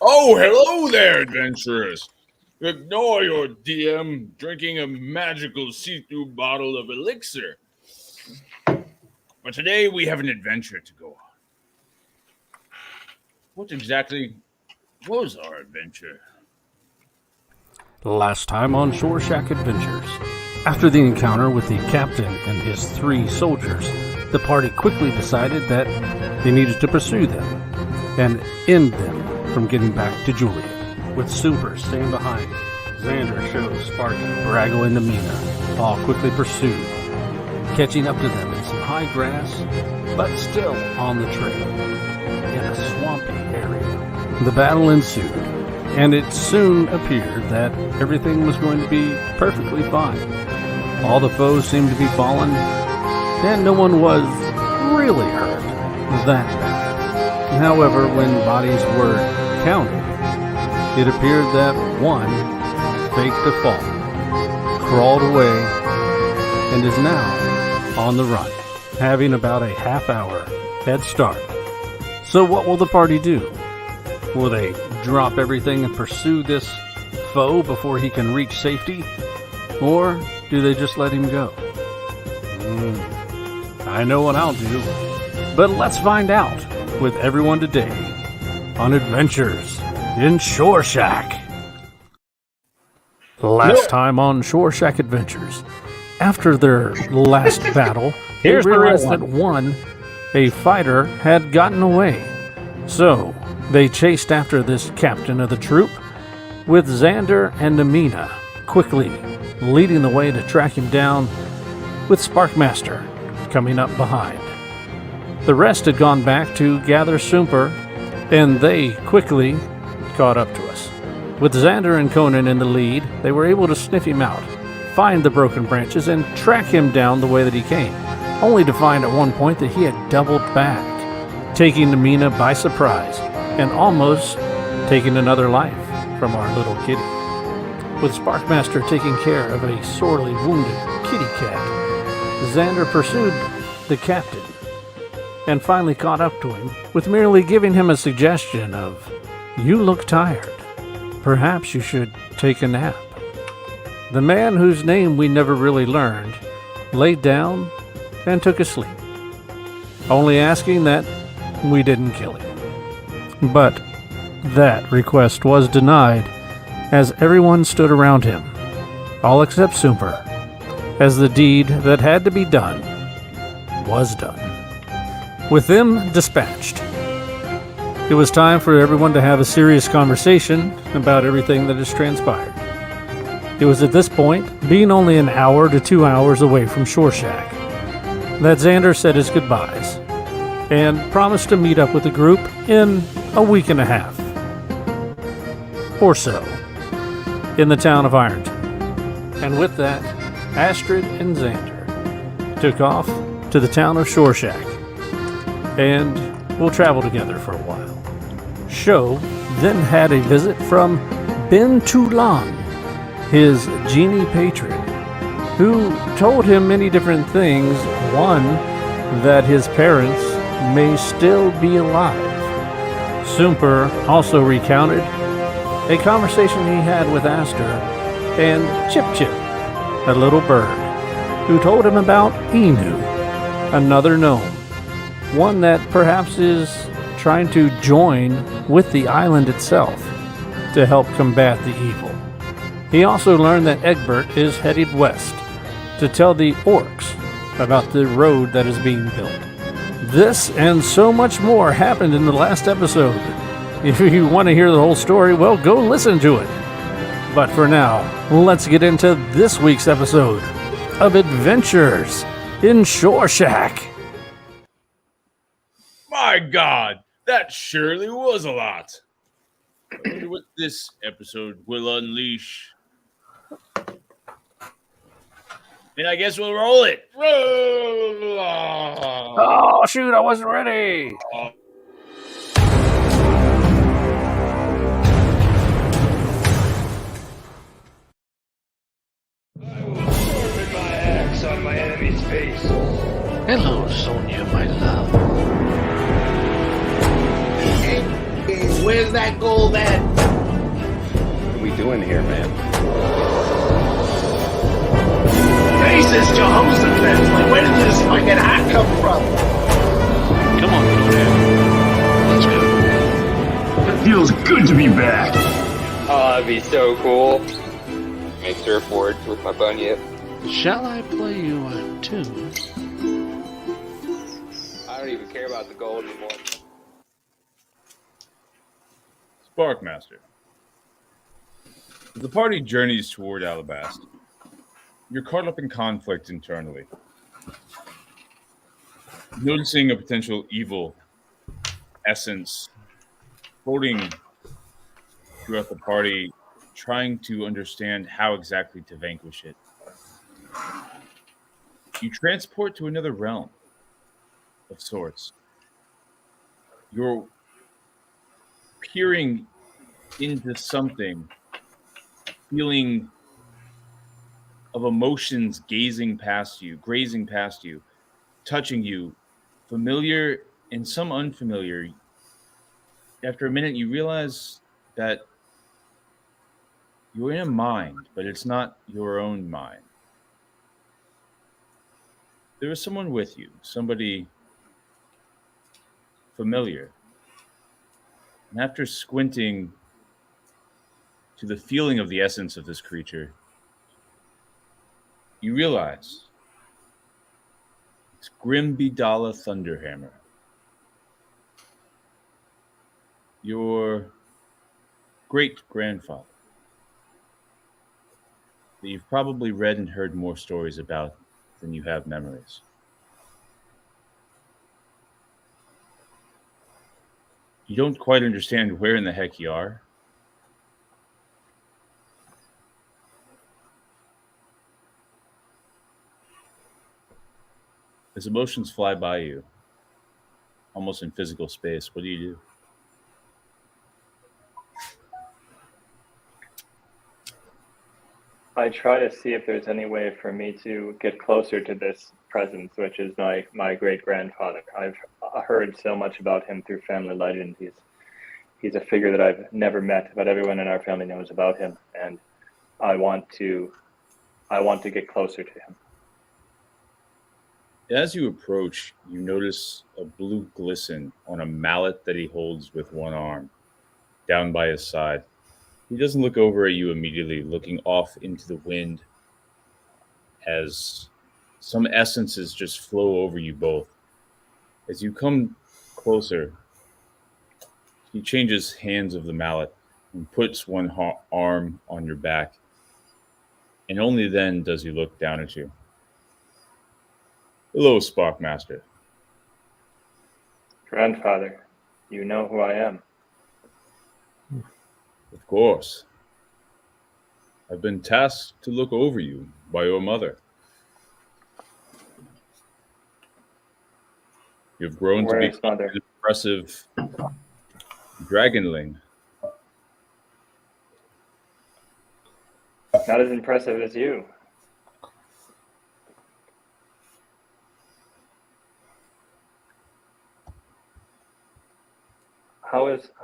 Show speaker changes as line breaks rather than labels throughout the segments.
Oh, hello there, adventurers. Ignore your DM drinking a magical see-through bottle of elixir. But today we have an adventure to go on. What exactly was our adventure?
Last time on Shore Shack Adventures. After the encounter with the captain and his 3 soldiers, the party quickly decided that they needed to pursue them and end them from getting back to Juliet. With Super staying behind, Xander, Show, Sparky, Brago, and Amina all quickly pursued, catching up to them in some high grass, but still on the trail, in a swampy area. The battle ensued, and it soon appeared that everything was going to be perfectly fine. All the foes seemed to be fallen, and no one was really hurt that bad. However, when bodies were counted, it appeared that one faked a fall, crawled away, and is now on the run, having about a half-hour head start. So what will the party do? Will they drop everything and pursue this foe before he can reach safety? Or do they just let him go? I know what I'll do. But let's find out with everyone today on Adventures in Shore Shack. Last time on Shore Shack Adventures, after their last battle, they realized that a fighter had gotten away. So they chased after this captain of the troop, with Xander and Amina quickly leading the way to track him down, with Sparkmaster coming up behind. The rest had gone back to gather Super, and they quickly caught up to us. With Xander and Conan in the lead, they were able to sniff him out, find the broken branches, and track him down the way that he came, only to find at one point that he had doubled back, taking Amina by surprise and almost taking another life from our little kitty. With Sparkmaster taking care of a sorely wounded kitty cat, Xander pursued the captain and finally caught up to him with merely giving him a suggestion of, "You look tired. Perhaps you should take a nap." The man, whose name we never really learned, laid down and took a sleep, only asking that we didn't kill him. But that request was denied, as everyone stood around him, all except Super, as the deed that had to be done was done. With them dispatched, it was time for everyone to have a serious conversation about everything that has transpired. It was at this point, being only an hour to 2 hours away from Shore Shack, that Xander said his goodbyes and promised to meet up with the group in a week and a half or so in the town of Ironton. And with that, Astrid and Xander took off to the town of Shore Shack, and will travel together for a while. Sho then had a visit from Ben Tulan, his genie patron, who told him many different things. One, that his parents may still be alive. Super also recounted a conversation he had with Aster and Chip Chip, a little bird, who told him about Inu, another gnome, one that perhaps is trying to join with the island itself to help combat the evil. He also learned that Egbert is headed west to tell the orcs about the road that is being built. This and so much more happened in the last episode. If you want to hear the whole story, well, go listen to it. But for now, let's get into this week's episode of Adventures in Shore Shack.
My God, that surely was a lot. I wonder what this episode will unleash. And I guess we'll roll it.
Oh, shoot, I wasn't ready.
I will sharpen my axe on my enemy's face.
Hello, Sonia, my love.
Where
Where's that gold at?
What are we doing here, man?
Jesus, Jehoshaphat! Like, where did this fucking hat come from?
Come on, Conan. Let's go.
It feels good to be back.
Oh, that'd be so cool. Make surfboards with my bunyip.
Shall I play you a tune?
I don't even care about the gold anymore.
Sparkmaster. As the party journeys toward Alabasta, you're caught up in conflict internally. Noticing a potential evil essence floating throughout the party, trying to understand how exactly to vanquish it. You transport to another realm of sorts. You're peering into something, feeling of emotions gazing past you, grazing past you, touching you, familiar and some unfamiliar. After a minute, you realize that you're in a mind, but it's not your own mind. There is someone with you, somebody familiar. And after squinting to the feeling of the essence of this creature, you realize it's Grimbidala Thunderhammer. Your great-grandfather that you've probably read and heard more stories about than you have memories. You don't quite understand where in the heck you are. As emotions fly by you, almost in physical space, what do you do?
I try to see if there's any way for me to get closer to this presence, which is my great grandfather. I've heard so much about him through family legend. He's a figure that I've never met, but everyone in our family knows about him, and I want to get closer to him.
As you approach, you notice a blue glisten on a mallet that he holds with one arm, down by his side. He doesn't look over at you immediately, looking off into the wind as some essences just flow over you both. As you come closer, he changes hands of the mallet and puts one arm on your back, and only then does he look down at you. Hello, Sparkmaster.
Grandfather, you know who I am.
Of course. I've been tasked to look over you by your mother. You've grown to be
Mother?
an impressive dragonling.
Not as impressive as you.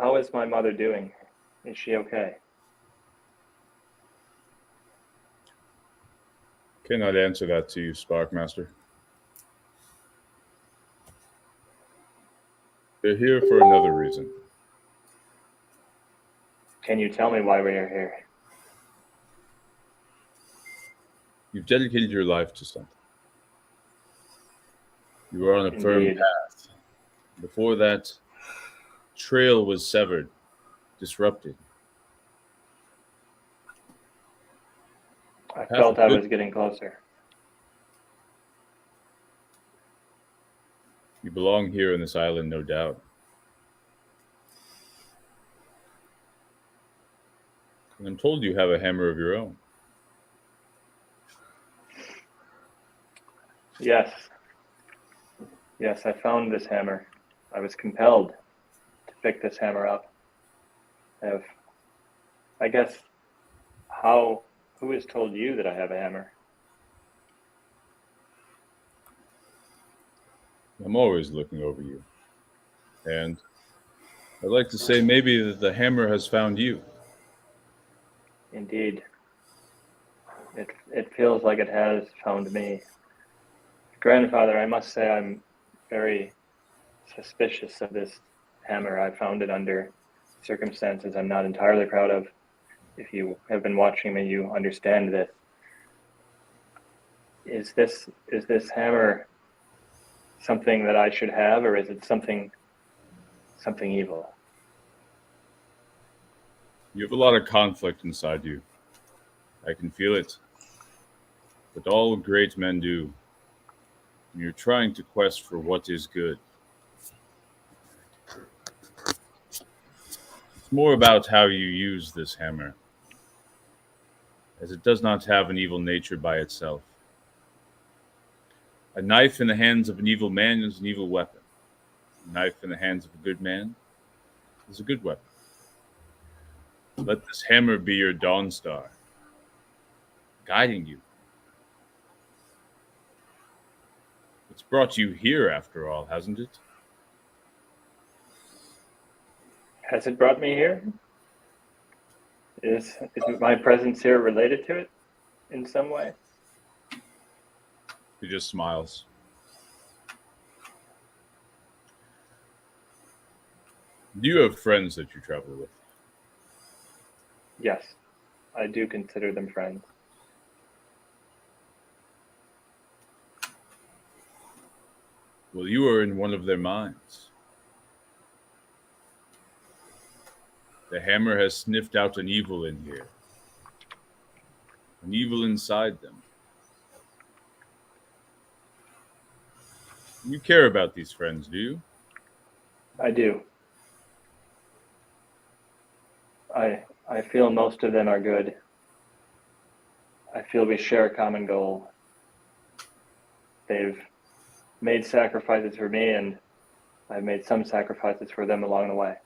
How is my mother doing? Is she okay?
Cannot answer that to you, Sparkmaster. They're here for another reason.
Can you tell me why we are here?
You've dedicated your life to something. You are on a firm
Indeed.
path. Before that, trail was severed, disrupted.
I felt I was getting closer.
You belong here on this island, no doubt. And I'm told you have a hammer of your own.
Yes. Yes, I found this hammer. I was compelled to pick this hammer up. I guess, who has told you that I have a hammer?
I'm always looking over you. And I'd like to say maybe that the hammer has found you.
Indeed. It feels like it has found me. Grandfather, I must say I'm very suspicious of this hammer. I found it under circumstances I'm not entirely proud of. If you have been watching me, you understand this. Is this hammer something that I should have, or is it something evil?
You have a lot of conflict inside you. I can feel it. But all great men do. And you're trying to quest for what is good. It's more about how you use this hammer, as it does not have an evil nature by itself. A knife in the hands of an evil man is an evil weapon. A knife in the hands of a good man is a good weapon. Let this hammer be your dawn star, guiding you. It's brought you here, after all, hasn't it?
Has it brought me here? Is my presence here related to it in some way?
He just smiles. Do you have friends that you travel with?
Yes, I do consider them friends.
Well, you are in one of their minds. The hammer has sniffed out an evil in here. An evil inside them. You care about these friends, do you?
I do. I feel most of them are good. I feel we share a common goal. They've made sacrifices for me, and I've made some sacrifices for them along the way.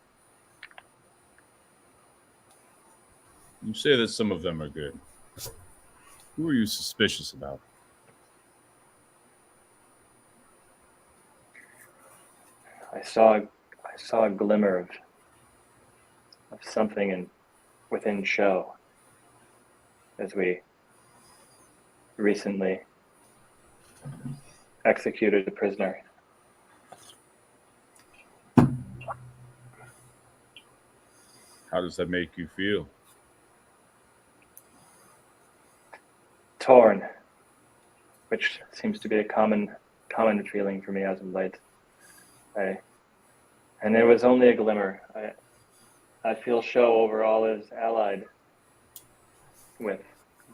You say that some of them are good. Who are you suspicious about?
I saw a glimmer of something within show as we recently executed a prisoner.
How does that make you feel?
Torn, which seems to be a common feeling for me as of late. And there was only a glimmer. I feel show overall is allied with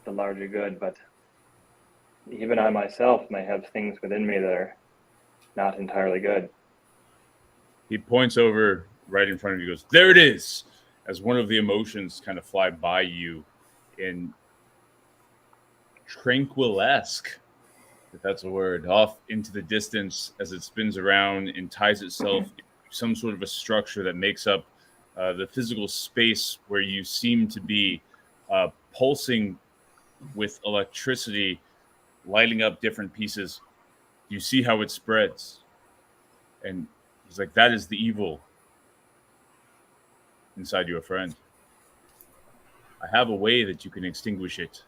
the larger good, but even I myself may have things within me that are not entirely good.
He points over right in front of you, goes, "There it is!" As one of the emotions kind of fly by you in tranquilesque, if that's a word, off into the distance as it spins around and ties itself into some sort of a structure that makes up the physical space where you seem to be pulsing with electricity, lighting up different pieces. You see how it spreads. And he's like, that is the evil inside you, a friend. I have a way that you can extinguish it.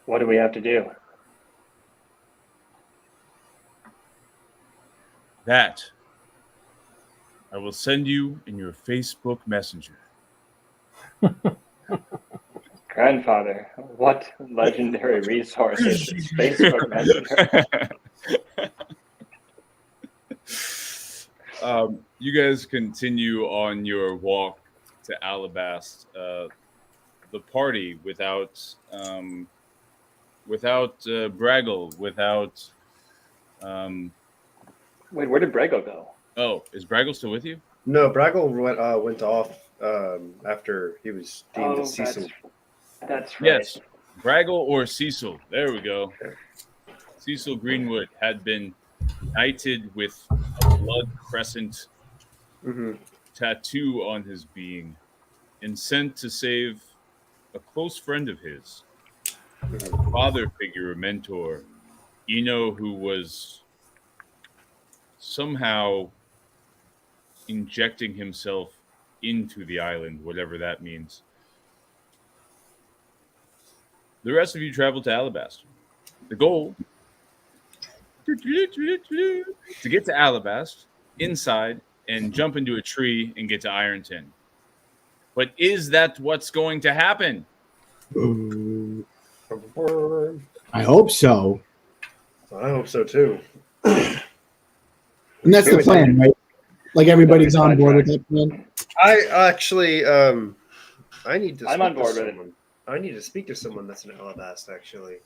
What do we have to do?
That I will send you in your Facebook Messenger.
Grandfather, what legendary resources is Facebook Messenger?
You guys continue on your walk to Alabast. The party without Braggle, without.
Wait, where did Brego go?
Oh, is Braggle still with you?
No, Braggle went off after he was deemed a Cecil.
That's right.
Yes, Braggle or Cecil. There we go. Cecil Greenwood had been knighted with a blood crescent tattoo on his being and sent to save a close friend of his, a father figure, a mentor, Eno, who was somehow injecting himself into the island, whatever that means. The rest of you travel to Alabaster. The goal to get to Alabaster inside and jump into a tree and get to Ironton. But is that what's going to happen?
I hope so.
I hope so too.
And that's the plan, right? Like everybody's on board with that plan.
I actually, I need to.
I'm on board with it.
someone. I need to speak to someone that's in Alabasta actually,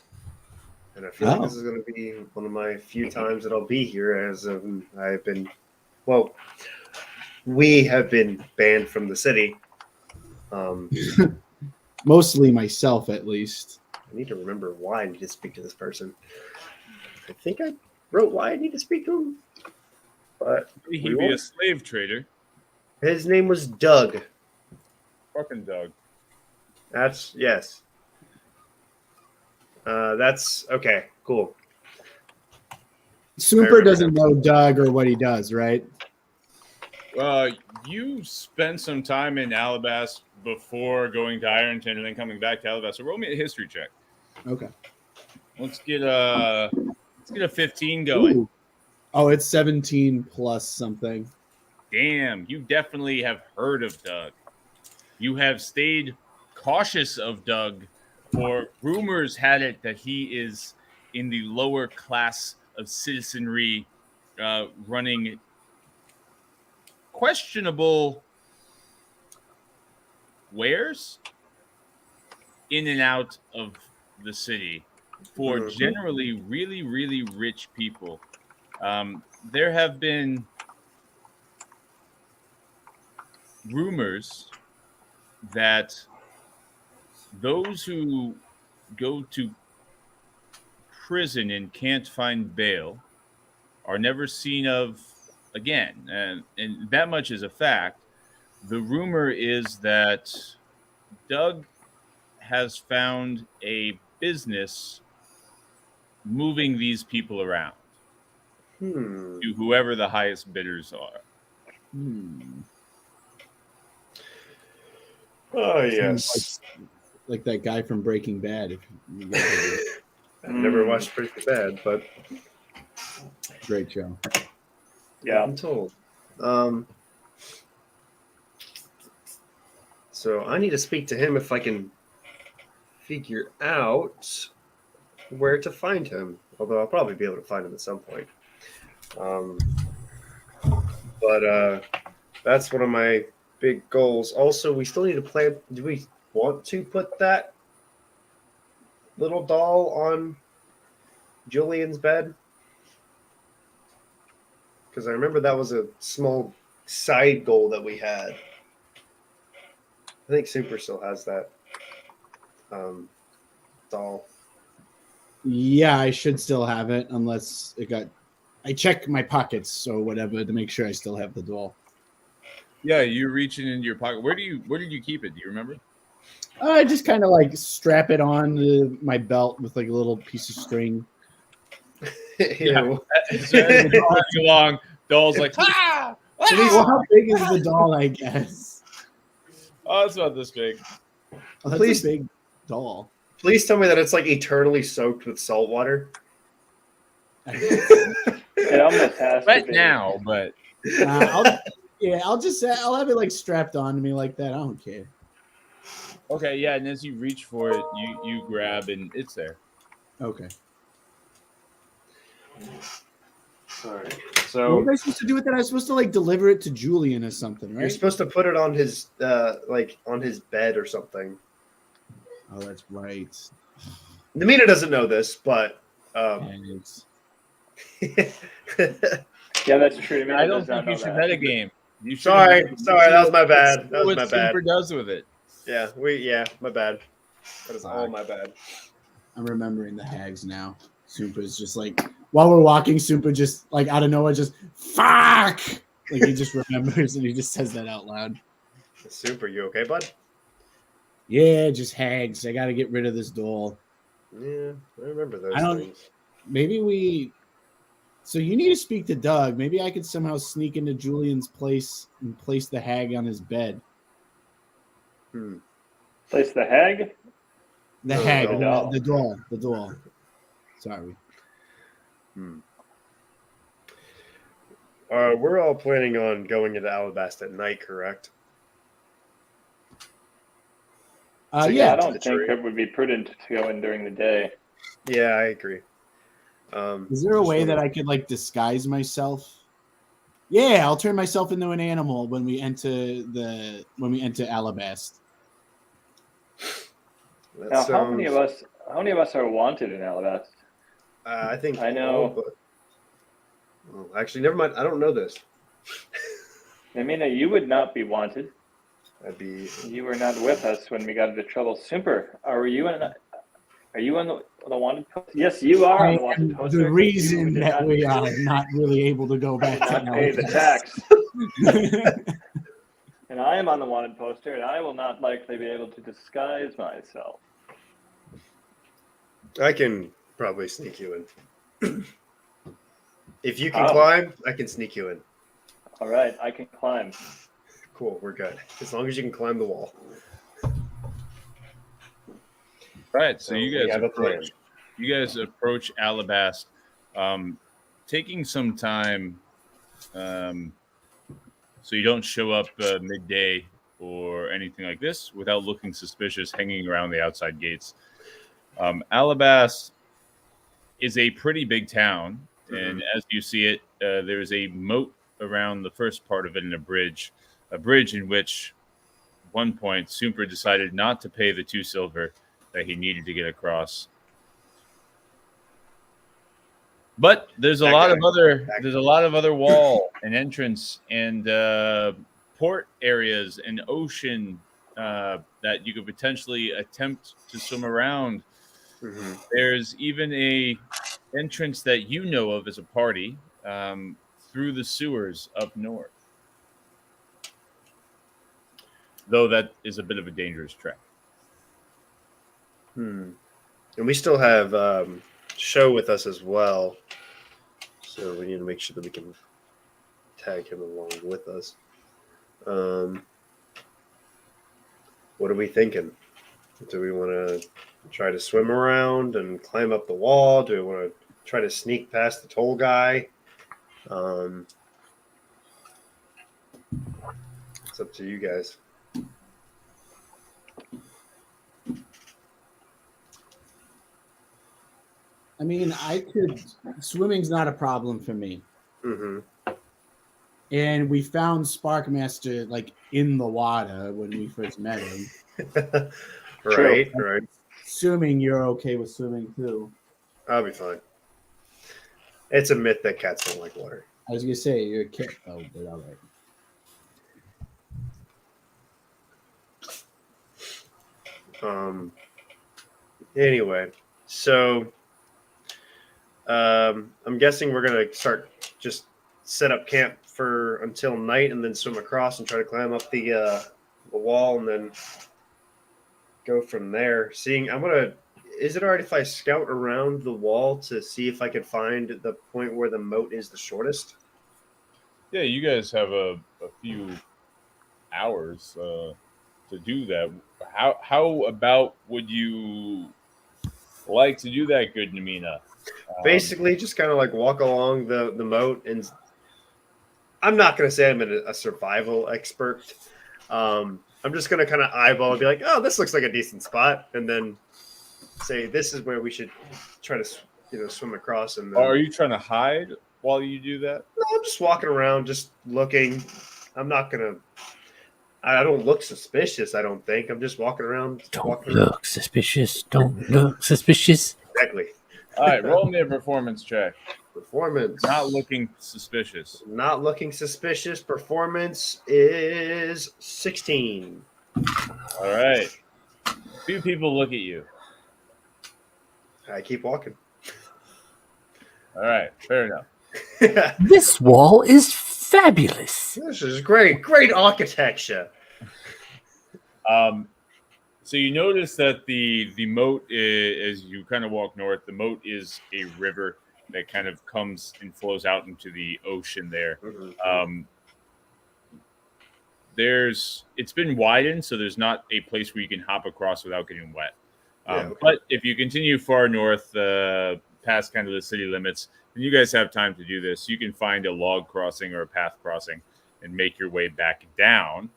and I feel like this is going to be one of my few times that I'll be here. As I've been, well, we have been banned from the city.
Mostly myself, at least.
I need to remember why I need to speak to this person. I think I wrote why I need to speak to him, but
He'd be a slave trader.
his name was Doug.
Fucking Doug.
That's yes. That's okay. Cool.
Super doesn't know Doug or what he does, right?
You spent some time in Alabasta before going to Ironton and then coming back to Alabasta. So roll me a history check.
Okay.
Let's get a 15 going.
Ooh. Oh, it's 17 plus something.
Damn, you definitely have heard of Doug. You have stayed cautious of Doug, for rumors had it that he is in the lower class of citizenry, running questionable wares in and out of the city for generally really, really rich people. There have been rumors that those who go to prison and can't find bail are never seen of again. And that much is a fact. The rumor is that Doug has found a business moving these people around to whoever the highest bidders are.
Oh yes,
like that guy from Breaking Bad. If you guys
I've never watched Breaking Bad, but
great show.
Yeah.
I'm told. So I need to speak to him if I can figure out where to find him. Although I'll probably be able to find him at some point. But that's one of my big goals. Also, we still need to plan. Do we want to put that little doll on Julian's bed? Because I remember that was a small side goal that we had. I think Super still has that doll.
Yeah, I should still have it unless it got. I check my pockets or whatever to make sure I still have the doll.
Yeah, you're reaching into your pocket. Where did you keep it? Do you remember?
I just kind of like strap it on my belt with like a little piece of string.
Yeah. So as it's running along, doll's like, ah!
Well, how big is the doll? I guess.
Oh, it's about this big.
Oh, that's
Please-
a big doll.
Please tell me that it's like eternally soaked with salt water.
It almost has to
Right
be.
now, but
I'll have it like strapped onto me like that. I don't care.
okay, yeah. And as you reach for it, you grab and it's there.
Okay.
All right.
What
So
was I supposed to do with that? I was supposed to like deliver it to Julian or something,
you're
right?
supposed to put it on his like on his bed or something.
Oh, that's right.
Namina doesn't know this, but
And it's
Yeah, that's true. Maybe
I
it
don't
does not
think you
know
should
that.
metagame. You should
sorry, that was my bad. That was
what
my bad.
Super does with it.
Yeah, my bad. That is all my bad.
I'm remembering the hags now. Supa's just like while we're walking, Supa just like out of nowhere just fuck. Like he just remembers and he just says that out loud.
Super, you okay, bud?
Yeah, just hags. I gotta get rid of this doll.
Yeah, I remember those
I don't-
things.
Maybe we So you need to speak to Doug. Maybe I could somehow sneak into Julian's place and place the hag on his bed.
Place the hag?
The
No,
hag,
no.
the doll, the doll. Sorry.
We're all planning on going into Alabasta at night, correct?
I
Yeah.
don't think it would be prudent to go in during the day.
Yeah, I agree.
Is there a way that I could like disguise myself? Yeah, I'll turn myself into an animal when we enter Alabasta.
Now, how many of us are wanted in Alabasta?
I think
I know.
Well, actually, never mind. I don't know this.
I mean, you would not be wanted. You were not with us when we got into trouble. Simper, are you on the wanted post? Yes, you are on the wanted poster.
The reason that we are not really able to go back to
not pay the tax. And I am on the wanted poster, and I will not likely be able to disguise myself.
I can probably sneak you in. If you can climb, I can sneak you in.
All right, I can climb.
Cool, we're good. As long as you can climb the wall.
Right, so you
we
guys
have a plan.
approach Alabast, taking some time, so you don't show up midday or anything like this without looking suspicious, hanging around the outside gates. Alabast is a pretty big town, and as you see it, there's a moat around the first part of it, and a bridge in which, at one point, Super decided not to pay the 2 silver that he needed to get across. But there's a lot of other wall and entrance and port areas and ocean that you could potentially attempt to swim around. There's even a entrance that you know of as a party through the sewers up north, though that is a bit of a dangerous trek.
And we still have Show with us as well, so we need to make sure that we can tag him along with us. What are we thinking? Do we want to try to swim around and climb up the wall? Do we want to try to sneak past the toll guy? It's up to you guys.
I mean, swimming's not a problem for me. And we found Sparkmaster like in the water when we first met him.
Right.
Assuming you're okay with swimming too.
I'll be fine. It's a myth that cats don't like water.
I was gonna say you're a cat. Oh, but all
right. Anyway, so I'm guessing we're gonna just set up camp until night, and then swim across and try to climb up the wall, and then go from there. Is it alright if I scout around the wall to see if I can find the point where the moat is the shortest?
Yeah, you guys have a few hours to do that. How about would you like to do that, good Namina?
Basically, just kind of like walk along the moat, and I'm not going to say I'm a survival expert. I'm just going to kind of eyeball and be like, oh, this looks like a decent spot, and then say this is where we should try to swim across. And then...
Are you trying to hide while you do that?
No, I'm just walking around, just looking. I don't look suspicious, I don't think. I'm just walking around.
Don't look suspicious. Don't look suspicious.
Exactly.
All right, roll me a performance check.
Performance.
Not looking suspicious.
Not looking suspicious. Performance is 16.
All right. Few people look at you.
I keep walking.
All right, fair enough.
This wall is fabulous.
This is great. Great architecture.
So you notice that the moat is, as you kind of walk north, the moat is a river. that kind of comes and flows out into the ocean there.
Mhm.
It's been widened, so there's not a place where you can hop across without getting wet.
Okay.
But if you continue far north, past kind of the city limits, and you guys have time to do this, you can find a log crossing or a path crossing and make your way back down.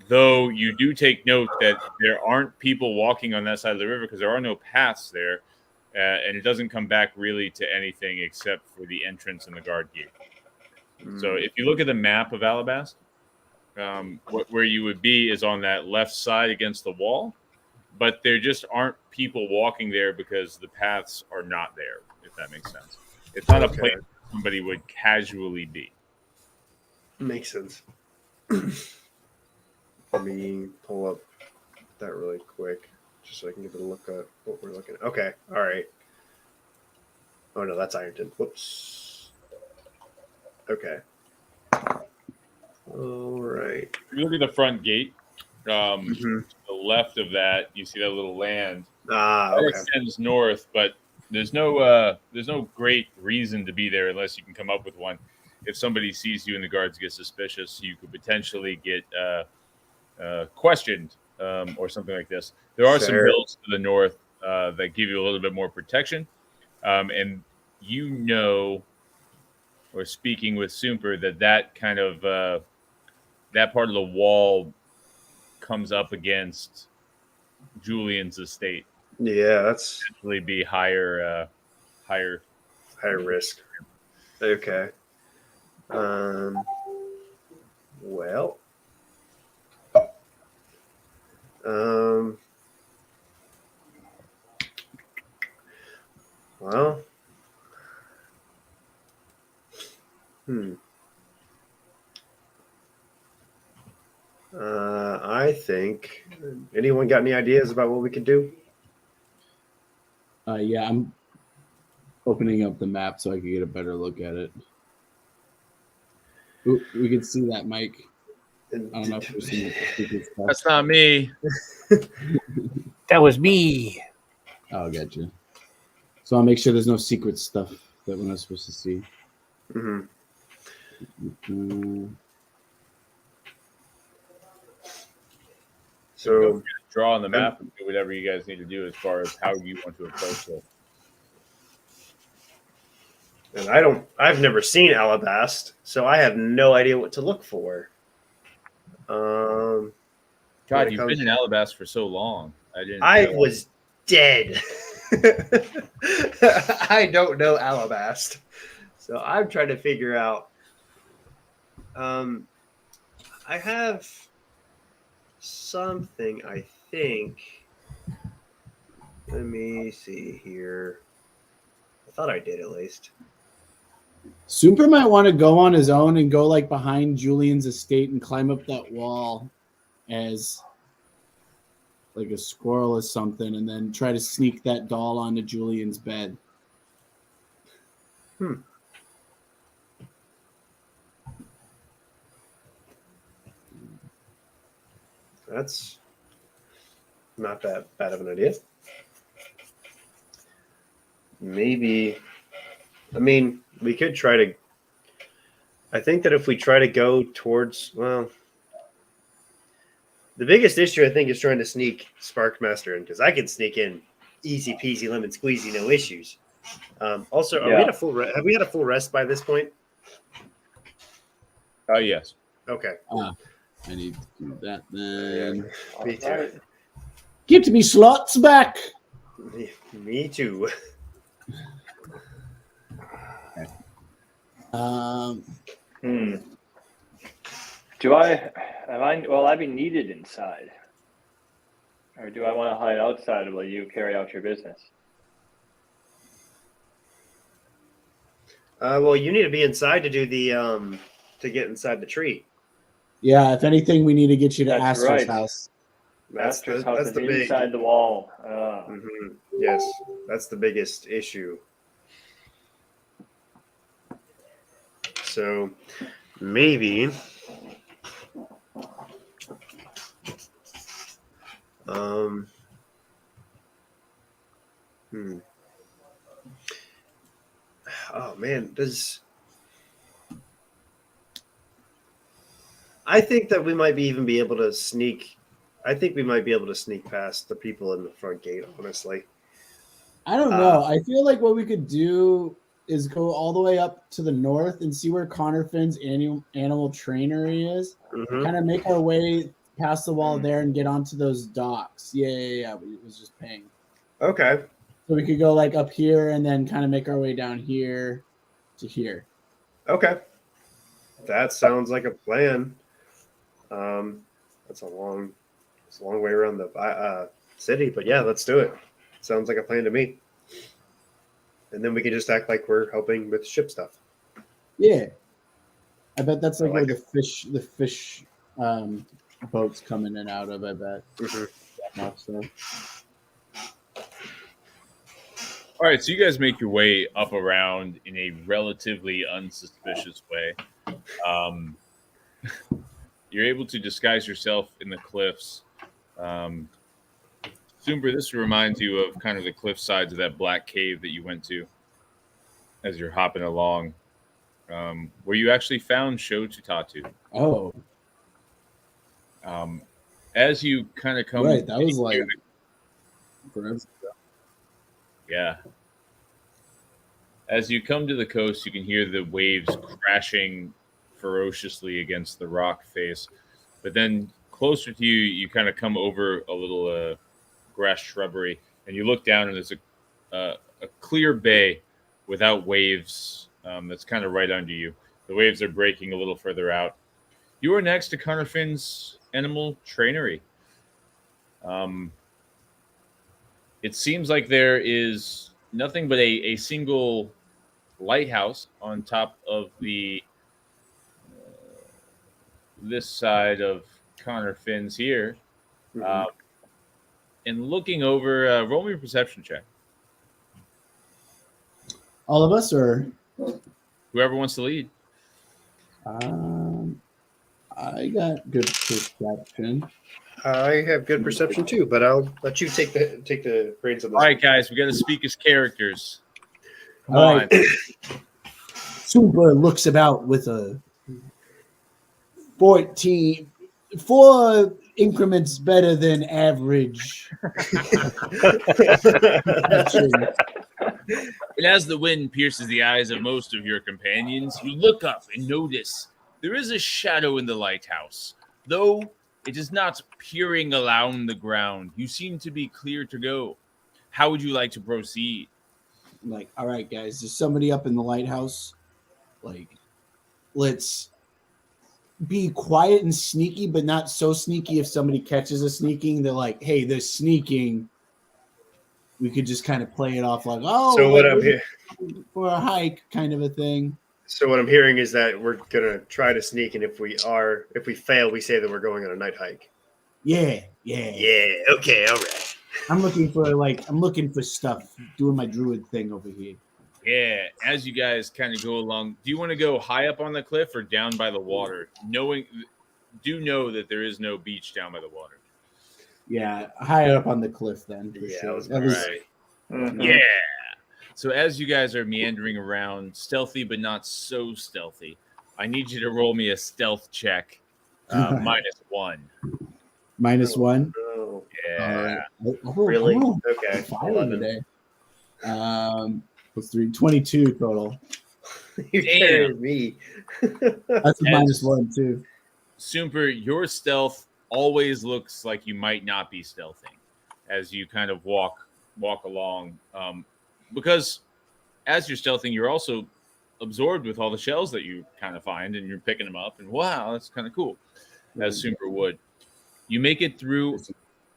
Though you do take note that there aren't people walking on that side of the river because there are no paths there, and it doesn't come back really to anything except for the entrance and the guard gate. So if you look at the map of Alabast, where you would be is on that left side against the wall, but there just aren't people walking there because the paths are not there, if that makes sense. It's not a place somebody would casually be.
Makes sense. Let me pull up that really quick just so I can get a look at what we're looking at. Okay. All right. Oh, no, that's Ironton. Whoops. Okay. All right.
You look at the front gate.
Mhm.
To the left of that, you see that little land.
Ah,
That
okay.
extends north, but there's no great reason to be there unless you can come up with one. If somebody sees you and the guards get suspicious, you could potentially get questioned or something like this. There are some
Sure.
hills to the north that give you a little bit more protection, and you know, or speaking with Sumper, that kind of that part of the wall comes up against Julian's estate.
Yeah, that's
Potentially be higher.
higher risk. Okay. Well. Well. I think. Anyone got any ideas about what we could do?
Yeah, I'm opening up the map so I can get a better look at it. Ooh, we can see that, Mike. I don't know if we're seeing stupid stuff.
That's not me.
That was me.
Oh, gotcha. So I'll make sure there's no secret stuff that we're not supposed to see.
Mm-hmm. So
draw on the map and do whatever you guys need to do as far as how you want to approach it.
And I've never seen Alabast, so I have no idea what to look for.
God, you've been in Alabast for so long.
I was dead. I don't know Alabast, so I'm trying to figure out. I have something, I think. Let me see here. I thought I did at least.
Super might want to go on his own and go like behind Julian's estate and climb up that wall as like a squirrel or something, and then try to sneak that doll onto Julian's bed.
That's not that bad of an idea. Maybe, I mean, we could try to. I think that if we try to go towards, well, the biggest issue I think is trying to sneak Sparkmaster in, because I can sneak in easy peasy lemon squeezy, no issues. Also, are we at a full? Have we had a full rest by this point?
Yes.
Okay.
I need to do that then.
Me too.
Get me slots back.
Me too.
Will I be needed inside? Or do I want to hide outside while you carry out your business?
Well, you need to be inside to do the to get inside the tree.
Yeah, if anything, we need to get you to
That's
Astra's
right.
house.
That's
Astra's
the
house
that's
is
the big.
inside the wall.
Yes, that's the biggest issue. So maybe Oh man, I think that we might be able to sneak. I think we might be able to sneak past the people in the front gate. Honestly,
I don't know. I feel like what we could do is go all the way up to the north and see where Connor Finn's animal trainery is.
Mhm.
Kind of make our way past the wall there and get onto those docks. Yeah. It was just paying.
Okay.
So we could go like up here and then kind of make our way down here to here.
Okay. That sounds like a plan. That's a long way around the city, but yeah, let's do it. Sounds like a plan to me. And then we can just act like we're helping with ship stuff.
Yeah. I bet that's like,
like
where the fish boats come in and out of, I bet.
All right, so you guys make your way up around in a relatively unsuspicious way. You're able to disguise yourself in the cliffs. Soomber, this reminds you of kind of the cliff sides of that black cave that you went to as you're hopping along, where you actually found Sho Tutatu.
Oh.
As you kind of come...
Right, that was like...
Yeah. As you come to the coast, you can hear the waves crashing ferociously against the rock face. But then closer to you, you kind of come over a little grass shrubbery, and you look down, and there's a clear bay without waves that's kind of right under you. The waves are breaking a little further out. You are next to Connor Finn's animal trainery. It seems like there is nothing but a single lighthouse on top of the this side of Connor Finn's here. And looking over, roll me a perception check.
All of us, or
whoever wants to lead?
I got good perception.
I have good perception too, but I'll let you take the reins on this.
All right, guys, we got to speak as characters. Come
All
on.
right. Soomber looks about with a 14, 4 increments better than average.
And as the wind pierces the eyes of most of your companions, you look up and notice there is a shadow in the lighthouse. Though it is not peering around the ground, you seem to be clear to go. How would you like to proceed?
Like, all right, guys, there's somebody up in the lighthouse. Like, let's be quiet and sneaky, but not so sneaky if somebody catches us sneaking. They're like, hey, they're sneaking. We could just kind of play it off like, oh,
so what I'm here
for a hike kind of a thing.
So what I'm hearing is that we're gonna try to sneak, and if we fail, we say that we're going on a night hike.
Yeah.
Okay, all right.
I'm looking for stuff, doing my druid thing over here.
Yeah, as you guys kind of go along, do you want to go high up on the cliff or down by the water? Do know that there is no beach down by the water.
Yeah, high up on the cliff then. For sure.
Right. Yeah. So as you guys are meandering around, stealthy but not so stealthy, I need you to roll me a stealth check, -1.
-1?
Oh.
Yeah.
Really?
Okay. 5 today. Plus 3, 22 total.
You're kidding me.
That's a -1 too.
Soomber, your stealth always looks like you might not be stealthing as you kind of walk along. Because as you're stealthing, you're also absorbed with all the shells that you kind of find, and you're picking them up. And wow, that's kind of cool. As Soomber would, you make it through,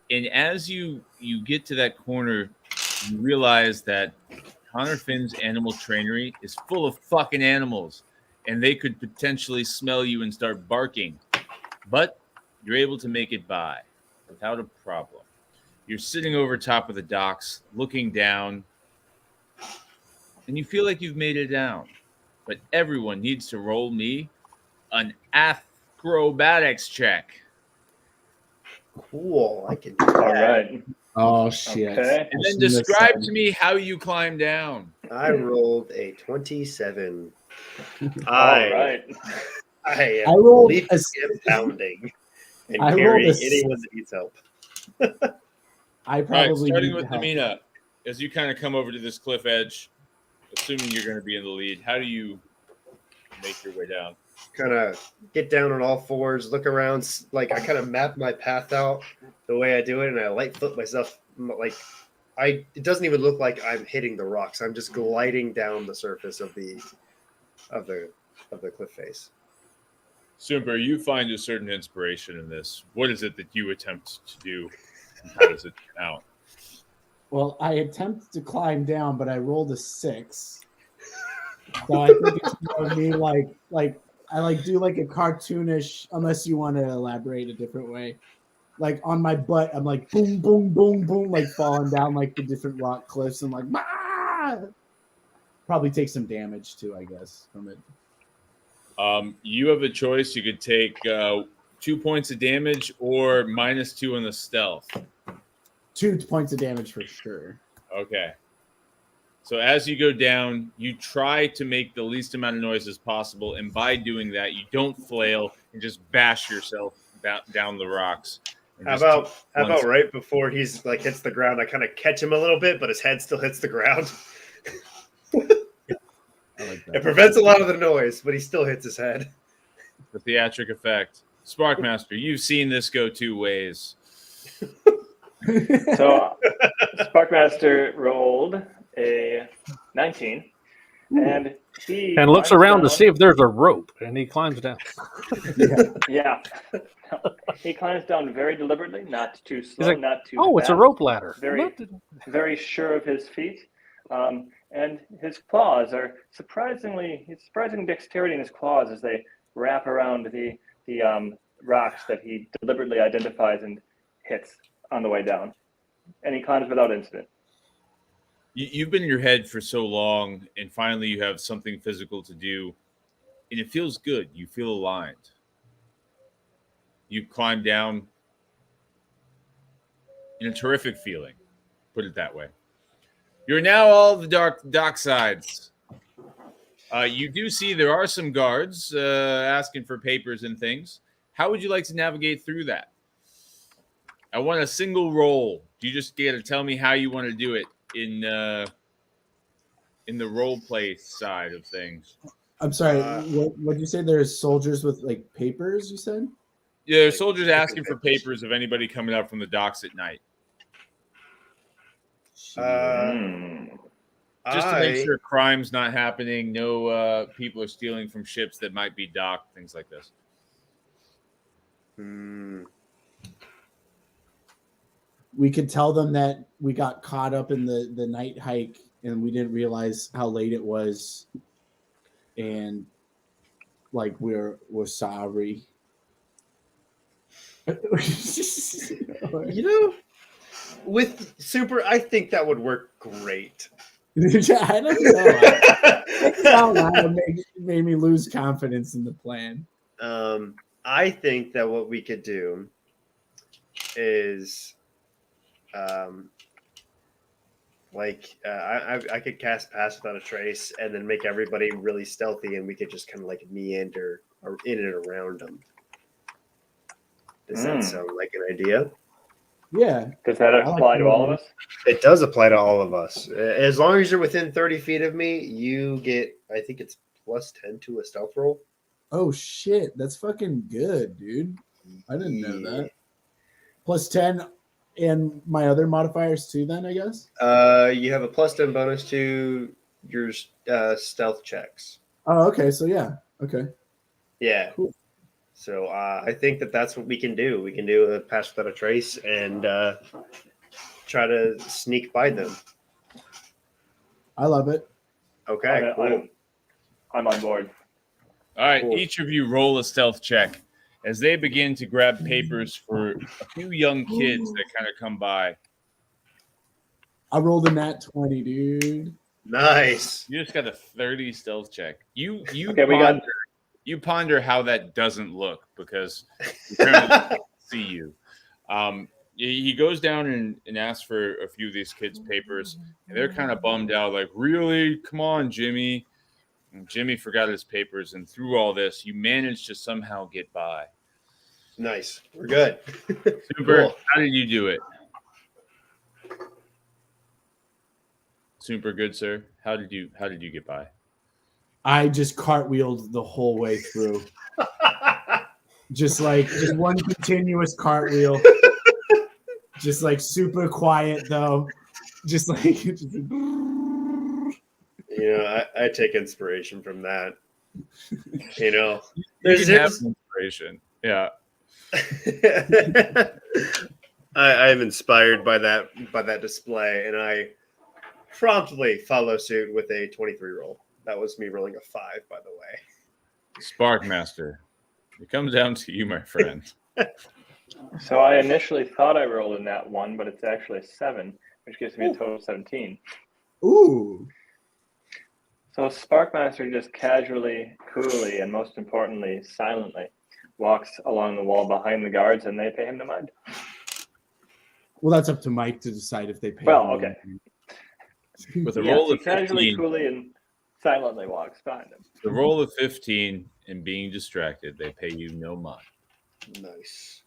and as you get to that corner, you realize that Connor Finn's animal trainery is full of fucking animals, and they could potentially smell you and start barking. But you're able to make it by without a problem. You're sitting over top of the docks, looking down, and you feel like you've made it down. But everyone needs to roll me an acrobatics check.
Cool. I can do
All
that.
right.
Oh shit!
Okay.
And then describe to me how you climb down.
I rolled a 27.
All right.
I
I
am
rolled
leaping
a-
and pounding and
I rolled
carrying
a
anyone that needs help.
I
All right,
probably
starting
need
with
help.
Namina, as you kind of come over to this cliff edge, assuming you're going to be in the lead, how do you make your way down?
Kind of get down on all fours, look around. Like I kind of map my path out the way I do it, and I light foot myself. Like it doesn't even look like I'm hitting the rocks. I'm just gliding down the surface of the cliff face.
Super, you find a certain inspiration in this. What is it that you attempt to do? And how does it turn out?
Well, I attempted to climb down, but I rolled a 6. So I think it's more of me like I do like a cartoonish, unless you want to elaborate a different way. Like on my butt, I'm like boom, boom, boom, boom, like falling down like the different rock cliffs and like probably take some damage too, I guess, from it.
You have a choice. You could take 2 points of damage or -2 on the stealth.
2 points of damage for sure.
Okay. So as you go down, you try to make the least amount of noise as possible, and by doing that, you don't flail and just bash yourself down the rocks.
How about right before he's like hits the ground, I kind of catch him a little bit, but his head still hits the ground.
I like that.
It prevents a lot of the noise, but he still hits his head.
The theatric effect. Sparkmaster, you've seen this go 2 ways.
So Sparkmaster rolled a 19, and he
looks
climbs
around to
down.
see if there's a rope, and he climbs down.
Yeah, he climbs down very deliberately, not too slow,
like,
not too.
Oh, it's a
fast,
rope ladder.
very sure of his feet, and his claws are surprising dexterity in his claws as they wrap around the rocks that he deliberately identifies and hits on the way down, and he climbs without incident.
You've been in your head for so long, and finally you have something physical to do, and it feels good. You feel aligned. You climb down in a terrific feeling, put it that way. You're now all the dock sides. You do see there are some guards asking for papers and things. How would you like to navigate through that? I want a single roll. You just got to tell me how you want to do it in the role play side of things.
I'm sorry. What did you say? There's soldiers with like papers. You said.
Yeah, there's soldiers asking for papers of anybody coming out from the docks at night. Just to make sure crime's not happening, no people are stealing from ships that might be docked, things like this.
We could tell them that we got caught up in the night hike and we didn't realize how late it was, and like we're sorry.
With Super, I think that would work great.
I don't know. It out loud made me lose confidence in the plan.
I think that what we could do is, I could cast Pass Without a Trace and then make everybody really stealthy, and we could just kind of like meander in and around them. Does that sound like an idea?
Yeah.
Does that apply to all of us?
It does apply to all of us. As long as you're within 30 feet of me, you get, I think it's +10 to a stealth roll.
Oh shit, that's fucking good, dude. I didn't know that. +10 and my other modifiers too, then I guess.
You have a +10 bonus to your stealth checks.
Oh, okay. So yeah. Okay.
Yeah.
Cool.
So I think that's what we can do. We can do a Pass Without a Trace and try to sneak by them.
I love it.
Okay, cool.
I'm on board.
All right,
Cool.
Each of you roll a stealth check as they begin to grab papers for a few young kids that kind of come by.
I rolled a nat 20, dude.
Nice.
You just got a 30 stealth check. You
Okay,
you ponder how that doesn't look because you apparently can't see you. he goes down and asks for a few of these kids' papers, and they're kind of bummed out, like, really? Come on, Jimmy. And Jimmy forgot his papers, and through all this, you managed to somehow get by.
Nice. We're good.
Super.
Cool.
How did you do it? Super good, sir. How did you get by?
I just cartwheeled the whole way through. just one continuous cartwheel. Just like super quiet though. Just like
I take inspiration from that.
There's inspiration. Yeah.
I'm inspired by that display, and I promptly follow suit with a 23 roll. That was me rolling a 5, by the way.
Sparkmaster, it comes down to you, my friend.
So I initially thought I rolled in that 1, but it's actually a 7, which gives me a total of 17.
Ooh.
So Sparkmaster just casually, coolly, and most importantly, silently walks along the wall behind the guards, and they pay him no mind.
Well, that's up to Mike to decide if they pay.
Well, okay.
With a roll of 15,
casually, coolly, and silently walks behind him.
The roll of 15 and being distracted, they pay you no mind.
Nice.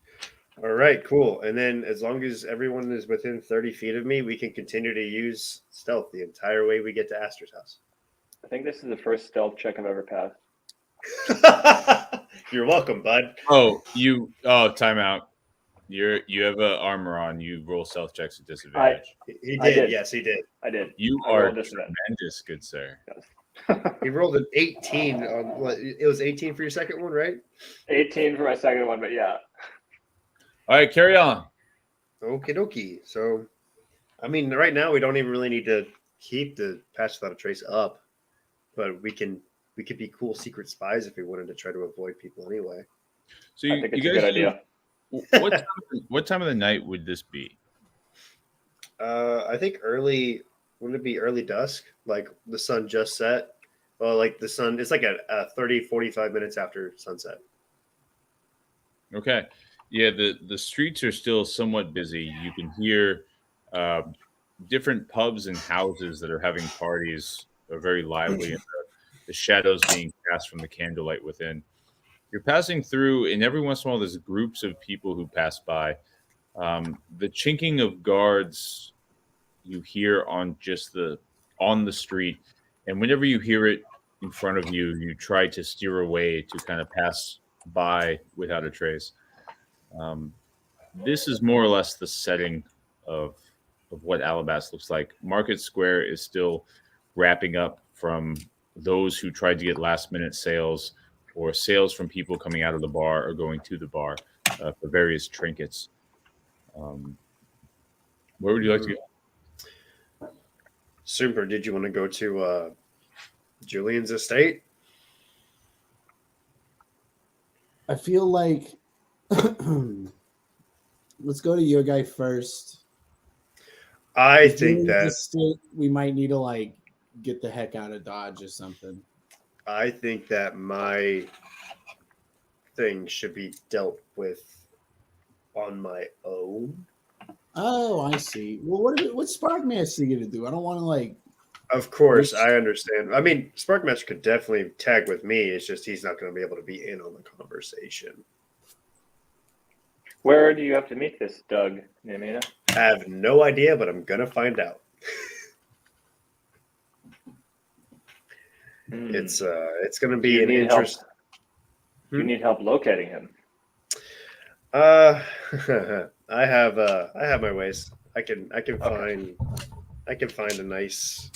All right, cool. And then as long as everyone is within 30 feet of me, we can continue to use stealth the entire way we get to Astor's house.
I think this is the first stealth check I've ever passed.
You're welcome, bud.
Time out. You have a armor on. You roll stealth checks at disadvantage.
He did. Yes, he did.
I did.
You are tremendous, good sir.
He rolled an 18 on what? It was 18 for your second one, right?
18 for my second one, but yeah.
All right, carry on.
Okie dokie. So, I mean, right now we don't even really need to keep the Patch Without a Trace up, but we could be cool secret spies if we wanted to try to avoid people anyway.
So
I think it's a good idea.
What time of the night would this be?
I think early. Wouldn't it be early dusk? Like the sun just set? Well, like the sun, it's like a 30, 45 minutes after sunset.
Okay. Yeah, the streets are still somewhat busy. You can hear different pubs and houses that are having parties are very lively, and the shadows being cast from the candlelight within. You're passing through, and every once in a while there's groups of people who pass by. The chinking of guards you hear on the street, and whenever you hear it in front of you, you try to steer away to kind of pass by without a trace. This is more or less the setting of what Alabasta looks like. Market Square is still wrapping up from those who tried to get last minute sales or sales from people coming out of the bar or going to the bar for various trinkets. Where would you like to go?
Super. Did you want to go to Julian's estate?
I feel like let's go to your guy first.
I think that
estate, we might need to get the heck out of Dodge or something.
I think that my thing should be dealt with on my own.
Oh, I see. Well, what's Sparkmaster going to do? I don't want to
Of course, I understand. I mean, Sparkmaster could definitely tag with me. It's just he's not going to be able to be in on the conversation.
Where do you have to meet this Doug, Yamina?
I have no idea, but I'm going to find out. It's going to be an interest.
You need help locating him.
I have my ways. I can find a nice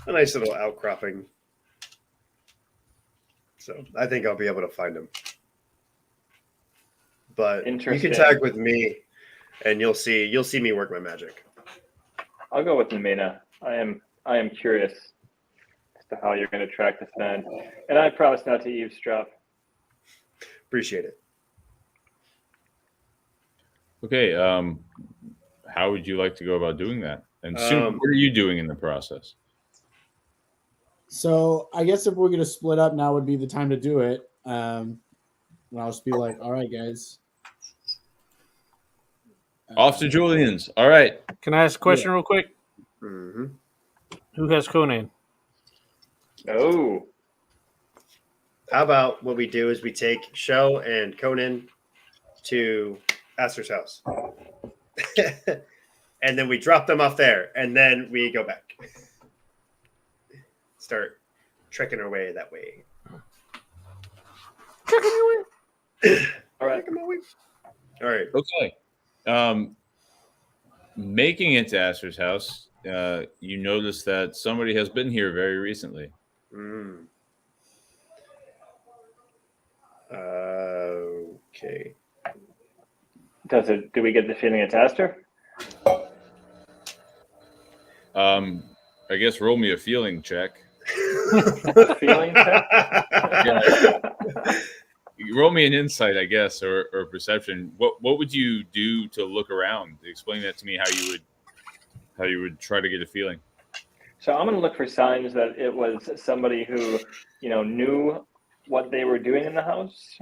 little outcropping. So I think I'll be able to find him. But you can tag with me, and you'll see me work my magic.
I'll go with Yamina. I am curious as to how you're going to track this man, and I promise not to eavesdrop.
Appreciate it.
Okay, how would you like to go about doing that? And soon, what are you doing in the process?
So I guess if we're going to split up, now would be the time to do it. And I'll just be like, all right, guys.
Off to Julian's. All right.
Can I ask a question real quick?
Mm-hmm.
Who has Conan?
Oh,
How about what we do is we take Show and Conan to Aster's house. And then we drop them off there, and then we go back. Start trekking our way that way.
all right.
All right.
Okay. Making it to Astor's house, you notice that somebody has been here very recently.
Mm. Okay.
Do we get the feeling it's Aster?
I guess roll me a feeling check.
Feeling check?
You roll me an insight, I guess, or perception. What would you do to look around? Explain that to me. How you would try to get a feeling.
So I'm going to look for signs that it was somebody who, knew what they were doing in the house.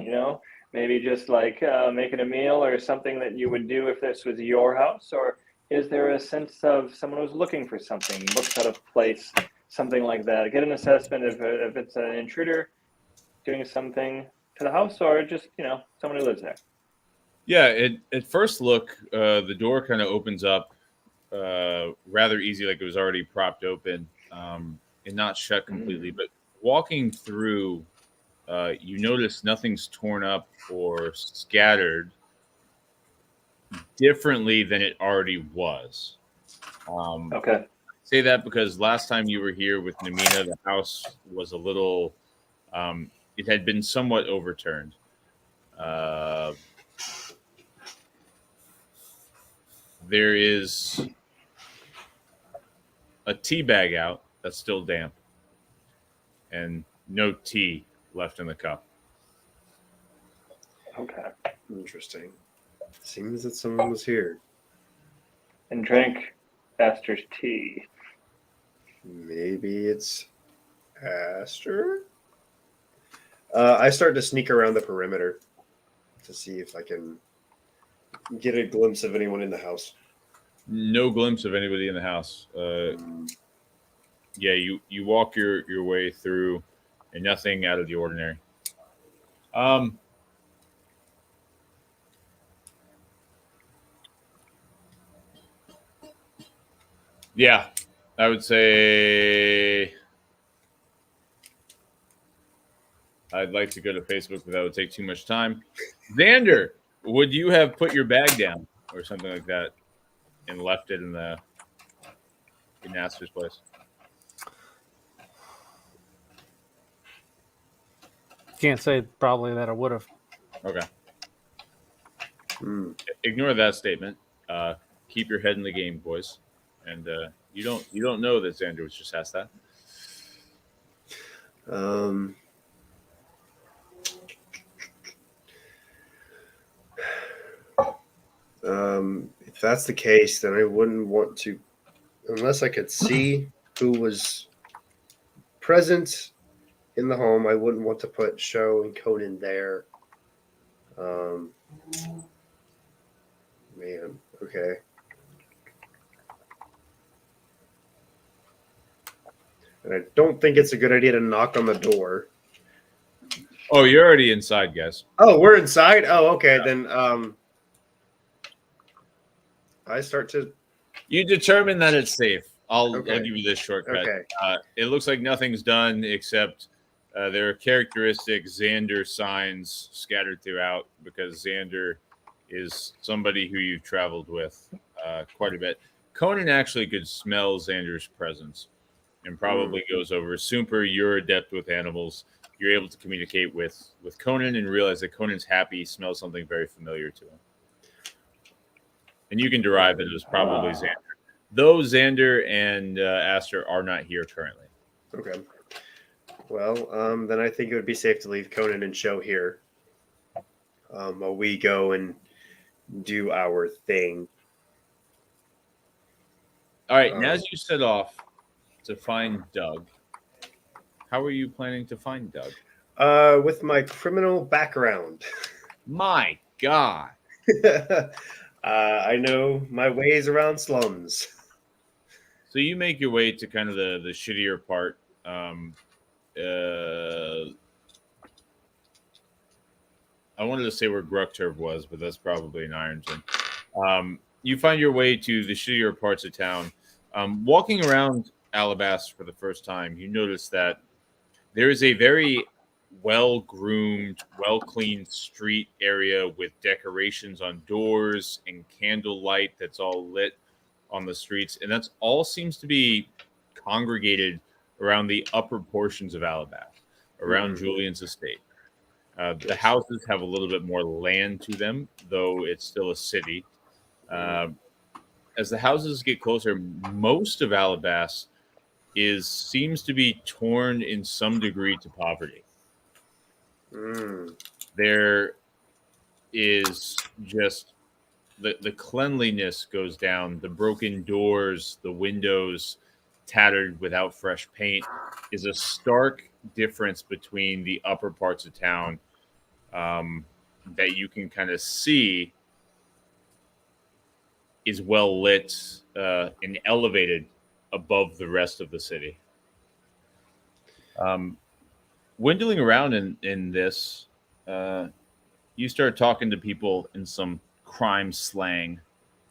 Maybe just like making a meal or something that you would do if this was your house. Or is there a sense of someone who's looking for something, looks out of place, something like that? Get an assessment if it's an intruder doing something to the house, or just someone who lives there.
Yeah. At first look, the door kind of opens up rather easy, like it was already propped open and not shut completely. But walking through, you notice nothing's torn up or scattered differently than it already was.
Okay.
Say that because last time you were here with Namina, the house was a little, it had been somewhat overturned. There is a tea bag out that's still damp and no tea left in the cup.
Okay.
Interesting. Seems that someone was here.
And drank Aster's tea.
Maybe it's Aster? I start to sneak around the perimeter to see if I can get a glimpse of anyone in the house.
No glimpse of anybody in the house. Yeah, you walk your way through, and nothing out of the ordinary. Yeah, I would say I'd like to go to Facebook, but that would take too much time. Xander, would you have put your bag down or something like that and left it in Astor's place?
Can't say probably that I would have.
Okay. Ignore that statement. Keep your head in the game, boys. And you don't know that Xander was just asked that.
If that's the case, then I wouldn't want to, unless I could see who was present in the home. I wouldn't want to put Show and Conan there. Man, okay. And I don't think it's a good idea to knock on the door.
Oh, you're already inside, guys.
Oh, we're inside? Oh, okay. Yeah. Then I start to...
You determine that it's safe. I'll give you this shortcut.
Okay.
It looks like nothing's done except there are characteristic Xander signs scattered throughout because Xander is somebody who you've traveled with quite a bit. Conan actually could smell Xander's presence and probably goes over. Super, you're adept with animals. You're able to communicate with Conan and realize that Conan's happy, smells something very familiar to him. And you can derive that it was probably Xander. Though Xander and Aster are not here currently.
Okay. Well, then I think it would be safe to leave Conan and Show here while we go and do our thing.
All right. Now, as you set off to find Doug, how are you planning to find Doug?
With my criminal background.
My God.
I know my ways around slums.
So you make your way to kind of the shittier part. Uh, I wanted to say where Gruckturb was, but that's probably in Ironton. You find your way to the shittier parts of town. Walking around Alabasta for the first time, you notice that there is a very well groomed, well cleaned street area with decorations on doors and candlelight that's all lit on the streets. And that's all seems to be congregated around the upper portions of Alabasta, around Julian's estate. The houses have a little bit more land to them, though it's still a city. Uh, as the houses get closer, most of Alabasta seems to be torn in some degree to poverty. There is just the cleanliness goes down, the broken doors, the windows tattered without fresh paint is a stark difference between the upper parts of town that you can kind of see is well lit and elevated above the rest of the city. Windling around in this, you start talking to people in some crime slang,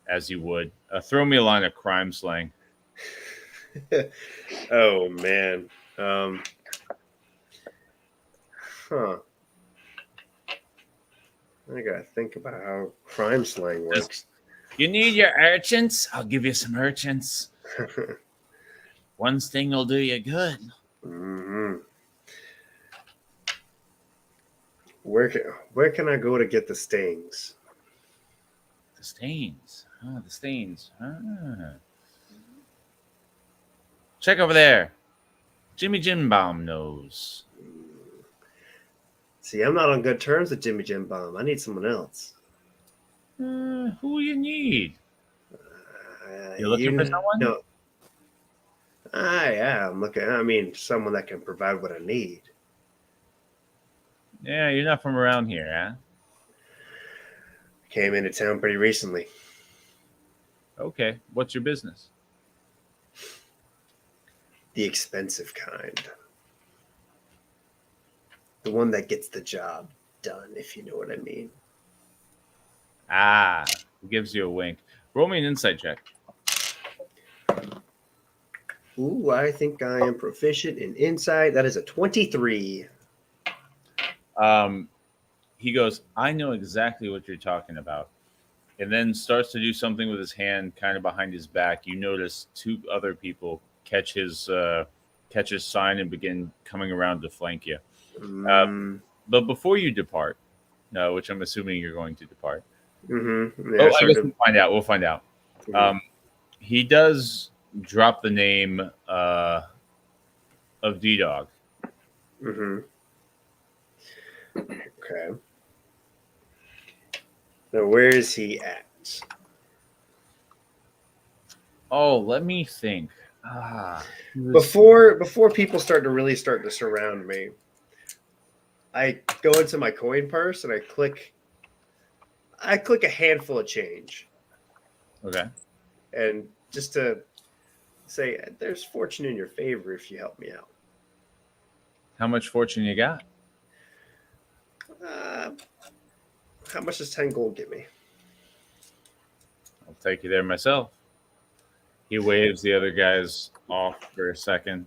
as you would. Throw me a line of crime slang.
Oh man. I gotta think about how crime slang works.
You need your urchins? I'll give you some urchins. One sting will do you good.
Mm-hmm. Where can I go to get the stings?
The stains. The stains. Check over there. Jimmy Jim Bomb knows.
See, I'm not on good terms with Jimmy Jim Bomb. I need someone else.
Who you need? You're looking for someone?
No. Yeah, I'm looking. I mean, someone that can provide what I need.
Yeah, you're not from around here, huh?
Came into town pretty recently.
Okay. What's your business?
The expensive kind. The one that gets the job done, if you know what I mean.
Gives you a wink. Roll me an insight check.
Ooh, I think I am proficient in insight. That is a 23.
He goes, I know exactly what you're talking about. And then starts to do something with his hand kind of behind his back. You notice two other people catch his sign and begin coming around to flank you. But before you depart, which I'm assuming you're going to depart.
Mm-hmm. Yeah,
I guess we'll find out.
Mm-hmm.
He does drop the name of D-Dog.
Mm-hmm. Okay. Now, where is he at?
Oh, let me think.
Before people start to surround me, I go into my coin purse and I click a handful of change.
Okay.
And just to say, there's fortune in your favor if you help me out.
How much fortune you got?
How much does 10 gold get me?
I'll take you there myself. He waves the other guys off for a second.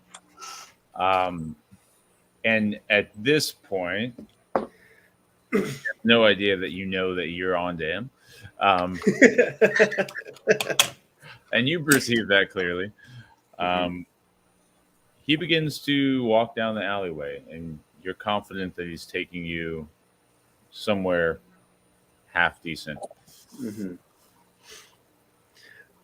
And at this point, you have no idea that you know that you're on to him. And you perceive that clearly. He begins to walk down the alleyway, and you're confident that he's taking you somewhere half decent.
Mm-hmm.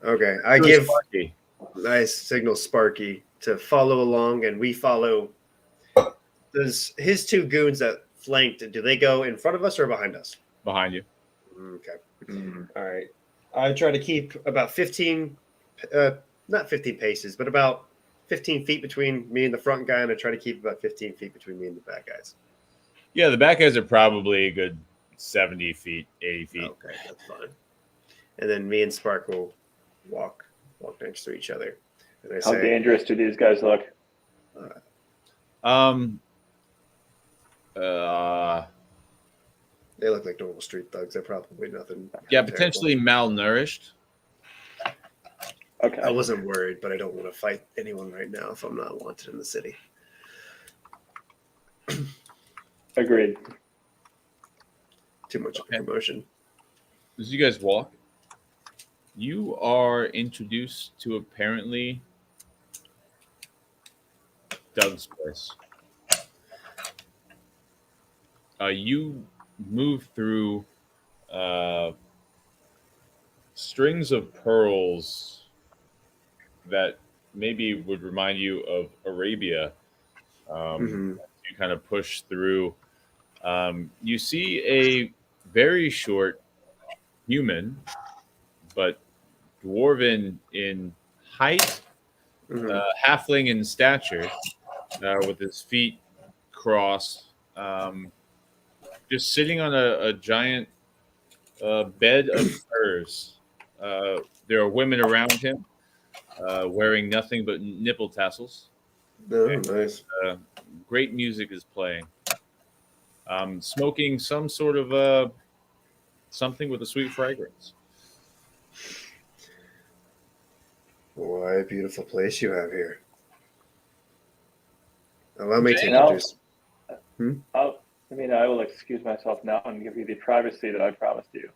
Okay, I signal Sparky to follow along, and we follow. Does his two goons that flanked, do they go in front of us or behind us?
Behind you.
Okay. All right. I try to keep about 15, not 15 paces, but about 15 feet between me and the front guy, and I try to keep about 15 feet between me and the back guys.
Yeah, the back guys are probably a good 70 feet, 80 feet.
Okay, that's fine. And then me and Sparkle walk next to each other. And I
How
say,
dangerous do these guys look?
Um. Uh.
they look like normal street thugs. They're probably nothing.
Yeah,
terrible.
potentially malnourished.
Okay.
I wasn't worried, but I don't want to fight anyone right now if I'm not wanted in the city.
Agreed.
Too much of
Okay.
a promotion.
As you guys walk, you are introduced to apparently Doug's place. You move through strings of pearls that maybe would remind you of Arabia.
Mhm.
You kind of push through. You see a very short human, but dwarven in height,
Mhm.
halfling in stature, with his feet crossed, just sitting on a giant bed of furs. There are women around him wearing nothing but nipple tassels.
Oh, nice.
Great music is playing. Smoking some sort of something with a sweet fragrance.
Why a beautiful place you have here. Allow me to
Jane?
introduce.
I will excuse myself now and give you the privacy that I promised you.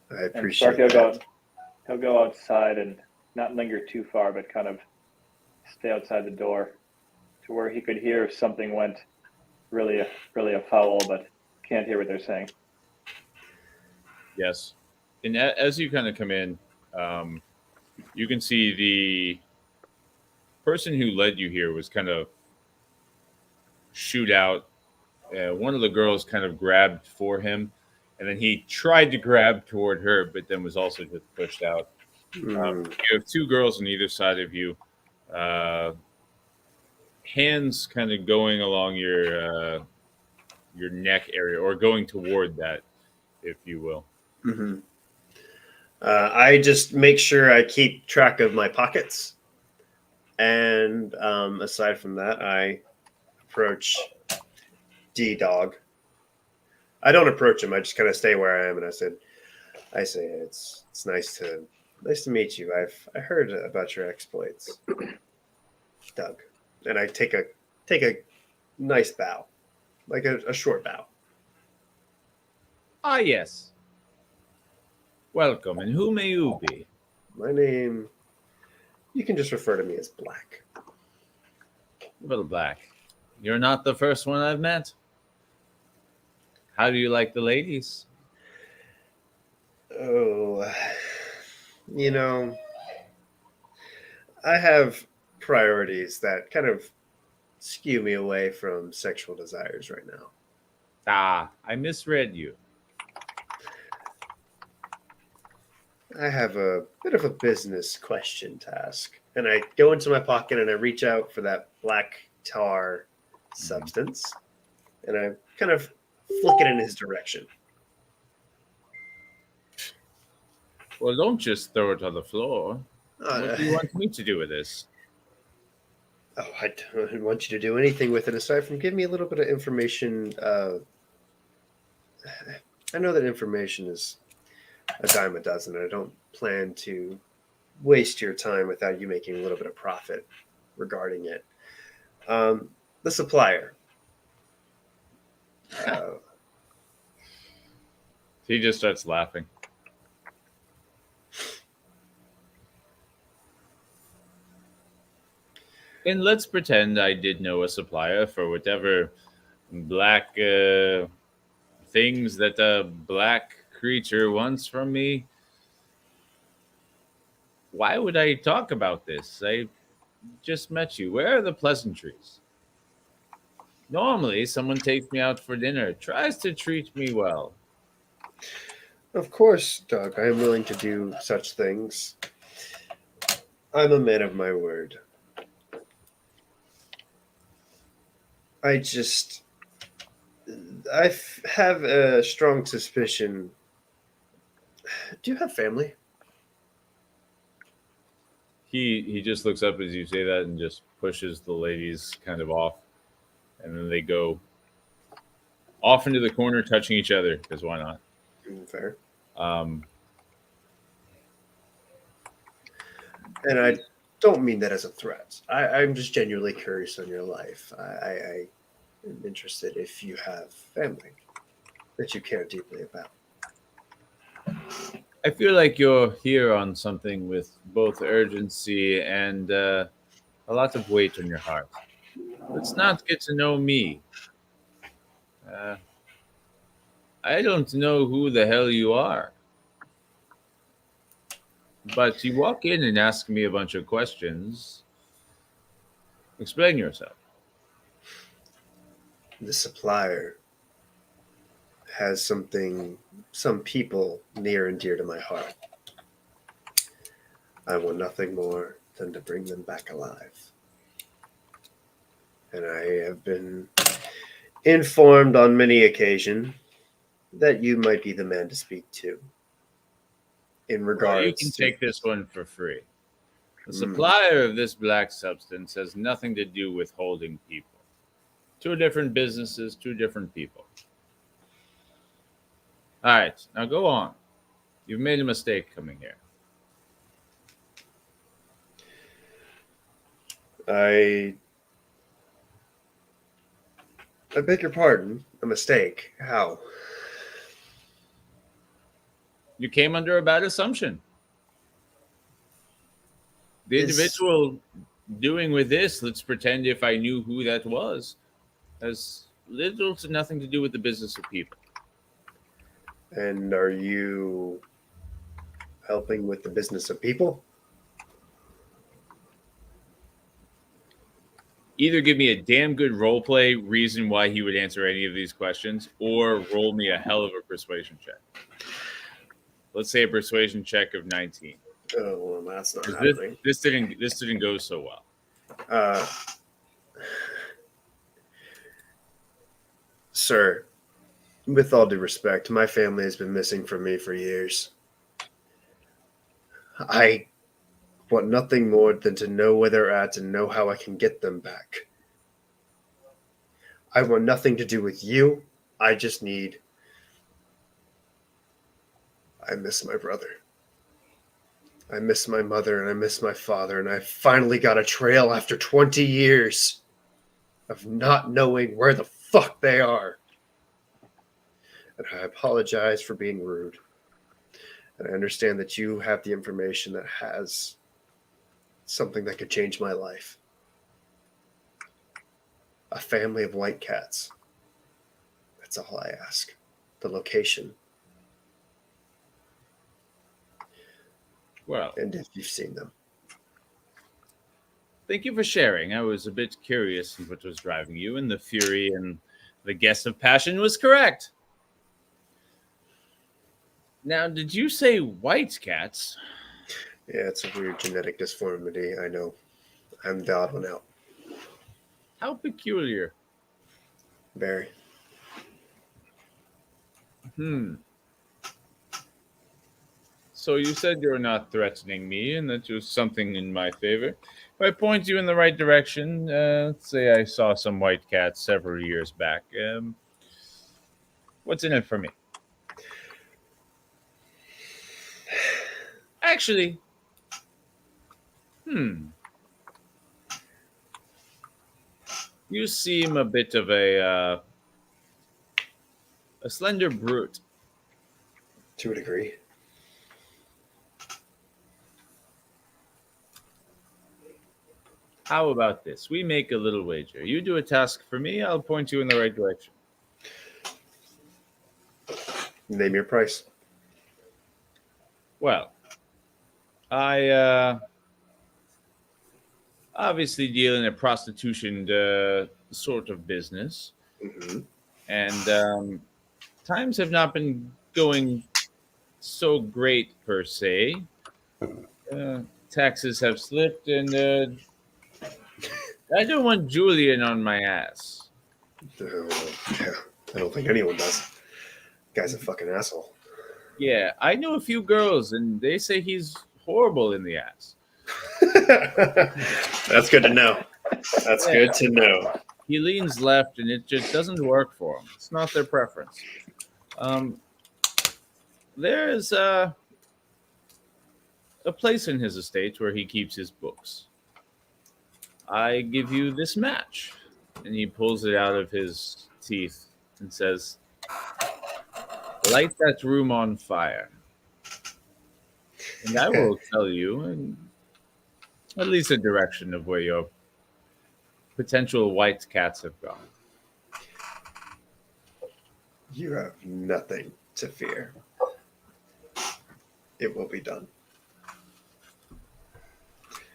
I
And
appreciate
Sparky
that.
he'll go outside and not linger too far, but kind of stay outside the door to where he could hear if something went really afoul, but can't hear what they're saying.
Yes. And as you kind of come in, you can see the person who led you here was kind of shoot out. One of the girls kind of grabbed for him, and then he tried to grab toward her, but then was also just pushed out.
Mm.
You have two girls on either side of you, hands kind of going along your neck area, or going toward that, if you will.
Mm-hmm. I just make sure I keep track of my pockets. And aside from that, I approach D-Dog. I don't approach him. I just kind of stay where I am, and I say it's nice to meet you. I heard about your exploits, Doug. And I take a nice bow, like a short bow.
Ah, yes. Welcome, and who may you be?
My name, you can just refer to me as Black.
Well, Black, you're not the first one I've met. How do you like the ladies?
Oh, I have priorities that kind of skew me away from sexual desires right now.
Ah, I misread you.
I have a bit of a business question to ask. And I go into my pocket and I reach out for that black tar substance. And I kind of flick it in his direction.
Well, don't just throw it on the floor. What
Uh,
do you want me to do with this?
Oh, I don't want you to do anything with it aside from give me a little bit of information. I know that information is a dime a dozen, and I don't plan to waste your time without you making a little bit of profit regarding it. The supplier.
He just starts laughing. And let's pretend I did know a supplier for whatever black things that a black creature wants from me. Why would I talk about this? I just met you. Where are the pleasantries? Normally, someone takes me out for dinner, tries to treat me well.
Of course, Doug, I am willing to do such things. I'm a man of my word. I have a strong suspicion. Do you have family?
He just looks up as you say that and just pushes the ladies kind of off, and then they go off into the corner, touching each other because why not?
Fair.
Um,
And I don't mean that as a threat. I'm just genuinely curious on your life. I am interested if you have family that you care deeply about.
I feel like you're here on something with both urgency and a lot of weight on your heart. Let's not get to know me. Uh, I don't know who the hell you are. But you walk in and ask me a bunch of questions. Explain yourself.
The supplier has some people near and dear to my heart. I want nothing more than to bring them back alive. And I have been informed on many occasions that you might be the man to speak to in
Well,
regards
you can
to
take this one for free. The supplier of this black substance has nothing to do with holding people. Two different businesses, two different people. All right, now go on. You've made a mistake coming here.
I beg your pardon. A mistake. How?
You came under a bad assumption. The individual doing with this, let's pretend if I knew who that was, has little to nothing to do with the business of people.
And are you helping with the business of people?
Either give me a damn good role play reason why he would answer any of these questions, or roll me a hell of a persuasion check. Let's say a persuasion check of 19.
Oh, well, that's not
'Cause
happening.
This didn't go so well.
Sir, with all due respect, my family has been missing from me for years. I want nothing more than to know where they're at and know how I can get them back. I want nothing to do with you. I just need... I miss my brother. I miss my mother and I miss my father, and I finally got a trail after 20 years of not knowing where the fuck they are. And I apologize for being rude. And I understand that you have the information that has something that could change my life. A family of white cats. That's all I ask. The location.
Well,
and if you've seen them.
Thank you for sharing. I was a bit curious in what was driving you, and the fury and the guess of passion was correct. Now, did you say white cats?
Yeah, it's a weird genetic disformity, I know. I'm the odd one out.
How peculiar.
Very.
So you said you're not threatening me and that you're something in my favor. If I point you in the right direction, let's say I saw some white cats several years back. What's in it for me? Actually, you seem a bit of a slender brute.
To a degree.
How about this? We make a little wager. You do a task for me, I'll point you in the right direction.
Name your price.
Well, I obviously deal in a prostitution sort of business.
Mm-hmm.
And times have not been going so great per se. Taxes have slipped, and I don't want Julian on my ass.
Yeah, I don't think anyone does. Guy's a fucking asshole.
Yeah, I know a few girls, and they say he's horrible in the ass.
That's good to know. That's good to know.
He leans left, and it just doesn't work for him. It's not their preference. There is a place in his estate where he keeps his books. I give you this match. And he pulls it out of his teeth and says, light that room on fire. And I will tell you at least a direction of where your potential white cats have gone.
You have nothing to fear. It will be done.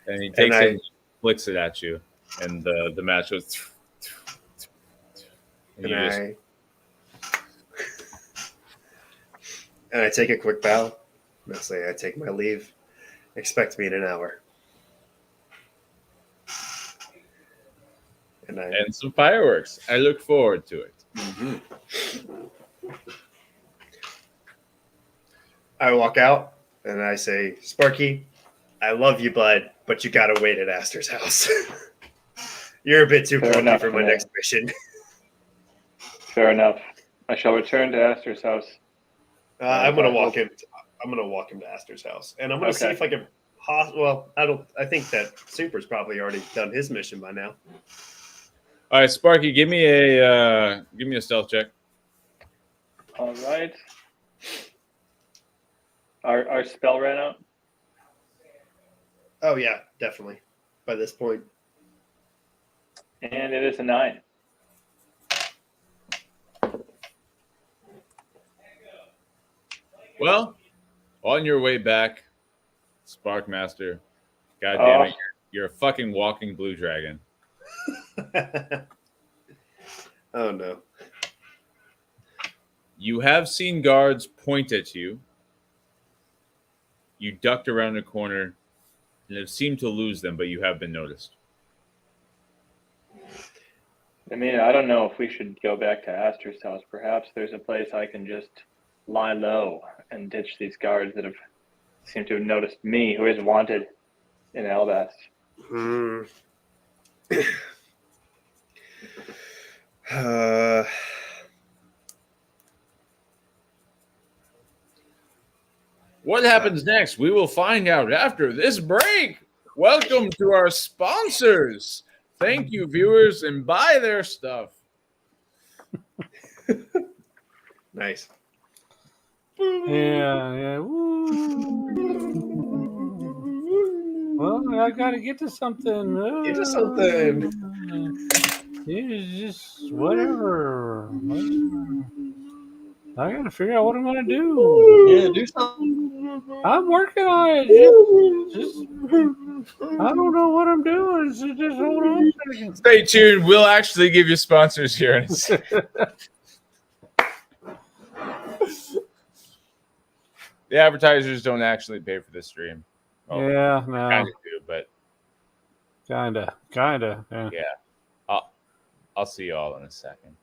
And he takes it and flicks it at you. And the match goes...
And I take a quick bow. And I say, I take my leave. Expect me in an hour.
And some fireworks. I look forward to it.
Mm-hmm. I walk out and I say, Sparky, I love you, bud, but you gotta wait at Astor's house. You're a bit too clunky for my next mission.
Fair enough. I shall return to Astor's house.
I'm gonna walk him. I'm gonna walk him to Astor's house, and I'm gonna see if I can. Well, I think that Super's probably already done his mission by now.
All right, Sparky, give me a stealth check.
All right. Our spell ran out.
Oh yeah, definitely. By this point,
and it is a 9.
Well, on your way back, Sparkmaster, God damn it, you're a fucking walking blue dragon.
Oh no.
You have seen guards point at you. You ducked around a corner and have seemed to lose them, but you have been noticed.
I mean, I don't know if we should go back to Astor's house. Perhaps there's a place I can just lie low and ditch these guards that seem to have noticed me, who is wanted in Albast.
What happens next? We will find out after this break. Welcome to our sponsors. Thank you, viewers, and buy their stuff.
Nice.
Yeah. Well, I gotta get to something.
Get to something.
It's just whatever. I gotta figure out what I'm gonna do.
Yeah, do something.
I'm working on it. Just I don't know what I'm doing. So just hold on a second.
Stay tuned. We'll actually give you sponsors here in a second. The advertisers don't actually pay for this stream.
Oh, yeah, no.
Kind of do, but
kinda.
Yeah. I'll see you all in a second.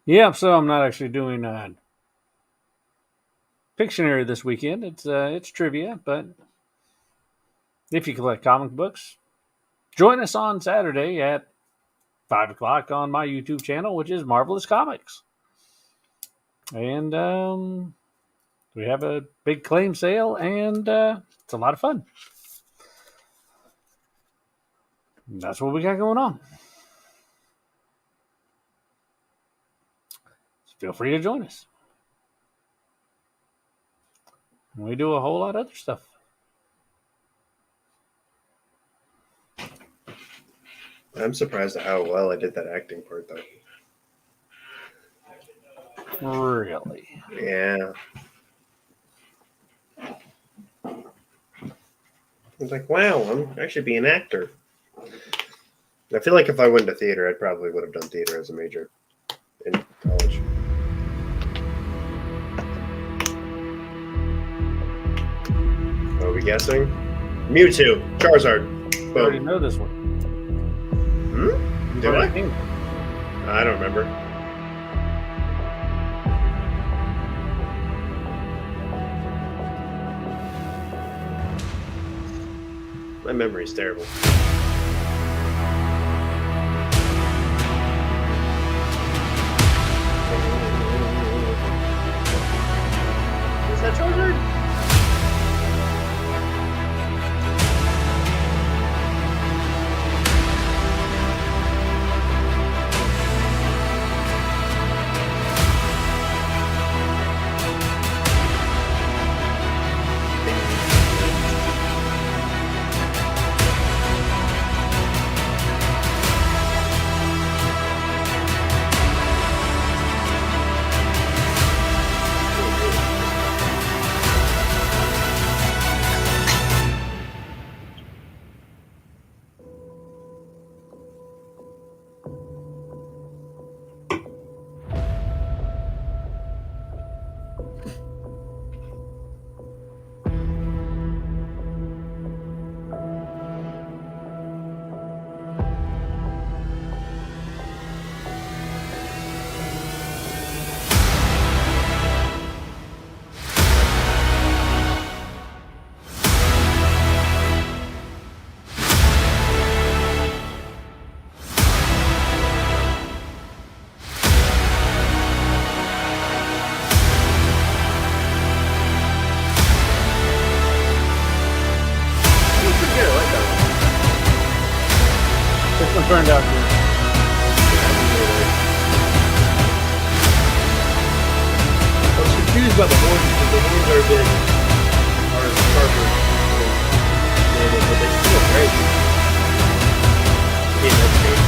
Yeah, so I'm not actually doing Pictionary this weekend. It's trivia, but if you collect comic books, join us on Saturday at 5 o'clock on my YouTube channel, which is Marvelous Comics. And we have a big claim sale, and it's a lot of fun. And that's what we got going on. So feel free to join us. We do a whole lot of other stuff.
I'm surprised at how well I did that acting part, though.
Really?
Yeah. I was like, wow, I should be an actor. I feel like if I went to theater, I probably would have done theater as a major in college. What are we guessing? Mewtwo, Charizard.
You already
Boom.
know this one.
Hmm? Do I? I don't remember. My memory's terrible. Is that Charizard?
This one turned out good.
I was confused by the horns because the horns are big, are sharper, but they still great. Yeah, that's great.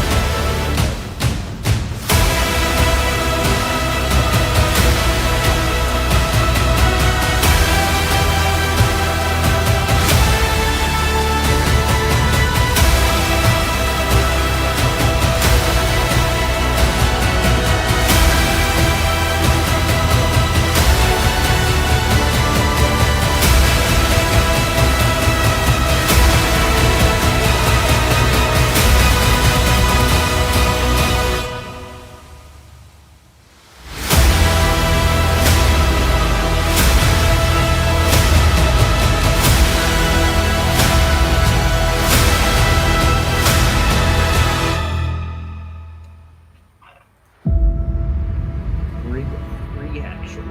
Reaction.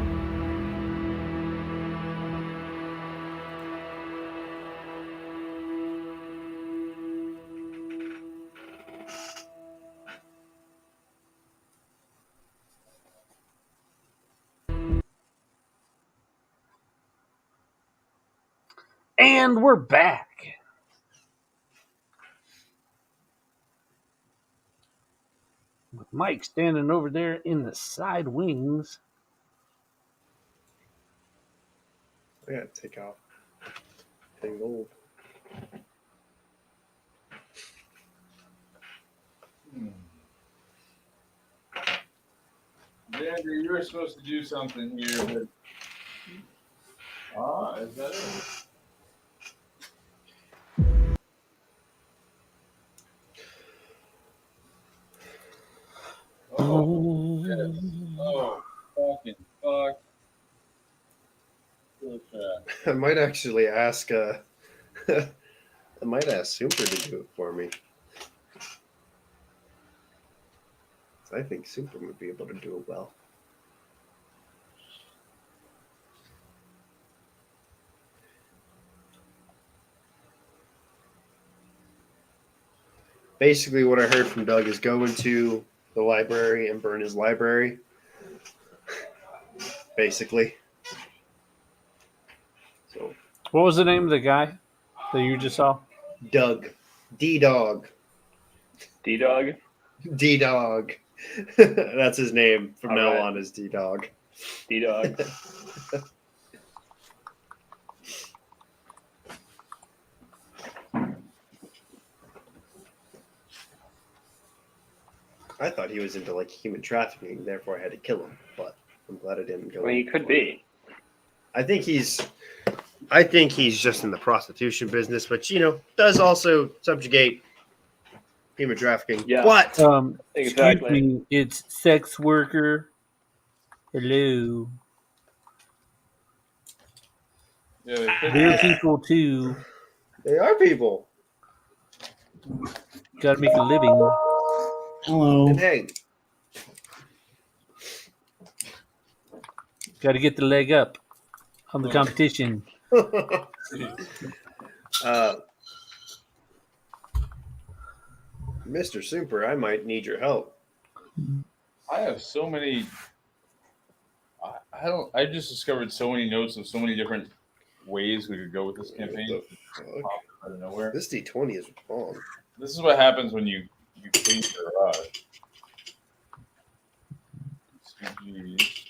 And we're back. With Mike standing over there in the side wings.
I gotta take off. Thing old.
Andrew, you were supposed to do something here, but is that it? Oh, yes. Oh, fucking fuck.
I might actually ask. I might ask Super to do it for me. I think Super would be able to do it well. basically what I heard from Doug is go into the library and burn his library. Basically. So
What was the name of the guy that you just saw?
Doug. D-Dog.
D-Dog?
D-Dog. That's his name from
All
now
right.
on is D-Dog.
D-Dog.
I thought he was into like human trafficking, therefore I had to kill him. But I'm glad I didn't go.
Well, he could be.
I think he's just in the prostitution business, but does also subjugate human trafficking.
Yeah.
But
Exactly.
Excuse me, it's sex worker. Hello.
Yeah,
They're people too.
they are people.
Gotta make a living.
Hello.
And hey,
Gotta get the leg up on the competition.
Mr. Super, I might need your help.
I have so many. I don't. I just discovered so many notes of so many different ways we could go with this campaign.
What the fuck?
Out of nowhere.
This D20 is wrong.
This is what happens when you clean your garage. ECGs.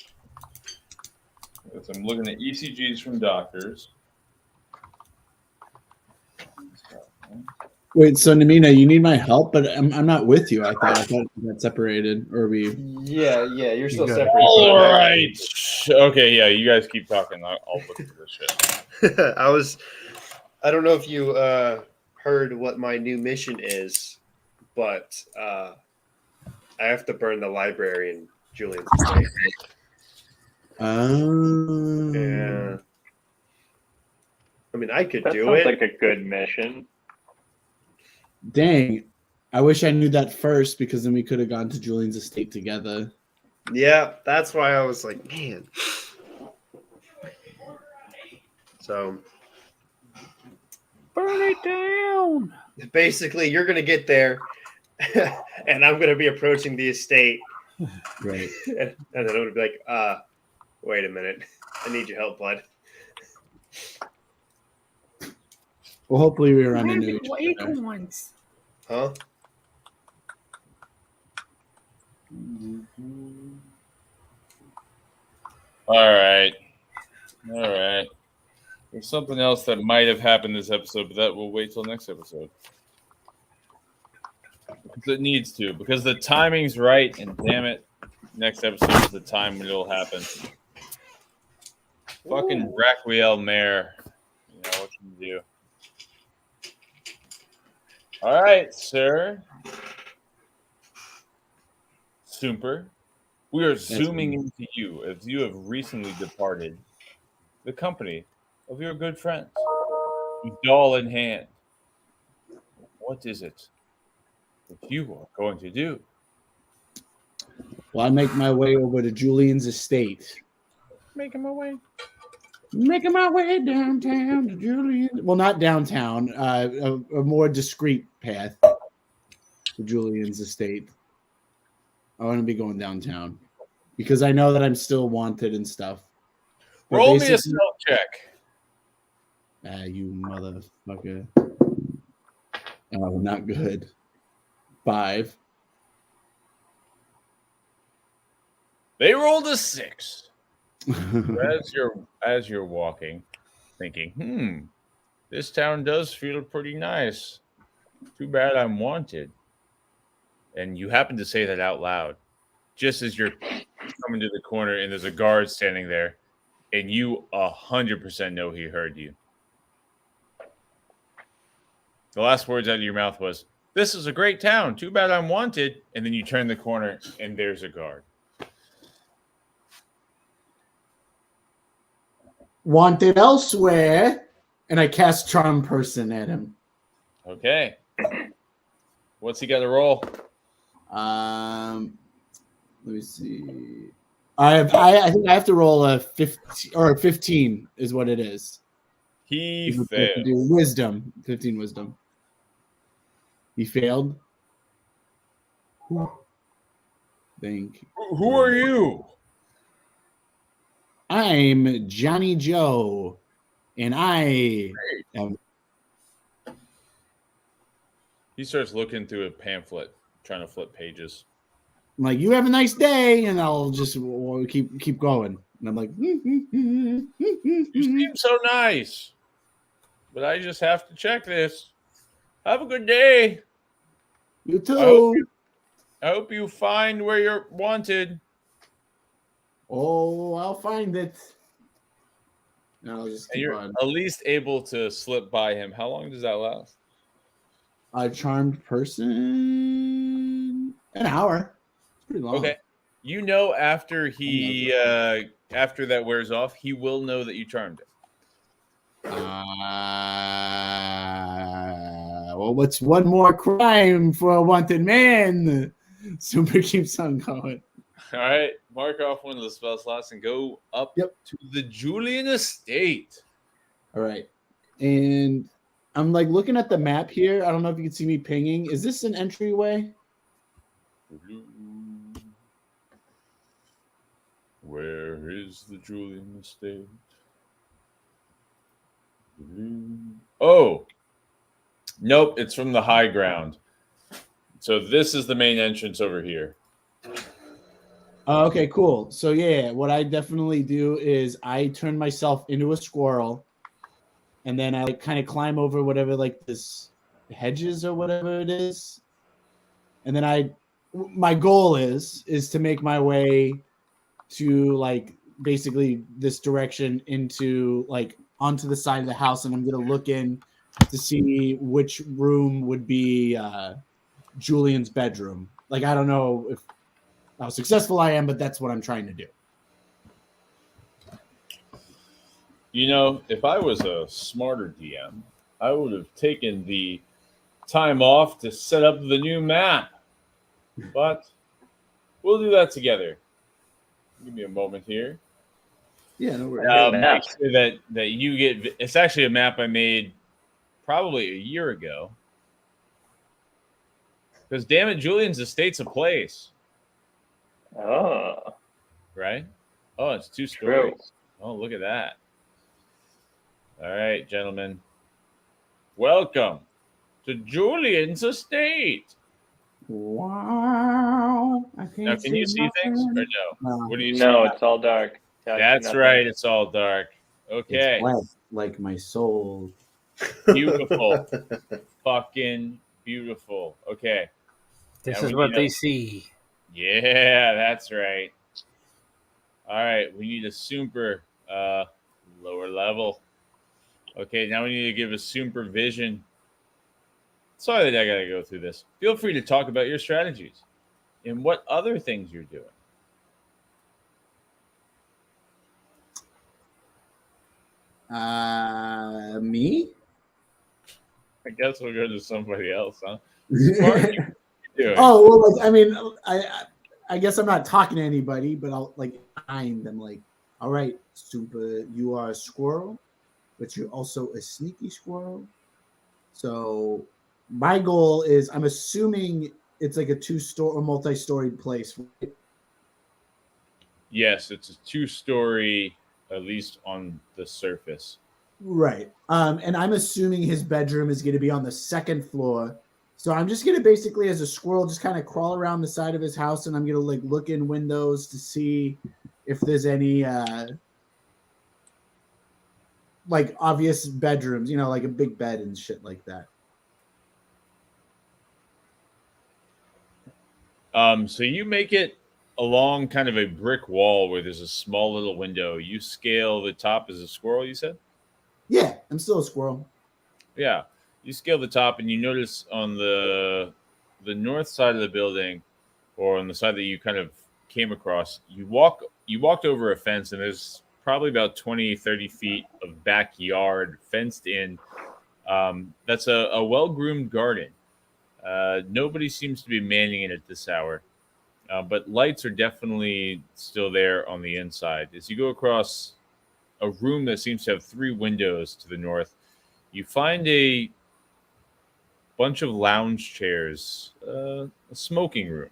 Yes, I'm looking at ECGs from doctors.
Wait, so Namina, you need my help, but I'm not with you. I thought we got separated, or we.
Yeah, you're still
got it.
separate.
All right. Okay, yeah, you guys keep talking. I'll look at this shit.
I don't know if you heard what my new mission is, but I have to burn the library in Julian's estate. Yeah. I mean, I could
That
do
sounds
it.
like a good mission.
Dang. I wish I knew that first because then we could have gone to Julian's estate together.
Yeah, that's why I was like, man. So
Burn it down.
basically, you're going to get there, and I'm going to be approaching the estate.
Right.
And then I'm going to be like, wait a minute. I need your help, bud.
Well, hopefully we run into each other.
Huh?
All right. There's something else that might have happened this episode, but that will wait till next episode. Because it needs to. Because the timing's right, and damn it, next episode is the time when it'll happen. Fucking Raquiel Mare. You know, what can you do? All right, sir. Super. We are zooming into you as you have recently departed the company of your good friends, doll in hand. What is it that you are going to do?
Well, I make my way over to Julian's estate.
Making my way.
Making my way downtown to Julian. Well, not downtown. A more discreet path to Julian's estate. I want to be going downtown because I know that I'm still wanted and stuff. But
Roll me a
basically-
stealth check.
You motherfucker. Oh, not good. 5.
They rolled a 6. As you're walking, thinking, this town does feel pretty nice. Too bad I'm wanted. And you happen to say that out loud, just as you're coming to the corner and there's a guard standing there, and you 100% know he heard you. The last words out of your mouth was, "This is a great town. Too bad I'm wanted." And then you turn the corner and there's a guard.
Wanted elsewhere. And I cast Charm Person at him.
Okay. What's he got to roll?
Let me see. I think I have to roll a 15 or a 15 is what it is.
He
Do
failed.
wisdom. 15 wisdom. He failed? Think.
Who are you?
I'm Johnny Joe, and I am.
He starts looking through a pamphlet, trying to flip pages.
I'm like, you have a nice day, and I'll just keep going. And I'm like,
You seem so nice, but I just have to check this. Have a good day.
you too.
I hope you find where you're wanted.
Oh, I'll find it. And I'll just
And
keep
you're
on.
at least able to slip by him. How long does that last?
A charmed person. An hour. It's pretty long.
Okay. You know, after after that wears off, he will know that you charmed him.
Well, what's one more crime for a wanted man? Super keeps on going.
All right. Mark off one of the spell slots and go up to the Julian estate.
All right. And I'm like looking at the map here. I don't know if you can see me pinging. Is this an entryway?
Where is the Julian estate? Oh, nope. It's from the high ground. So this is the main entrance over here.
Okay, cool. So yeah, what I definitely do is I turn myself into a squirrel, and then I kind of climb over whatever like this hedges or whatever it is, and then my goal is to make my way to like basically this direction into like onto the side of the house, and I'm gonna look in to see which room would be Julian's bedroom. Like I don't know if how successful I am, but that's what I'm trying to do.
You know, if I was a smarter DM, I would have taken the time off to set up the new map. But we'll do that together. Give me a moment here.
Yeah, no worries.
Make sure that you get. It's actually a map I made probably a year ago. Because damn it, Julian's estate's a place.
Oh.
Right? Oh, it's 2 stories. Oh, look at that. All right, gentlemen. Welcome to Julian's estate.
Wow.
Now, can you see things or no? What do you see?
No, it's all dark.
That's right. It's all dark. Okay.
It's black, like my soul.
Beautiful. Fucking beautiful. Okay.
This
Now
is
we
what
need
they
a-
see.
Yeah, that's right. All right. We need a super lower level. Okay. Now we need to give a supervision. Sorry that I got to go through this. Feel free to talk about your strategies and what other things you're doing.
Me?
I guess we'll go to somebody else, huh? Smart, what you doing?
Oh well, like I mean, I guess I'm not talking to anybody, but I'll like find them. Like, all right, Super, you are a squirrel, but you're also a sneaky squirrel. So my goal is, I'm assuming it's like a 2-story or multi-storied place. Right?
Yes, it's a 2-story, at least on the surface.
Right. And I'm assuming his bedroom is going to be on the 2nd floor. So I'm just going to basically, as a squirrel, just kind of crawl around the side of his house, and I'm going to like look in windows to see if there's any like obvious bedrooms, you know, like a big bed and shit like that.
So you make it along kind of a brick wall where there's a small little window. You scale the top as a squirrel, you said?
Yeah, I'm still a squirrel.
Yeah. You scale the top and you notice on the north side of the building, or on the side that you kind of came across, you walked over a fence, and there's probably about 20-30 feet of backyard fenced in. That's a well-groomed garden. Nobody seems to be manning it at this hour, but lights are definitely still there on the inside. As you go across a room that seems to have 3 windows to the north, you find a bunch of lounge chairs, a smoking room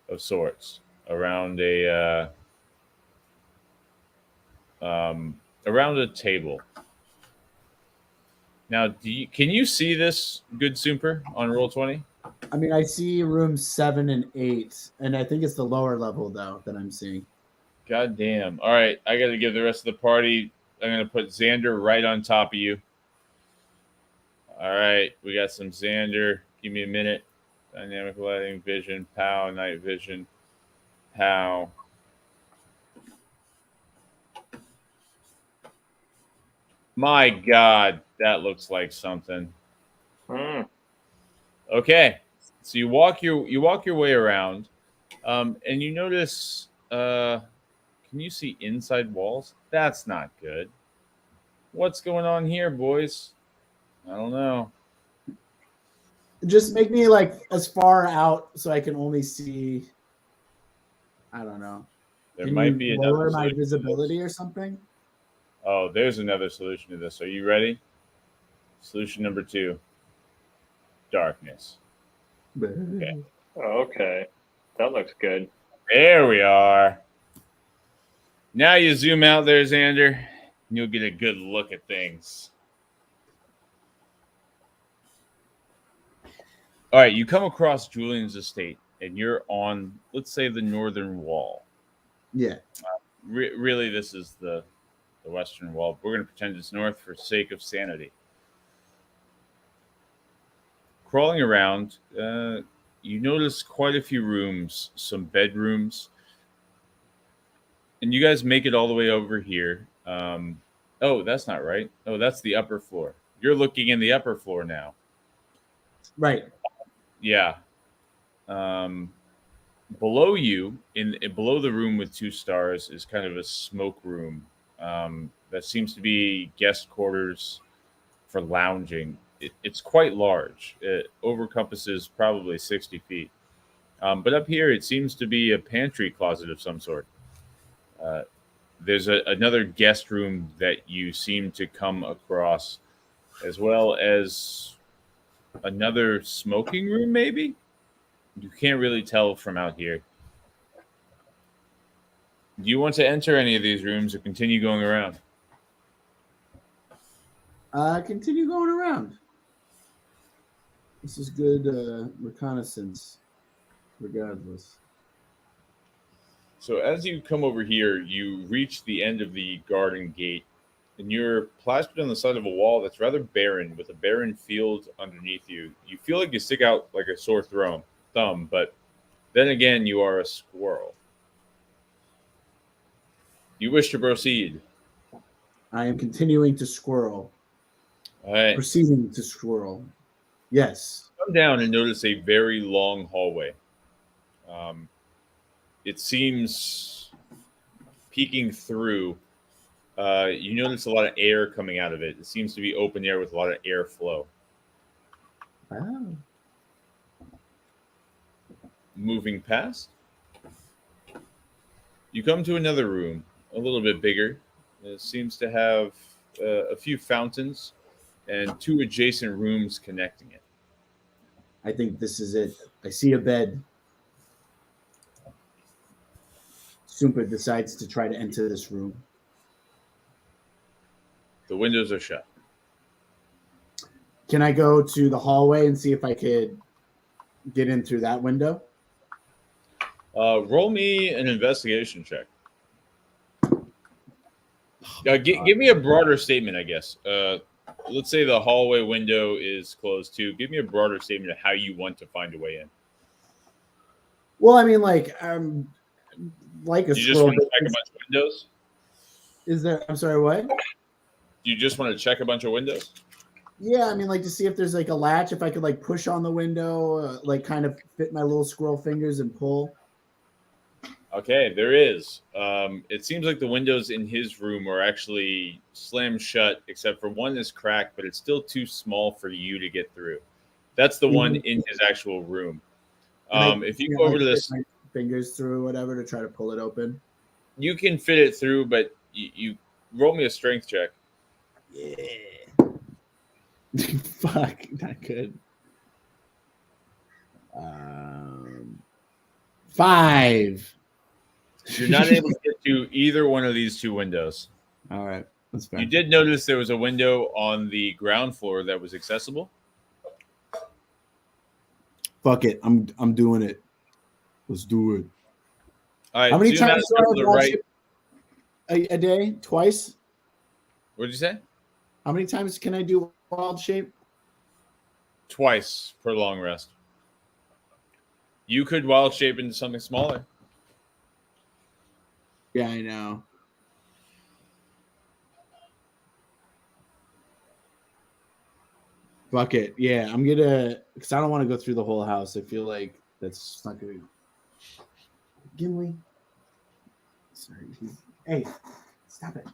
of sorts around a table. Now, can you see this, good Super, on roll 20?
I mean, I see rooms 7 and 8, and I think it's the lower level though that I'm seeing.
God damn! All right, I got to give the rest of the party. I'm gonna put Xander right on top of you. All right, we got some Xander. Give me a minute. Dynamic lighting, vision, pow, night vision, pow. My God, that looks like something. Okay, so you walk your way around, and you notice. Can you see inside walls? That's not good. What's going on here, boys? I don't know.
Just make me like as far out so I can only see. I don't know.
There
Can
might
you
be
lower
another
my
solution to
visibility
this.
or something?
Oh, there's another solution to this. Are you ready? Solution number 2: darkness. Okay.
Okay, that looks good.
There we are. Now you zoom out there, Xander, and you'll get a good look at things. All right, you come across Julian's estate, and you're on, let's say, the northern wall.
Yeah.
Really, this is the western wall. We're going to pretend it's north for sake of sanity. Crawling around, you notice quite a few rooms, some bedrooms, and you guys make it all the way over here. Oh, that's not right. Oh, that's the upper floor. You're looking in the upper floor now.
Right.
Yeah. Below you, below the room with 2 stars, is kind of a smoke room that seems to be guest quarters for lounging. It's quite large. It overcompasses probably 60 feet. But up here, it seems to be a pantry closet of some sort. There's another guest room that you seem to come across, as well as another smoking room, maybe? You can't really tell from out here. Do you want to enter any of these rooms or continue going around?
Continue going around. This is good reconnaissance, regardless.
So as you come over here, you reach the end of the garden gate, and you're plastered on the side of a wall that's rather barren, with a barren field underneath you. You feel like you stick out like a sore thumb, but then again, you are a squirrel. You wish to proceed.
I am continuing to squirrel.
All right.
Proceeding to squirrel. Yes.
Come down and notice a very long hallway. It seems peeking through. You notice a lot of air coming out of it. It seems to be open air with a lot of airflow.
Wow.
Moving past, you come to another room, a little bit bigger. It seems to have a few fountains and 2 adjacent rooms connecting it.
I think this is it. I see a bed. Sumpa decides to try to enter this room.
The windows are shut.
Can I go to the hallway and see if I could get in through that window?
Roll me an investigation check. Give me a broader statement, I guess. Let's say the hallway window is closed too. Give me a broader statement of how you want to find a way in.
Well, I mean, like a
You just want to check a bunch of windows?
Is there? I'm sorry, what?
You just want to check a bunch of windows?
Yeah, I mean, like to see if there's like a latch, if I could like push on the window, like kind of fit my little squirrel fingers and pull.
Okay, there is. It seems like the windows in his room are actually slammed shut, except for one is cracked, but it's still too small for you to get through. That's the one in his actual room. If you go over to this,
my fingers through or whatever to try to pull it open.
You can fit it through, but you roll me a strength check.
Yeah. Fuck, not good. 5.
You're not able to get to either one of these two windows.
All right, that's fair.
You did notice there was a window on the ground floor that was accessible.
Fuck it, I'm doing it. Let's do it.
All right.
How many
zoom out
times
to
do I
the
watch
right.
it a day? Twice?
What did you say?
How many times can I do wild shape?
Twice per long rest. You could wild shape into something smaller.
Yeah, I know. Fuck it. Yeah, I'm gonna, because I don't want to go through the whole house. I feel like that's not gonna be. Gimli. Sorry. Hey, stop it.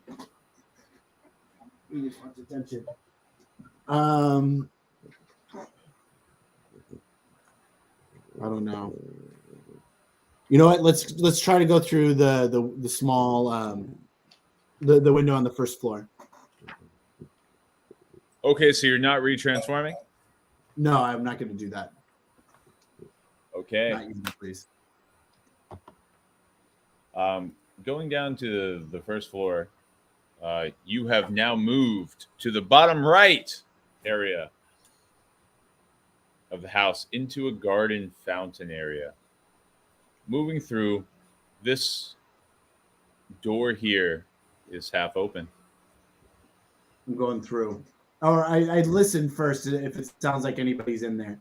He just wants attention. I don't know. You know what? Let's try to go through the small the window on the first floor.
Okay, so you're not retransforming?
No, I'm not going to do that.
Okay.
Not you, please.
Going down to the first floor, you have now moved to the bottom right area of the house into a garden fountain area. Moving through, this door here is half open.
I'm going through. Or I listen first if it sounds like anybody's in there.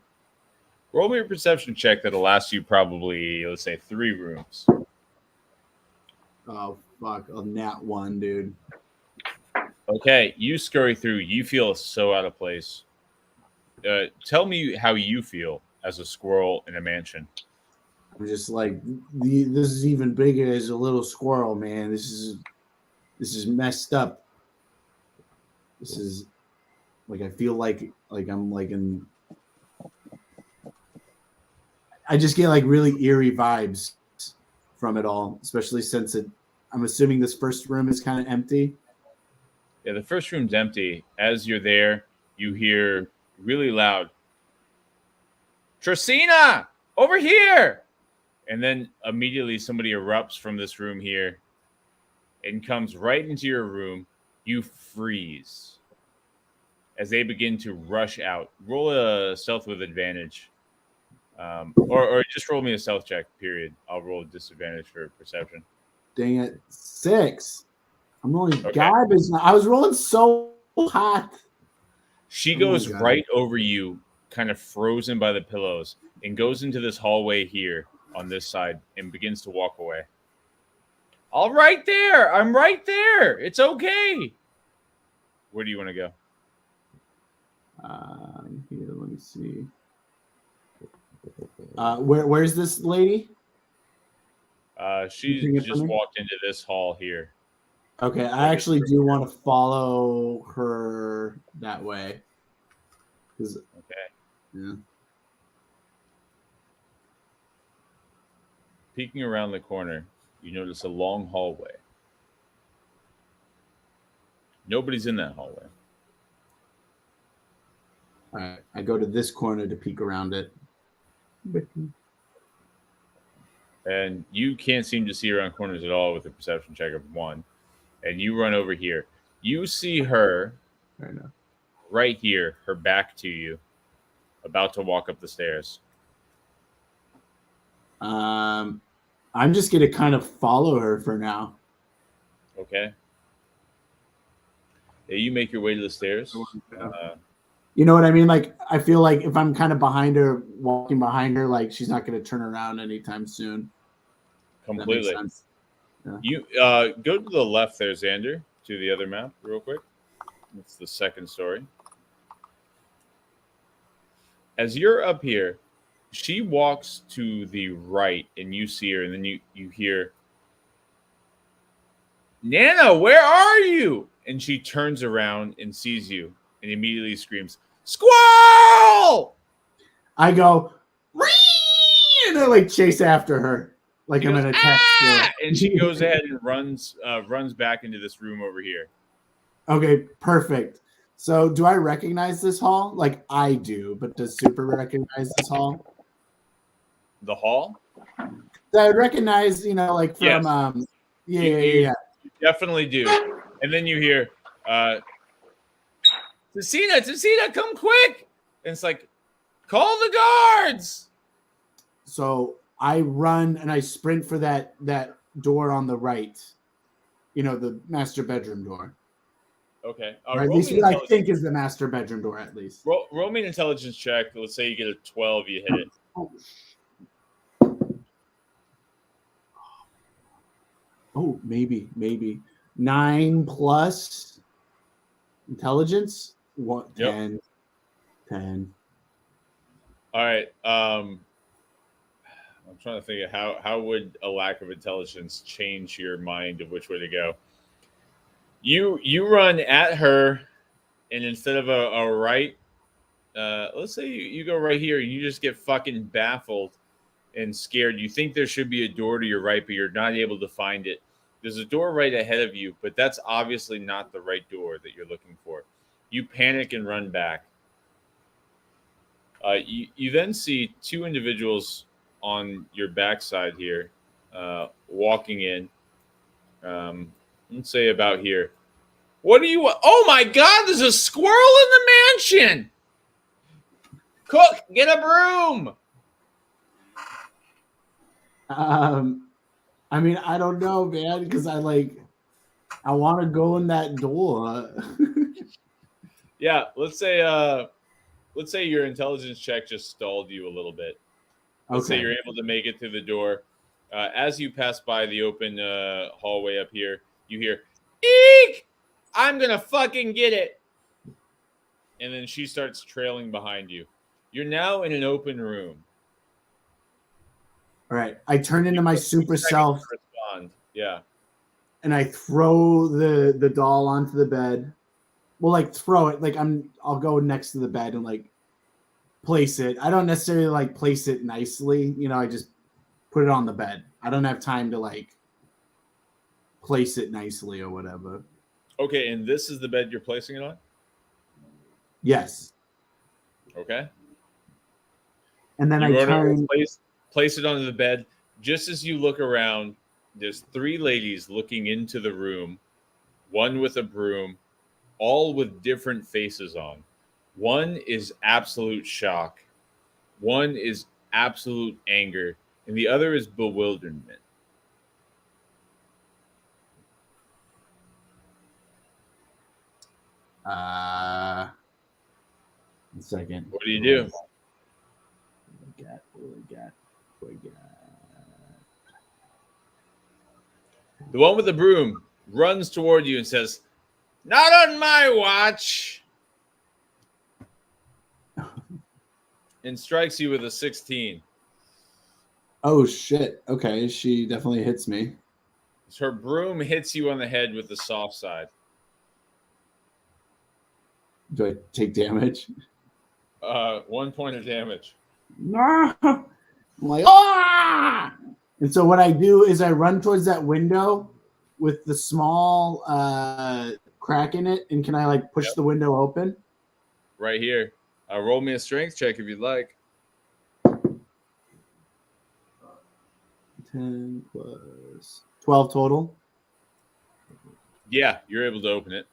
Roll me a perception check that'll last you probably, let's say, 3 rooms.
Oh, fuck. A nat 1, dude.
Okay, you scurry through. You feel so out of place. Tell me how you feel as a squirrel in a mansion.
I'm just like, this is even bigger as a little squirrel, man. This is messed up. This is like, I feel like I'm like in. I just get like really eerie vibes from it all, especially since I'm assuming this first room is kind of empty.
Yeah, the first room's empty. As you're there, you hear really loud, Tracina, over here! And then immediately somebody erupts from this room here and comes right into your room. You freeze as they begin to rush out. Roll a stealth with advantage. Or just roll me a stealth check, period. I'll roll a disadvantage for perception.
Dang it. 6. I'm rolling garbage now. I was rolling so hot.
She goes right over you, kind of frozen by the pillows, and goes into this hallway here on this side and begins to walk away. All right there. I'm right there. It's okay. Where do you want to go?
Here, let me see. Where's this lady?
She's just walked into this hall here.
Okay, I actually do want to follow her that way. Okay. Yeah.
Peeking around the corner, you notice a long hallway. Nobody's in that hallway.
All right, I go to this corner to peek around it.
And you can't seem to see around corners at all with a perception check of 1. And you run over here. You see her right here, her back to you, about to walk up the stairs.
I'm just going to kind of follow her for now.
Okay. Yeah, you make your way to the stairs.
You know what I mean? Like, I feel like if I'm kind of behind her, walking behind her, like she's not going to turn around anytime soon.
Completely.
Yeah.
You go to the left there, Xander, to the other map real quick. It's the second story. As you're up here, she walks to the right and you see her, and then you hear, Nana, where are you? And she turns around and sees you and immediately screams, Squirrel!
I go, Ree! And I like chase after her. Like I'm an attack squirrel.
And she goes ahead and runs back into this room over here.
Okay, perfect. So do I recognize this hall? Like I do, but does Super recognize this hall?
The hall?
That I would recognize, like from
Yes.
yeah.
You definitely do. And then you hear, Tessina, come quick. And it's like, call the guards.
So I run and I sprint for that door on the right. The master bedroom door.
Okay.
Or at least what I think is the master bedroom door, at least.
Roll me an intelligence check. Let's say you get a 12, you hit it.
Oh, maybe 9 plus intelligence. What?
Yep.
10.
All right. I'm trying to think of how would a lack of intelligence change your mind of which way to go. You run at her, and instead of a right, let's say you go right here, you just get fucking baffled and scared. You think there should be a door to your right, but you're not able to find it. There's a door right ahead of you, but that's obviously not the right door that you're looking for. You panic and run back. You then see two individuals on your backside here, walking in. Let's say about here. What do you want? Oh my God, there's a squirrel in the mansion. Cook, get a broom.
I mean, I don't know, man, because I want to go in that door.
Yeah, let's say your intelligence check just stalled you a little bit. Let's say you're able to make it through the door. As you pass by the open hallway up here, you hear, "Eek! I'm gonna fucking get it!" And then she starts trailing behind you. You're now in an open room.
All right, I turn into my super self.
Respond. Yeah.
And I throw the doll onto the bed. Well, throw it. I'll go next to the bed and place it. I don't necessarily place it nicely. I just put it on the bed. I don't have time to place it nicely or whatever.
Okay, and this is the bed you're placing it on?
Yes.
Okay.
And then I turn
place it onto the bed. Just as you look around, there's three ladies looking into the room, one with a broom, all with different faces on. One is absolute shock, one is absolute anger, and the other is bewilderment.
One second.
What do you do?
What do we got?
The one with the broom runs toward you and says, "Not on my watch," and strikes you with a 16.
Oh, shit. Okay, she definitely hits me.
Her broom hits you on the head with the soft side.
Do I take damage?
1 point of damage.
No. I'm like, ah! And so what I do is I run towards that window with the small crack in it. And can I push the window open?
Right here. Roll me a strength check if you'd like.
10 plus 12 total.
Yeah, you're able to open it.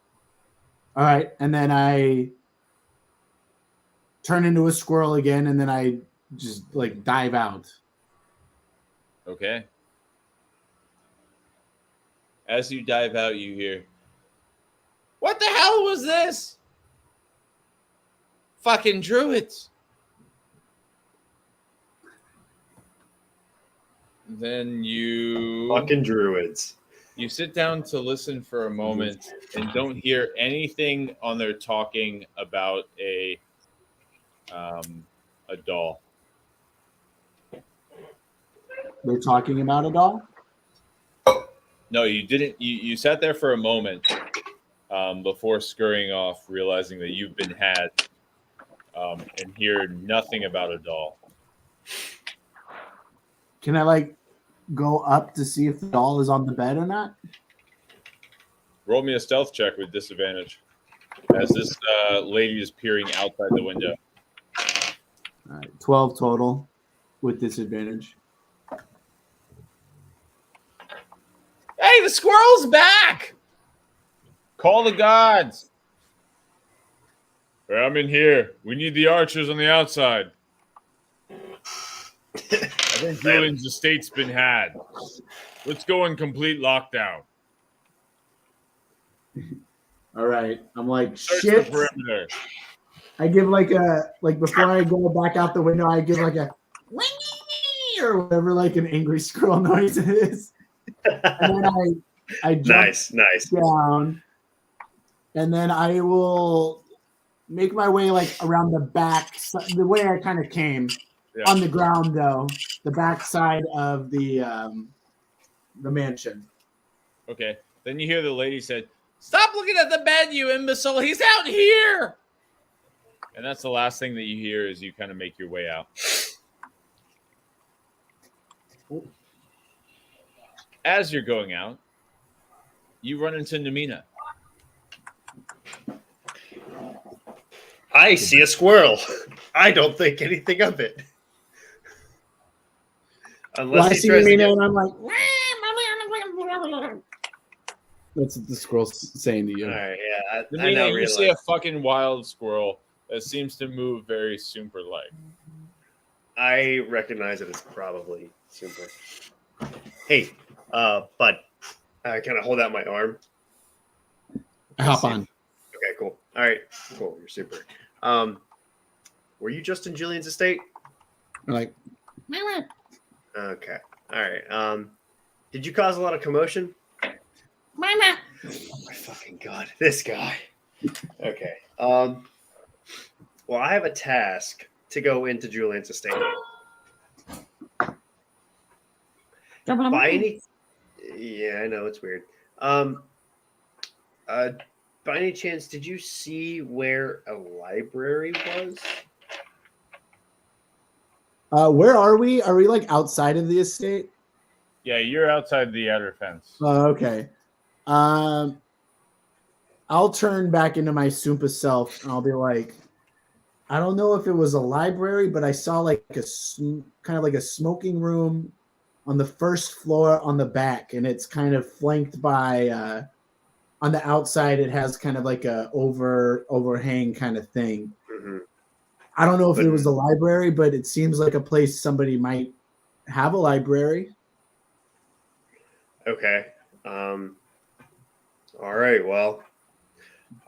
All right. And then I turn into a squirrel again. And then I just dive out.
Okay. As you dive out, you hear, "What the hell was this? Fucking druids." Then you
Fucking druids.
You sit down to listen for a moment and don't hear anything on their talking about a doll.
They're talking about a doll?
No, you didn't. You sat there for a moment before scurrying off, realizing that you've been had, and hear nothing about a doll.
Can I go up to see if the doll is on the bed or not?
Roll me a stealth check with disadvantage, as this lady is peering outside the window.
All right, 12 total. with disadvantage.
Hey, the squirrel's back! Call the gods. I'm in here. We need the archers on the outside. I think Julian's estate's been had. Let's go in complete lockdown.
All right. I'm like,
Search
shit.
the perimeter.
I give like before I go back out the window, I give like a or whatever, like an angry squirrel noise is. And then I jump
nice
down, and then I will make my way like around the back, the way I kind of came on the ground, though, the back side of the mansion.
Okay. Then you hear the lady said, "Stop looking at the bed, you imbecile! He's out here!" And that's the last thing that you hear as you kind of make your way out. As you're going out, you run into Namina.
I see a squirrel. I don't think anything of it. Unless
I see Namina and I'm like, that's what the squirrel's saying to you.
All right, yeah.
Namina, you see a fucking wild squirrel that seems to move very super-like.
I recognize that it's probably super. Hey, bud, can I hold out my arm?
Hop on.
Okay, cool. All right, cool. You're super. Were you just in Julian's estate?
I'm like,
okay. All right. Did you cause a lot of commotion?
Mama.
Oh my fucking god, this guy. Okay. Well, I have a task to go into Julian's estate. By any, yeah, I know it's weird. By any chance, did you see where a library was?
Where are we? Are we like outside of the estate?
Yeah, you're outside the outer fence.
Oh, okay. I'll turn back into my Soompa self and I'll be like, I don't know if it was a library, but I saw like kind of like a smoking room on the first floor on the back, and it's kind of flanked by on the outside it has kind of like a overhang kind of thing.
Mm-hmm.
I don't know if it was a library, but it seems like a place somebody might have a library.
Okay. All right. Well,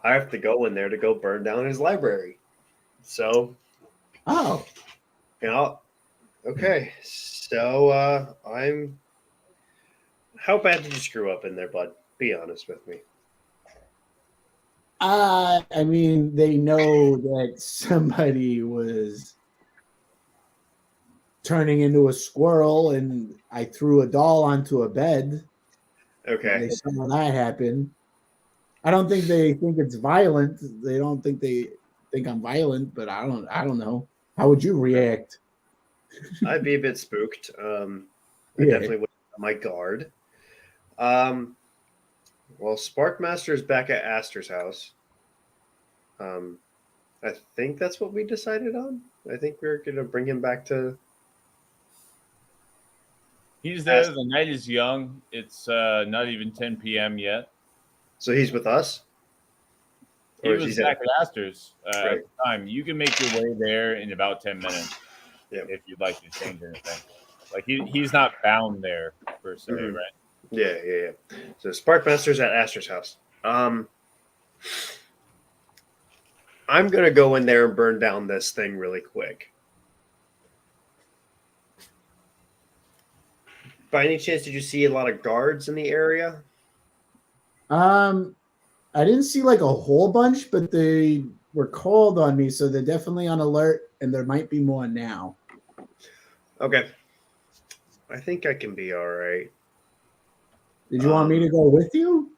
I have to go in there to go burn down his library. So.
Oh.
Yeah. Okay. So I'm. How bad did you screw up in there, bud? Be honest with me.
I mean, they know that somebody was turning into a squirrel, and I threw a doll onto a bed.
Okay.
They saw that happen. I don't think they think it's violent. They don't think they think I'm violent, but I don't know. How would you react?
I'd be a bit spooked. I definitely would be on my guard. Well, Sparkmaster is back at Aster's house. I think that's what we decided on. I think we're going to bring him back to...
He's there. The night is young. It's not even 10 p.m. yet.
So he's with us?
He was back at Aster's at the time. You can make your way there in about 10 minutes if you'd like to change anything. Like he's not bound there per se, right?
Yeah. So Sparkmaster's at Aster's house. I'm going to go in there and burn down this thing really quick. By any chance, did you see a lot of guards in the area?
I didn't see like a whole bunch, but they were called on me, so they're definitely on alert, and there might be more now.
Okay. I think I can be all right.
Did you want me to go with you?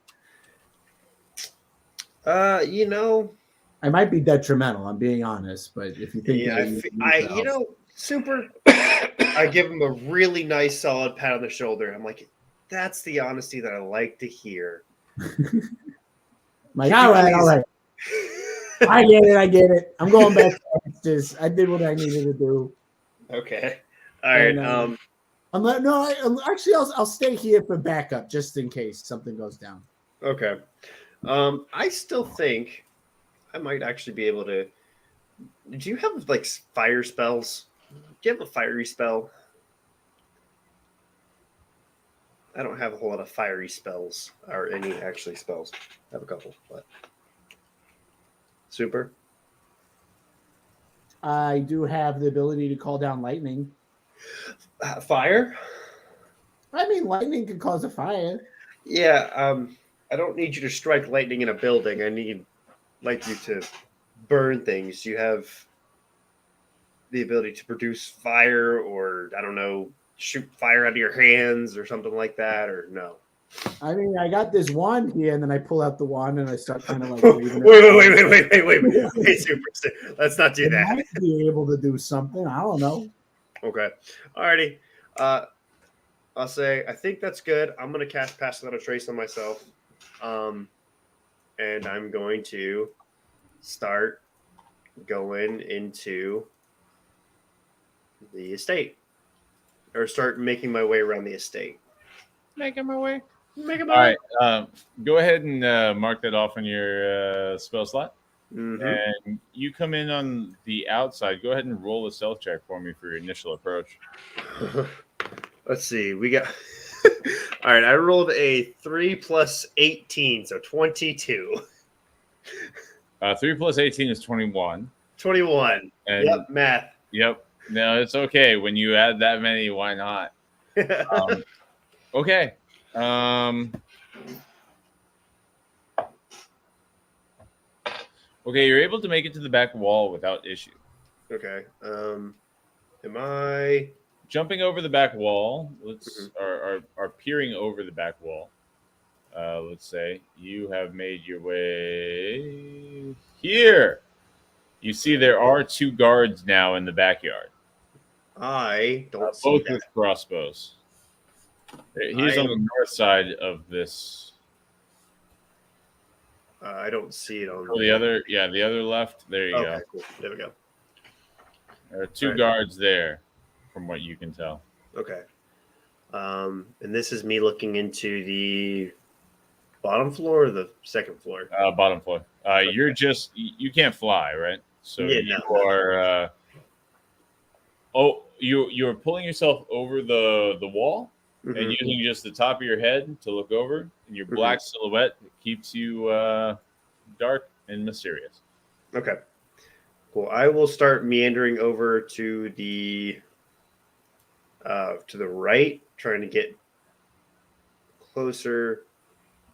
I
might be detrimental. I'm being honest, but if you think,
super. I give him a really nice, solid pat on the shoulder. I'm like, that's the honesty that I like to hear.
Like, all right. I get it. I'm going back to Texas. I did what I needed to do.
Okay. All right.
And, actually, I'll stay here for backup just in case something goes down.
Okay. I still think I might actually be able to. Do you have like fire spells? Do you have a fiery spell? I don't have a whole lot of fiery spells or any actually spells. I have a couple, but super.
I do have the ability to call down lightning.
Fire?
I mean, lightning can cause a fire.
Yeah. I don't need you to strike lightning in a building. I need like you to burn things. You have the ability to produce fire, or I don't know, shoot fire out of your hands or something like that, or no?
I mean, I got this wand here, and then I pull out the wand and I start kind of like
wait, super. Let's not do that.
Might be able to do something. I don't know.
Okay. Alrighty. I'll say I think that's good. I'm gonna cast Pass Without a Trace on myself. And I'm going to start going into the estate. Or start making my way around the estate.
Making my way.
Making my
All
way.
right. Go ahead and mark that off on your spell slot.
Mm-hmm.
And you come in on the outside. Go ahead and roll a stealth check for me for your initial approach.
Let's see. We got. All right. I rolled a 3 plus 18, so 22.
3 plus 18 is 21.
21.
And
yep, math.
Yep. No, it's okay. When you add that many, why not? Okay. Okay, you're able to make it to the back wall without issue.
Okay. Am I
jumping over the back wall? Or peering over the back wall. Let's say you have made your way here. You see, there are 2 guards now in the backyard.
I don't see
both
that.
with crossbows. He's on the north side of this.
I don't see it on
the other. Yeah, the other left. There you go.
Cool. There we go.
There are 2 guards there, from what you can tell.
Okay. And this is me looking into the bottom floor or the second floor?
Bottom floor. You're just you can't fly, right? So you are. You're pulling yourself over the wall and using just the top of your head to look over, and your black silhouette keeps you dark and mysterious.
Okay, cool. I will start meandering over to the right, trying to get closer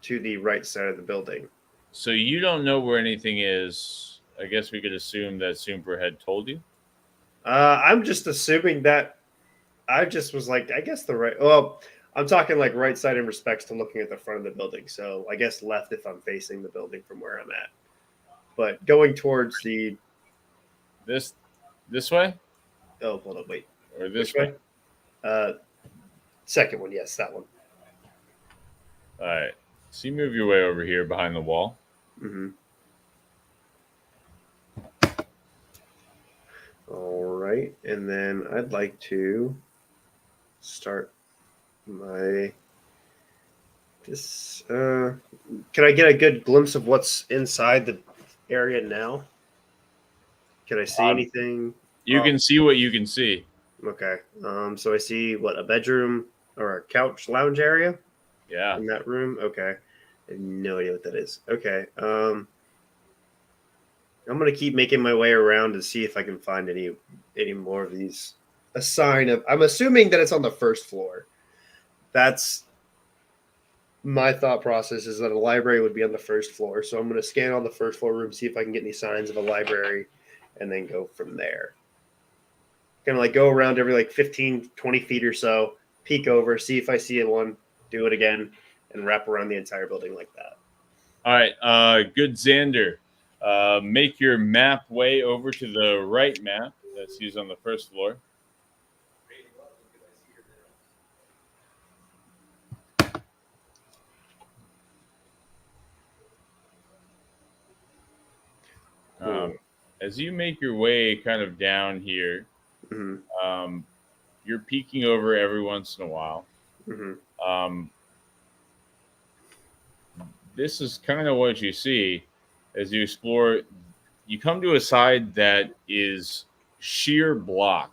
to the right side of the building.
So you don't know where anything is. I guess we could assume that Soomper had told you.
I'm just assuming that I just was like, I guess the right. Well, I'm talking like right side in respects to looking at the front of the building. So I guess left if I'm facing the building from where I'm at. But going towards the
this way.
Oh, hold on, wait.
Or this way.
Second one, yes, that one.
All right. So you move your way over here behind the wall.
Mm-hmm. All right, and then I'd like to start my this. Can I get a good glimpse of what's inside the area now? Can I see anything?
You can see what you can see.
Okay. So I see a bedroom or a couch lounge area.
Yeah.
In that room. Okay. I have no idea what that is. Okay. I'm gonna keep making my way around to see if I can find any more of these. A sign of. I'm assuming that it's on the first floor. That's my thought process. Is that a library would be on the first floor. So I'm gonna scan on the first floor room, see if I can get any signs of a library, and then go from there. Kind of like go around every 15, 20 feet or so, peek over, see if I see one, do it again, and wrap around the entire building like that.
All right. Good Xander. Make your map way over to the right map that's used on the first floor. As you make your way kind of down here, you're peeking over every once in a while.
Mm-hmm.
This is kind of what you see as you explore. You come to a side that is sheer block,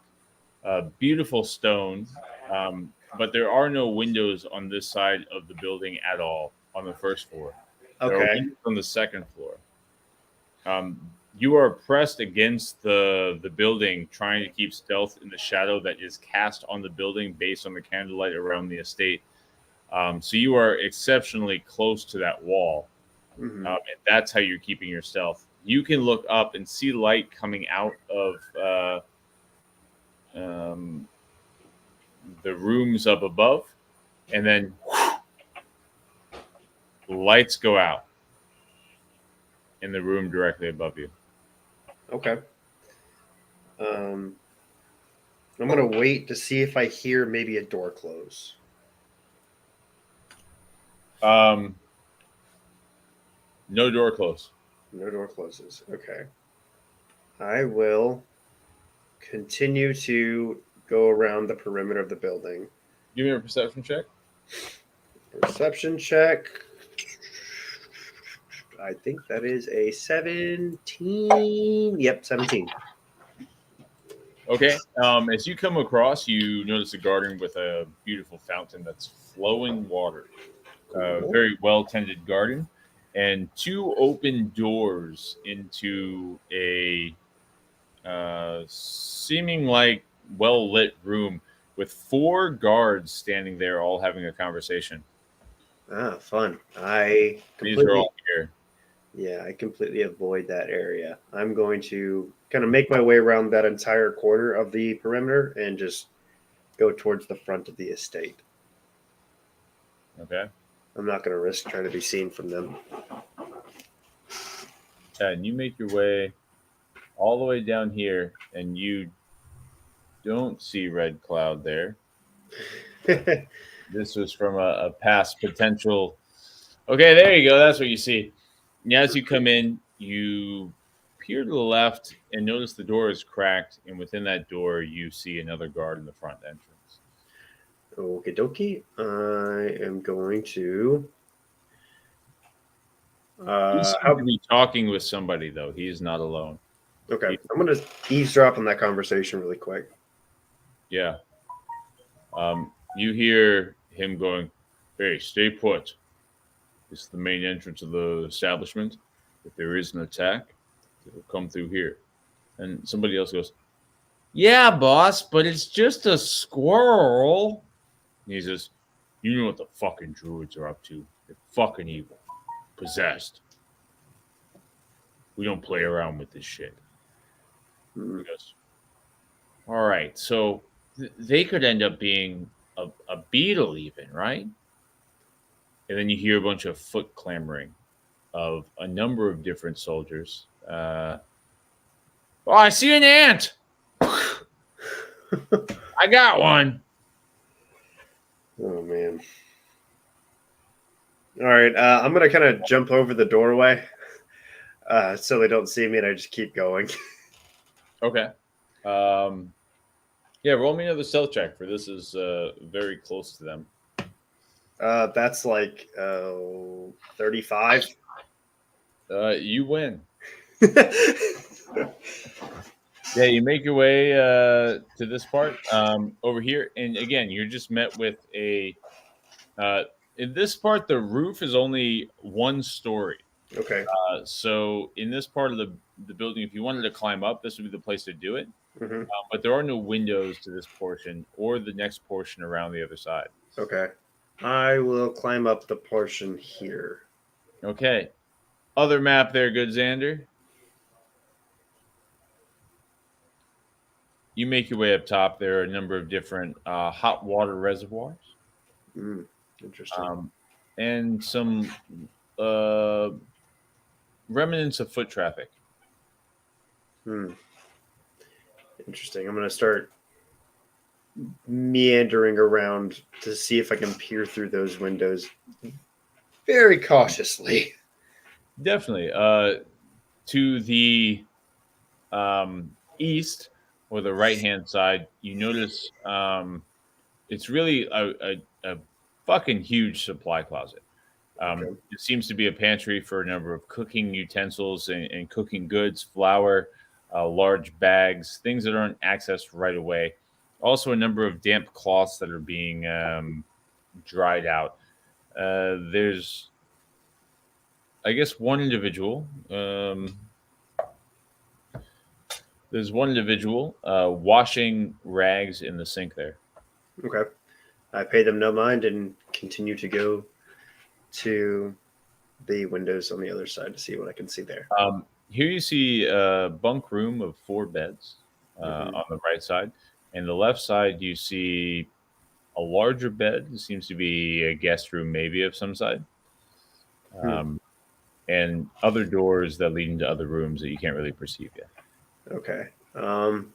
beautiful stone, but there are no windows on this side of the building at all on the first floor. There are
Okay.
windows on the second floor. You are pressed against the building, trying to keep stealth in the shadow that is cast on the building based on the candlelight around the estate. So you are exceptionally close to that wall,
Mm-hmm.
and that's how you're keeping your stealth. You can look up and see light coming out of the rooms up above, and then lights go out in the room directly above you.
Okay. I'm gonna wait to see if I hear maybe a door close.
No door closed.
No door closes. Okay. I will continue to go around the perimeter of the building.
Give me a perception check.
Perception check. I think that is a 17. Yep, 17.
Okay. As you come across, you notice a garden with a beautiful fountain that's flowing water.
Cool.
Very well tended garden, and two open doors into a seeming like well lit room with four guards standing there, all having a conversation.
Ah, fun. I
These are
completely,
all here.
yeah, I completely avoid that area. I'm going to kind of make my way around that entire corner of the perimeter and just go towards the front of the estate.
Okay.
I'm not going to risk trying to be seen from them.
And you make your way all the way down here, and you don't see Red Cloud there. This was from a past potential. Okay, there you go. That's what you see. And as you come in, you peer to the left and notice the door is cracked, and within that door, you see another guard in the front entrance.
Okie dokie. I am going to.
He seems
How,
to be talking with somebody, though. He is not alone.
okay, I'm going to eavesdrop on that conversation really quick.
Yeah. You hear him going, "Hey, stay put. This is the main entrance of the establishment. If there is an attack, it'll come through here." And somebody else goes, "Yeah, boss, but it's just a squirrel." And he says, "You know what the fucking druids are up to. They're fucking evil. Possessed. We don't play around with this shit." He goes, "All right, so they could end up being a beetle even, right?" And then you hear a bunch of foot clamoring of a number of different soldiers. Oh, I see an ant. I got one.
Oh, man. All right, I'm going to kind of jump over the doorway so they don't see me, and I just keep going.
Okay. Yeah, roll me another stealth check, for this is very close to them.
That's like 35.
You win. Yeah, you make your way to this part over here, and again, you're just met with a. In this part, the roof is only one story.
Okay.
So in this part of the building, if you wanted to climb up, this would be the place to do it.
Mm-hmm.
But there are no windows to this portion or the next portion around the other side.
Okay. I will climb up the portion here.
Okay. Other map there, good Xander. You make your way up top. There are a number of different hot water reservoirs.
Interesting.
And some remnants of foot traffic.
Interesting. I'm going to start meandering around to see if I can peer through those windows very cautiously.
Definitely. To the east, or the right hand side, you notice it's really a fucking huge supply closet.
Okay.
It seems to be a pantry for a number of cooking utensils and cooking goods, flour, large bags, things that aren't accessed right away. Also, a number of damp cloths that are being dried out. There's, I guess, one individual. There's one individual washing rags in the sink there.
Okay. I pay them no mind and continue to go to the windows on the other side to see what I can see there.
Here you see a bunk room of 4 beds on the right side. And the left side, you see a larger bed. It seems to be a guest room, maybe of some side. And other doors that lead into other rooms that you can't really perceive yet.
Okay. Damn.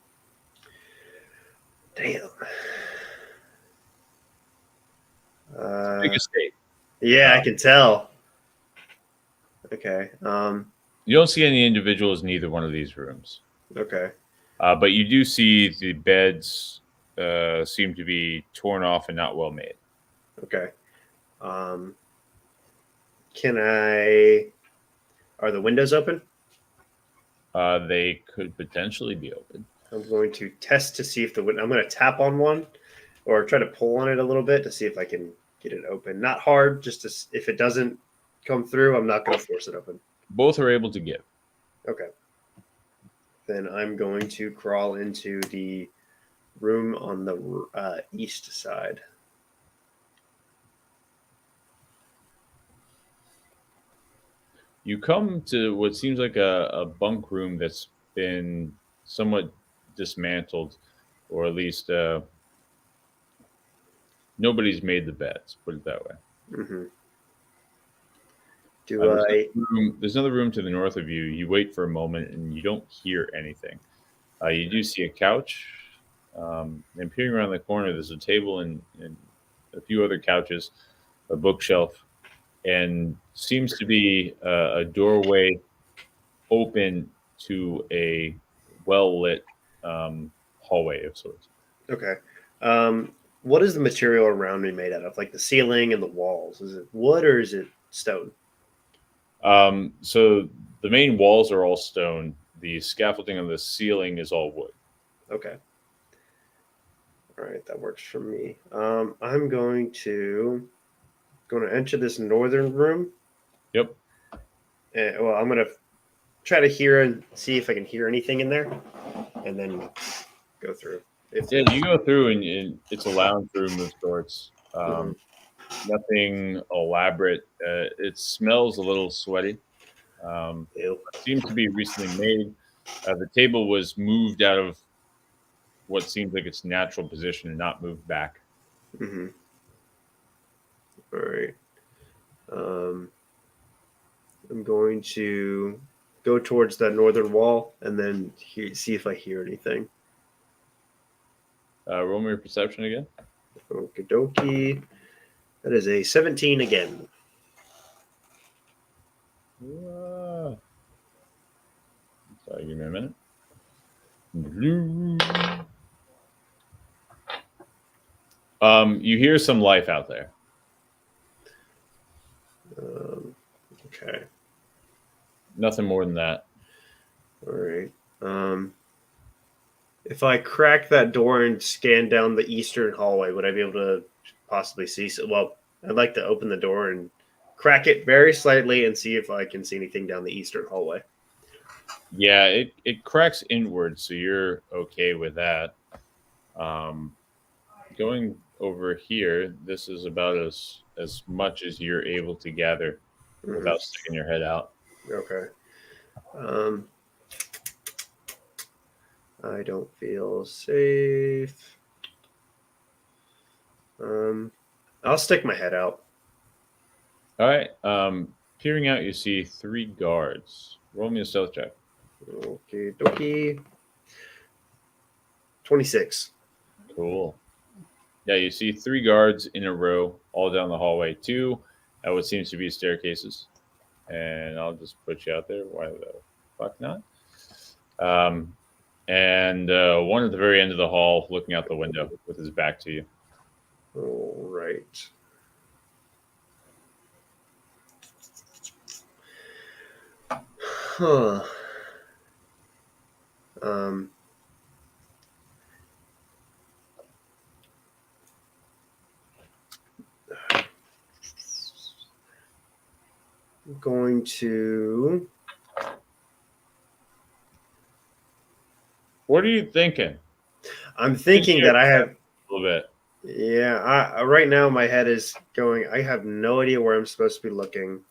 Big estate.
Yeah, I can tell. Okay.
You don't see any individuals in either one of these rooms.
Okay.
But you do see the beds seem to be torn off and not well made.
Okay. Can I? Are the windows open?
They could potentially be open.
I'm going to test to see if the window. I'm going to tap on one, or try to pull on it a little bit to see if I can get it open. Not hard, just to, if it doesn't come through, I'm not going to force it open.
Both are able to give.
Okay. Then I'm going to crawl into the room on the east side.
You come to what seems like a bunk room that's been somewhat dismantled, or at least nobody's made the beds, put it that way.
Mm-hmm.
There's another room to the north of you. You wait for a moment and you don't hear anything. You do see a couch. And peering around the corner, there's a table and a few other couches, a bookshelf, and seems to be a doorway open to a well-lit hallway of sorts.
Okay. What is the material around me made out of? Like the ceiling and the walls? Is it wood or is it stone?
So the main walls are all stone. The scaffolding on the ceiling is all wood.
Okay. All right, that works for me. I'm going to enter this northern room.
Yep.
Well, I'm going to try to hear and see if I can hear anything in there, and then go through.
Yeah, you go through and it's a lounge room of sorts. Nothing elaborate. It smells a little sweaty. Seems to be recently made. The table was moved out of what seems like its natural position and not moved back.
Mm-hmm. All right. I'm going to go towards that northern wall and then see if I hear anything.
Roll me your perception again.
Okie dokie. That is a 17 again.
Sorry, give me a minute. You hear some life out there.
Okay.
Nothing more than that.
All right. If I crack that door and scan down the eastern hallway, would I be able to possibly see? Well, I'd like to open the door and crack it very slightly and see if I can see anything down the eastern hallway.
Yeah, it cracks inward, so you're okay with that. Going over here, this is about as much as you're able to gather without sticking your head out.
Okay. I don't feel safe. I'll stick my head out.
All right. Peering out, you see 3 guards. Roll me a stealth check.
Okay, dokie. 26.
Cool. Yeah, you see 3 guards in a row all down the hallway. 2 at what seems to be staircases. And I'll just put you out there. Why the fuck not? and one at the very end of the hall, looking out the window with his back to you.
All right. Huh. Um. I'm going to.
What are you thinking?
I'm thinking that I have.
A little bit.
Yeah, right now my head is going. I have no idea where I'm supposed to be looking.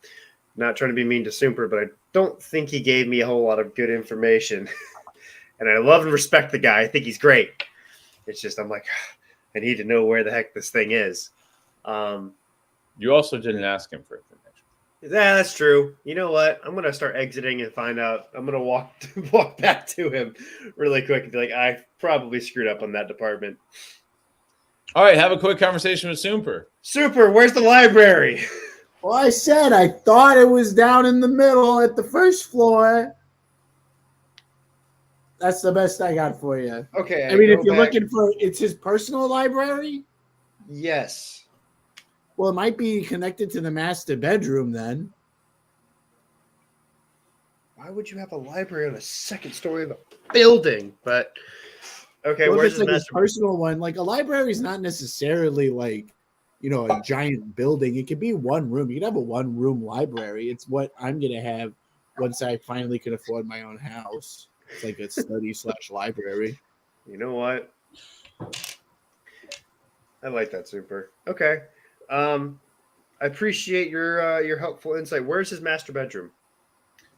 Not trying to be mean to Super, but I don't think he gave me a whole lot of good information. And I love and respect the guy. I think he's great. It's just I'm like, I need to know where the heck this thing is.
You also didn't ask him for information.
Yeah, that's true. You know what? I'm gonna start exiting and find out. I'm gonna walk back to him really quick and be like, I probably screwed up on that department.
All right, have a quick conversation with Super.
Super, where's the library?
Well, I said I thought it was down in the middle at the first floor. That's the best I got for you.
Okay.
I mean, if you're looking for, it's his personal library.
Yes.
Well, it might be connected to the master bedroom then.
Why would you have a library on the second story of a building? But okay,
Well,
where's
if it's like his personal one, like a library is not necessarily like, a giant building. It could be one room. You could have a one-room library. It's what I'm gonna have once I finally can afford my own house. It's like a study/library.
You know what? I like that, Super. Okay. I appreciate your helpful insight. Where's his master bedroom?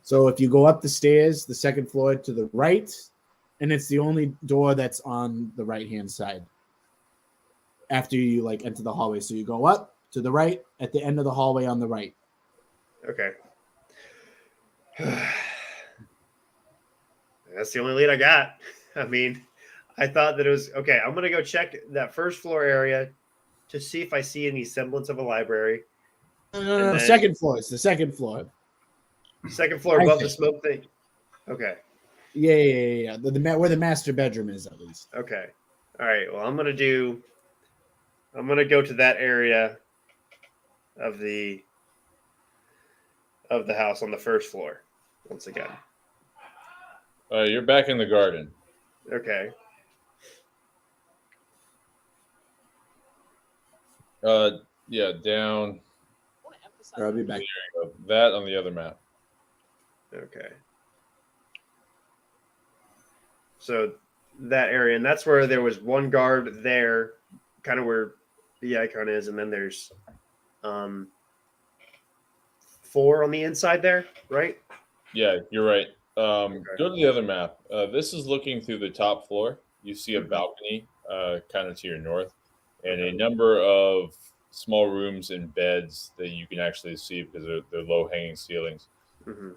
So if you go up the stairs, the second floor to the right, and it's the only door that's on the right-hand side. After you enter the hallway, so you go up to the right at the end of the hallway on the right.
Okay. That's the only lead I got. I mean, I thought that it was okay. I'm gonna go check that first floor area to see if I see any semblance of a library.
No. Second floor. It's the second floor.
Second floor above the smoke thing. Okay.
Yeah. Where the master bedroom is, at least.
Okay. All right. Well, I'm gonna go to that area of the house on the first floor once again.
You're back in the garden.
Okay.
Yeah, down.
I'll be back.
There you go. That on the other map.
Okay. So that area, and that's where there was one guard there, kind of where the icon is, and then there's 4 on the inside there, right?
Yeah, you're right. Go to the other map. This is looking through the top floor. You see a balcony kind of to your north, and a number of small rooms and beds that you can actually see because they're low-hanging ceilings.
Mm-hmm.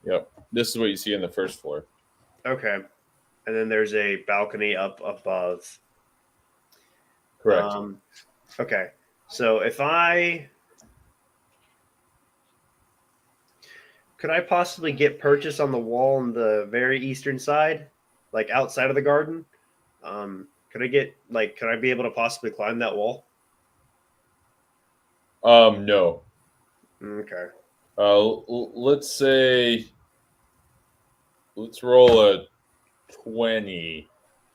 Yep. This is what you see on the first floor.
Okay. And then there's a balcony up above.
Correct.
Okay. So could I possibly get purchase on the wall on the very eastern side, like outside of the garden? Could I be able to possibly climb that wall?
No.
Okay.
Let's roll a 20.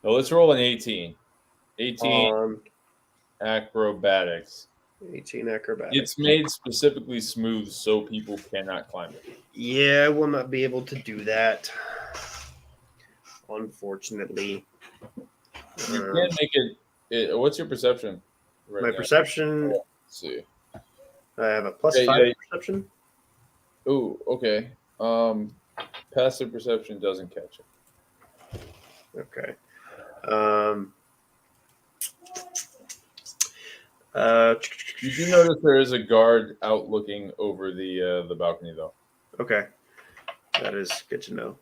No, let's roll an 18. 18 acrobatics.
18 acrobatics.
It's made specifically smooth so people cannot climb it.
Yeah, I will not be able to do that. Unfortunately.
You can make it. What's your perception?
Right my now? Perception.
Let's see.
I have a +5 perception.
Oh, okay. Passive perception doesn't catch it.
Okay.
You do notice there is a guard out looking over the balcony, though.
Okay, that is good to know.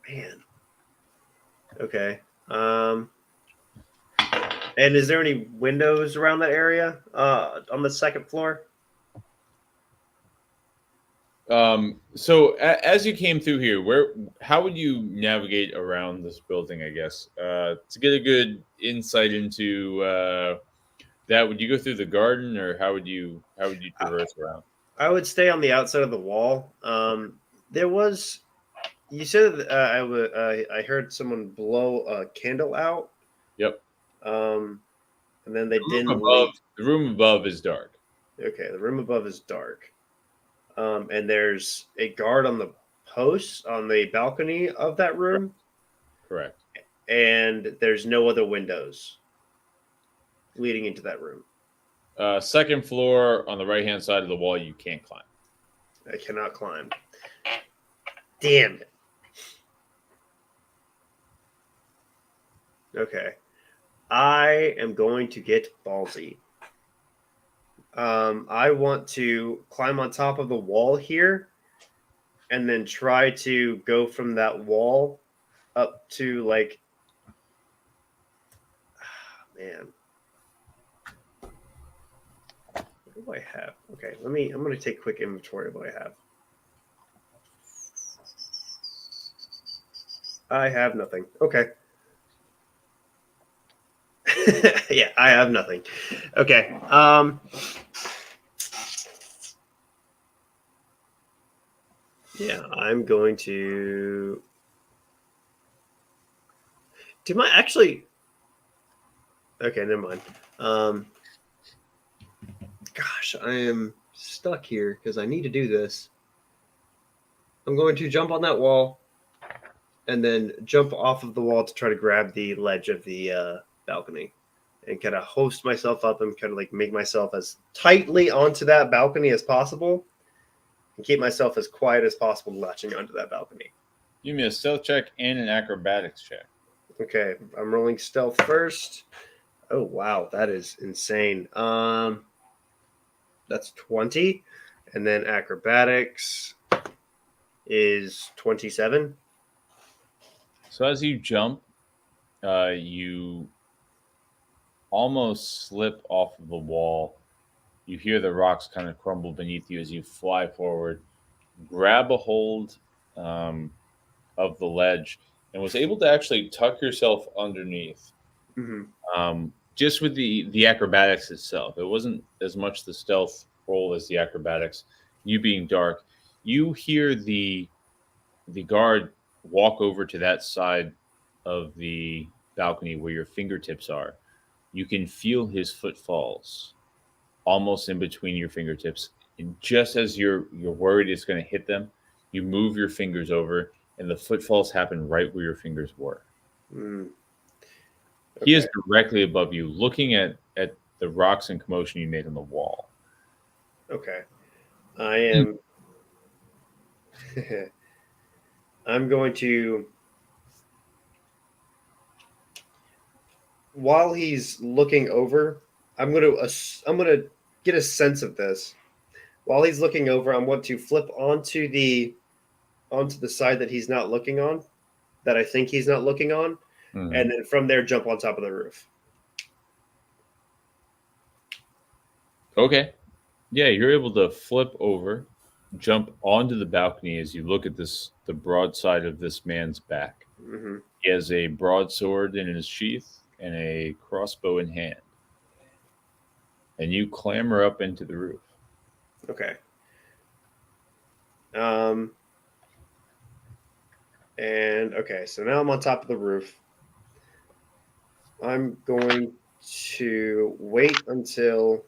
Man. Okay. And is there any windows around that area on the second floor?
So as you came through here, how would you navigate around this building? I guess to get a good insight into that, would you go through the garden, or how would you traverse around?
I would stay on the outside of the wall. There was you said that, I heard someone blow a candle out.
Yep.
And then they
The room
dimmed the
above.
light.
The room above is dark.
Okay, the room above is dark. And there's a guard on the post on the balcony of that room,
Correct.
and there's no other windows leading into that room.
Second floor on the right hand side of the wall. You can't climb.
I cannot climb. Damn it. Okay. I am going to get ballsy. I want to climb on top of the wall here and then try to go from that wall up to like man. What do I have? Okay, I'm gonna take quick inventory of what I have. I have nothing. Okay. Yeah, I have nothing. Okay. Yeah, I'm going to. Do my actually? Okay, never mind. Gosh, I am stuck here because I need to do this. I'm going to jump on that wall, and then jump off of the wall to try to grab the ledge of the balcony, and kind of hoist myself up and kind of like make myself as tightly onto that balcony as possible. And keep myself as quiet as possible latching onto that balcony.
Give me a stealth check and an acrobatics check.
Okay, I'm rolling stealth first. Oh wow, that is insane. That's 20, and then acrobatics is 27.
So as you jump, you almost slip off of the wall. You hear the rocks kind of crumble beneath you as you fly forward, grab a hold of the ledge, and was able to actually tuck yourself underneath.
Mm-hmm.
Just with the acrobatics itself. It wasn't as much the stealth roll as the acrobatics. You being dark, you hear the guard walk over to that side of the balcony where your fingertips are. You can feel his footfalls almost in between your fingertips. And just as you're worried it's going to hit them, you move your fingers over, and the footfalls happen right where your fingers were.
Mm. Okay.
He is directly above you, looking at the rocks and commotion you made on the wall.
Okay. I am. I'm going to. While he's looking over, I'm gonna get a sense of this. While he's looking over, I want to flip onto the side that he's not looking on, that I think he's not looking on, and then from there jump on top of the roof.
Okay. Yeah, you're able to flip over, jump onto the balcony as you look at the broad side of this man's back.
Mm-hmm.
He has a broadsword in his sheath and a crossbow in hand. And you clamber up into the roof.
Okay. And okay, so now I'm on top of the roof. I'm going to wait until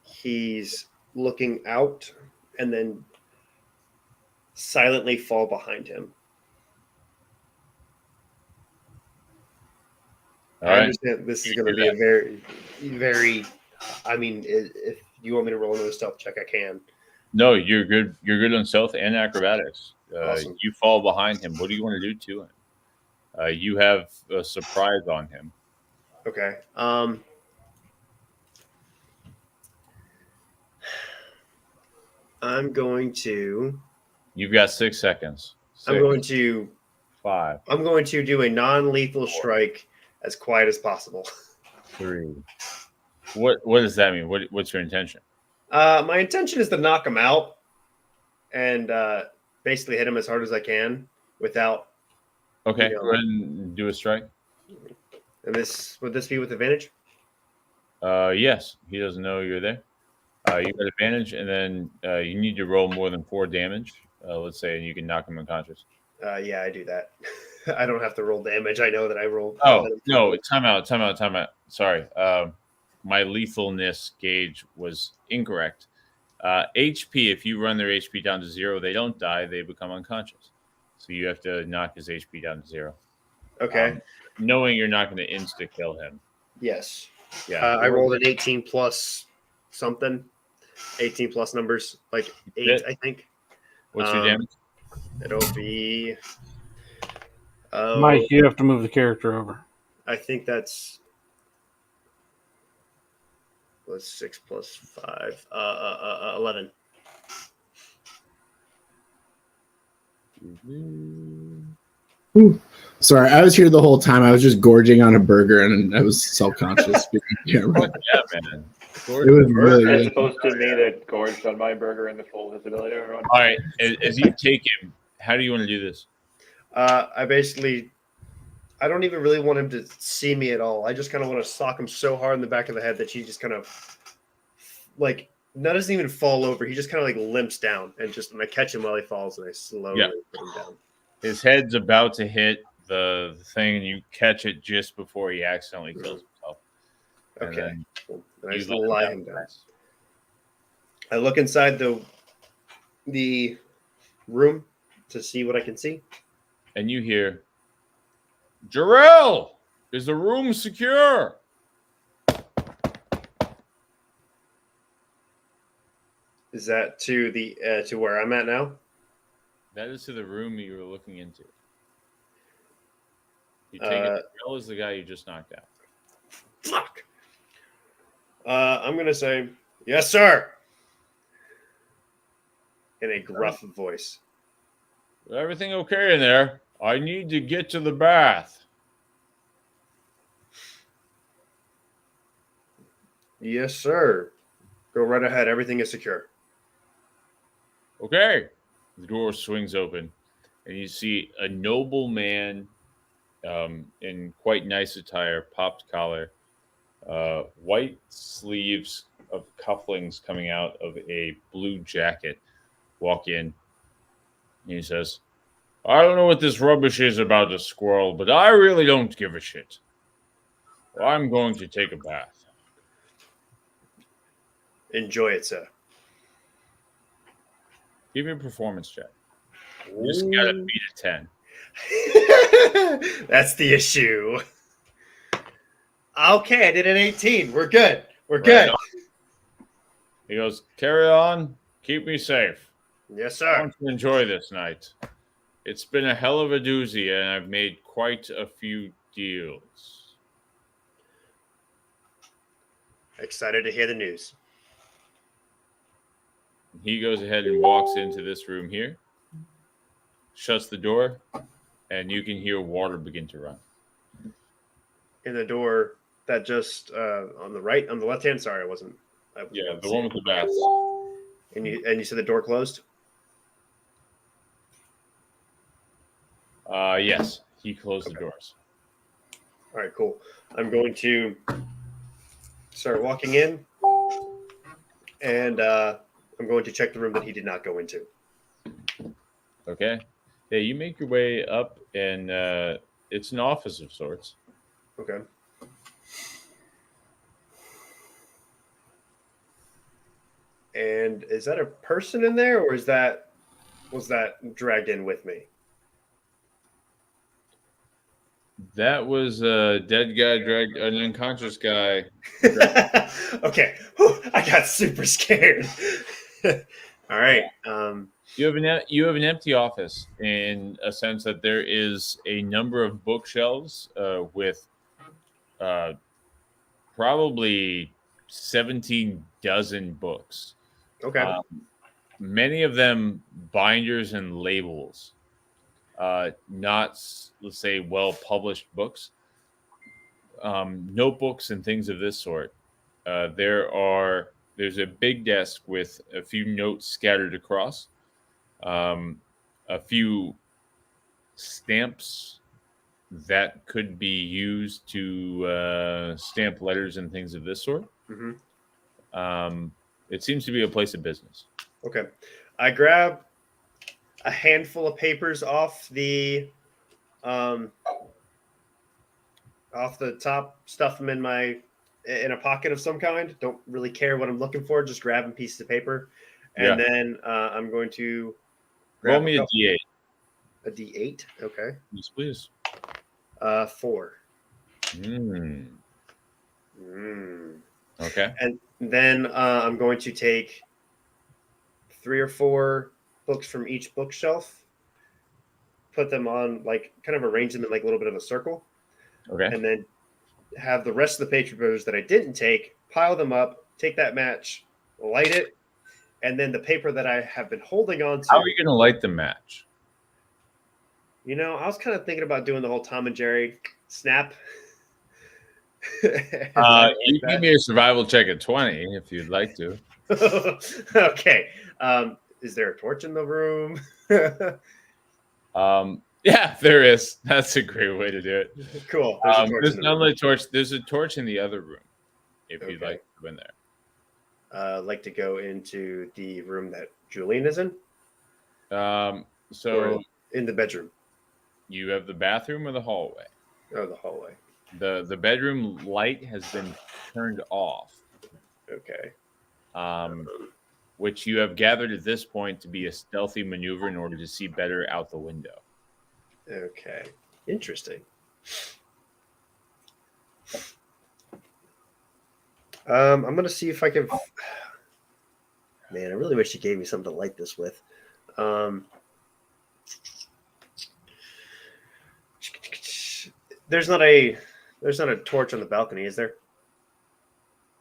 he's looking out and then silently fall behind him.
All
I
right.
understand this is going to be a very, very. I mean, if you want me to roll another stealth check, I can.
No, you're good. You're good on stealth and acrobatics.
Awesome.
You fall behind him. What do you want to do to him? You have a surprise on him.
Okay. I'm going to.
You've got 6 seconds.
I'm going to
5.
I'm going to do a non-lethal strike as quiet as possible.
3. What does that mean? What's your intention?
My intention is to knock him out and basically hit him as hard as I can without.
Okay,
You know,
go ahead and do a strike.
And would this be with advantage?
Yes, he doesn't know you're there. You got advantage, and then you need to roll more than 4 damage. Let's say, and you can knock him unconscious.
Yeah, I do that. I don't have to roll damage. I know that I roll.
Oh no! Time out! Sorry, my lethalness gauge was incorrect. HP. If you run their HP down to 0, they don't die; they become unconscious. So you have to knock his HP down to 0.
Okay.
Knowing you're not going to insta kill him.
Yes.
Yeah.
I rolled an 18 plus something. 18 plus numbers, like 8, I think.
What's your damage?
It'll be.
Mike, you have to move the character over.
I think that's. Was 6 plus 5. 11.
Sorry, I was here the whole time. I was just gorging on a burger and I was self-conscious.
Yeah, man.
It was really
As
good.
opposed to me that gorged on my burger in the full visibility of everyone.
All right. As you take him, how do you want to do this?
I don't even really want him to see me at all. I just kind of want to sock him so hard in the back of the head that he just kind of like doesn't even fall over. He just kind of like limps down and I catch him while he falls and I slowly put him down.
His head's about to hit the thing, and you catch it just before he accidentally kills himself.
Okay. And I just
let
lie him down. I look inside the room to see what I can see.
And you hear, Jarrell, is the room secure?
Is that to the to where I'm at now?
That is to the room you were looking into. You take it. Jarrell is the guy you just knocked out.
Fuck. I'm gonna say yes, sir, in a gruff voice.
Everything okay in there? I need to get to the bath.
Yes, sir. Go right ahead. Everything is secure.
Okay. The door swings open, and you see a noble man in quite nice attire, popped collar, white sleeves of cufflings coming out of a blue jacket, walk in. And he says, I don't know what this rubbish is about a squirrel, but I really don't give a shit. I'm going to take a bath.
Enjoy it, sir.
Give me a performance check. You just got to beat a 10.
That's the issue. Okay, I did an 18. We're good. We're good.
He goes, carry on. Keep me safe.
Yes,
I
sir.
want to enjoy this night. It's been a hell of a doozy, and I've made quite a few deals.
Excited to hear the news.
He goes ahead and walks into this room here, shuts the door, and you can hear water begin to run.
In the door that just on the right, on the left hand. Sorry, I wasn't.
Yeah, the one with the bath.
And you said the door closed?
Yes, he closed the doors.
All right, cool. I'm going to start walking in, and I'm going to check the room that he did not go into.
Okay. Yeah, you make your way up, and it's an office of sorts.
Okay. And is that a person in there, or was that dragged in with me?
That was a dead guy dragged an unconscious guy.
Okay. Whew, I got super scared. All right.
You have an empty office in a sense that there is a number of bookshelves with probably 17 dozen books.
Okay.
Many of them binders and labels. Not, let's say, well-published books. Notebooks and things of this sort. There there's a big desk with a few notes scattered across, a few stamps that could be used to stamp letters and things of this sort. It seems to be a place of business.
Okay. I grab a handful of papers off the top, stuff them in a pocket of some kind. Don't really care what I'm looking for. Just grabbing pieces of paper, and then I'm going to
roll me a D8.
A D8. Okay.
Yes, please.
4.
Okay.
And then I'm going to take 3 or 4 books from each bookshelf, put them on, like, kind of arrange them in like a little bit of a circle.
Okay.
And then have the rest of the papers that I didn't take, pile them up, take that match, light it, and then the paper that I have been holding on to.
How are you going to light the match?
You know, I was kind of thinking about doing the whole Tom and Jerry snap.
You can give me a survival check at 20 if you'd like to.
Okay. Is there a torch in the room?
Yeah, there is. That's a great way to do it.
Cool.
There's not only a torch. There's a torch in the other room. If you'd like to go in there.
I'd like to go into the room that Julian is in.
So
or in the bedroom.
You have the bathroom or the hallway?
Oh, the hallway.
The bedroom light has been turned off.
Okay.
Which you have gathered at this point to be a stealthy maneuver in order to see better out the window.
Okay. Interesting. I'm going to see if I can... Man, I really wish you gave me something to light this with. There's not a torch on the balcony, is there?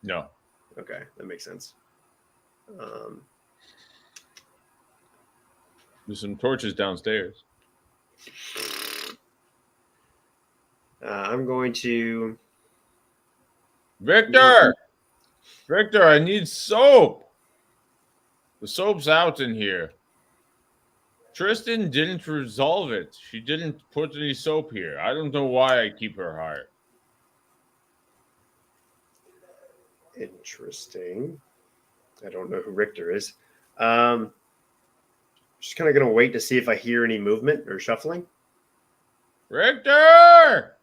No.
Okay, that makes sense.
There's some torches downstairs.
I'm going to...
Victor, I need soap. The soap's out in here. Tristan didn't resolve it. She didn't put any soap here. I don't know why I keep her hired.
Interesting. I don't know who Richter is. Just kind of going to wait to see if I hear any movement or shuffling.
Richter!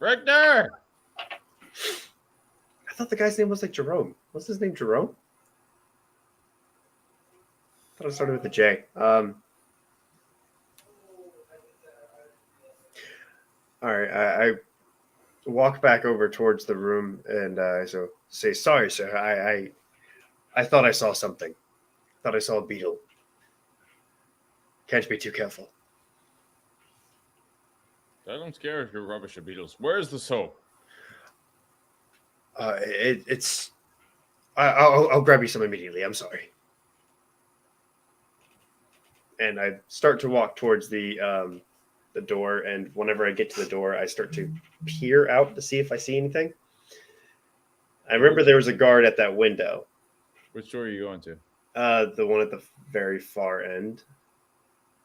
I thought the guy's name was like Jerome. What's his name, Jerome? I thought it started with a J. All right, I walk back over towards the room and so say, sorry, sir. I thought I saw something. Thought I saw a beetle. Can't be too careful.
I don't care if you're rubbish at beetles. Where's the soap?
I'll grab you some immediately. I'm sorry. And I start to walk towards the door, and whenever I get to the door, I start to peer out to see if I see anything. I remember there was a guard at that window.
Which door are you going to?
The one at the very far end.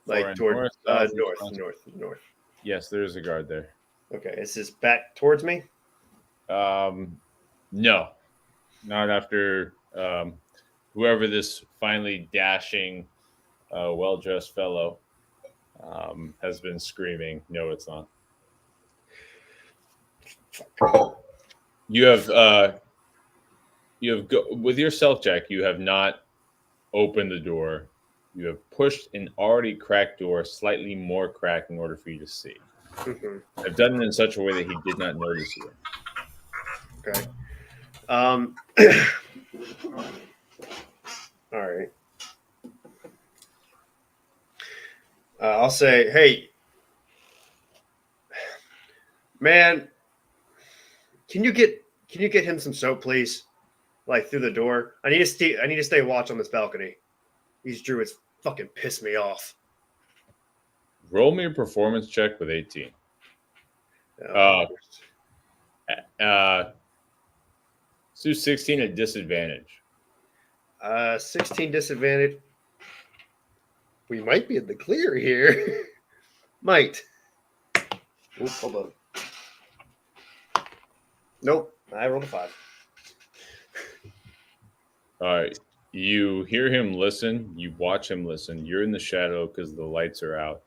Like toward north.
Yes, there is a guard there.
Okay, is this back towards me?
No. Not after whoever this finely dashing, well-dressed fellow has been screaming. No, it's not. You have with your self check, you have not opened the door. You have pushed an already cracked door slightly more cracked in order for you to see.
Mm-hmm.
I've done it in such a way that he did not notice you.
Okay. All right. I'll say, hey, man, can you get him some soap, please? Like through the door. I need to stay watch on this balcony. These druids fucking piss me off.
Roll me a performance check with 18. Let's do 16 at disadvantage.
16 disadvantage. We might be in the clear here. Might. Oop, hold on. Nope. I rolled a 5.
All right. You hear him listen. You watch him listen. You're in the shadow because the lights are out.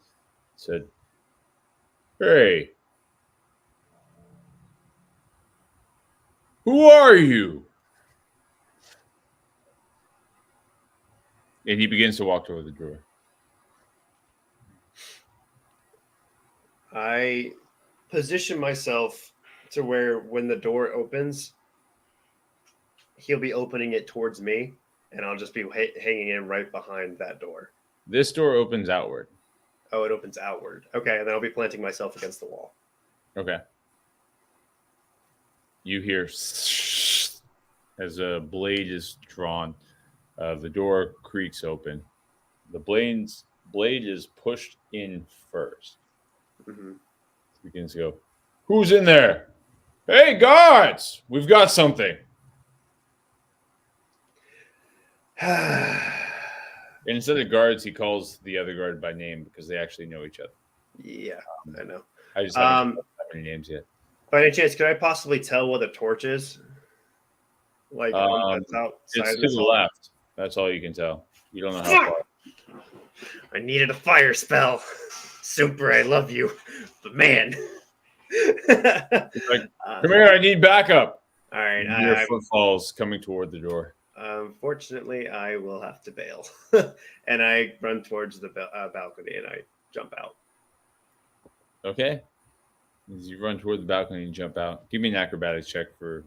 Said, "Hey, who are you?" And he begins to walk toward the door.
I position myself to where when the door opens, he'll be opening it towards me, and I'll just be hanging in right behind that door.
This door opens outward.
Oh, it opens outward. Okay, and then I'll be planting myself against the wall.
Okay. You hear as a blade is drawn. The door creaks open. The blade is pushed in first.
Mm-hmm.
Begins to go, "Who's in there? Hey, guards! We've got something." And instead of guards, he calls the other guard by name because they actually know each other.
Yeah, I know.
I just haven't that many names yet.
By any chance, could I possibly tell what the torch is? Like, that's outside
it's
of
to
this
the
hall?
left. That's all you can tell. You don't know how far.
I needed a fire spell. Super, I love you. But man.
It's like, "Come here, I need backup."
All right.
You hear footfalls coming toward the door.
Unfortunately, I will have to bail. And I run towards the balcony and I jump out.
Okay. As you run toward the balcony and jump out, give me an acrobatics check for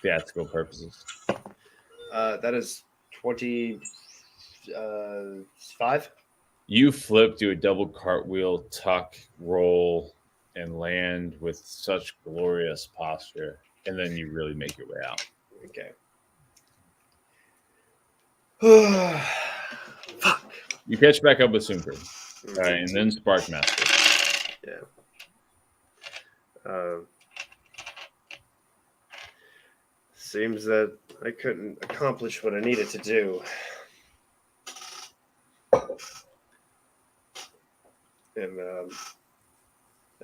theatrical purposes.
That is 25.
You flip, do a double cartwheel, tuck, roll, and land with such glorious posture, and then you really make your way out.
Okay.
Fuck. You catch back up with Super, and then Sparkmaster.
Yeah. Seems that I couldn't accomplish what I needed to do. And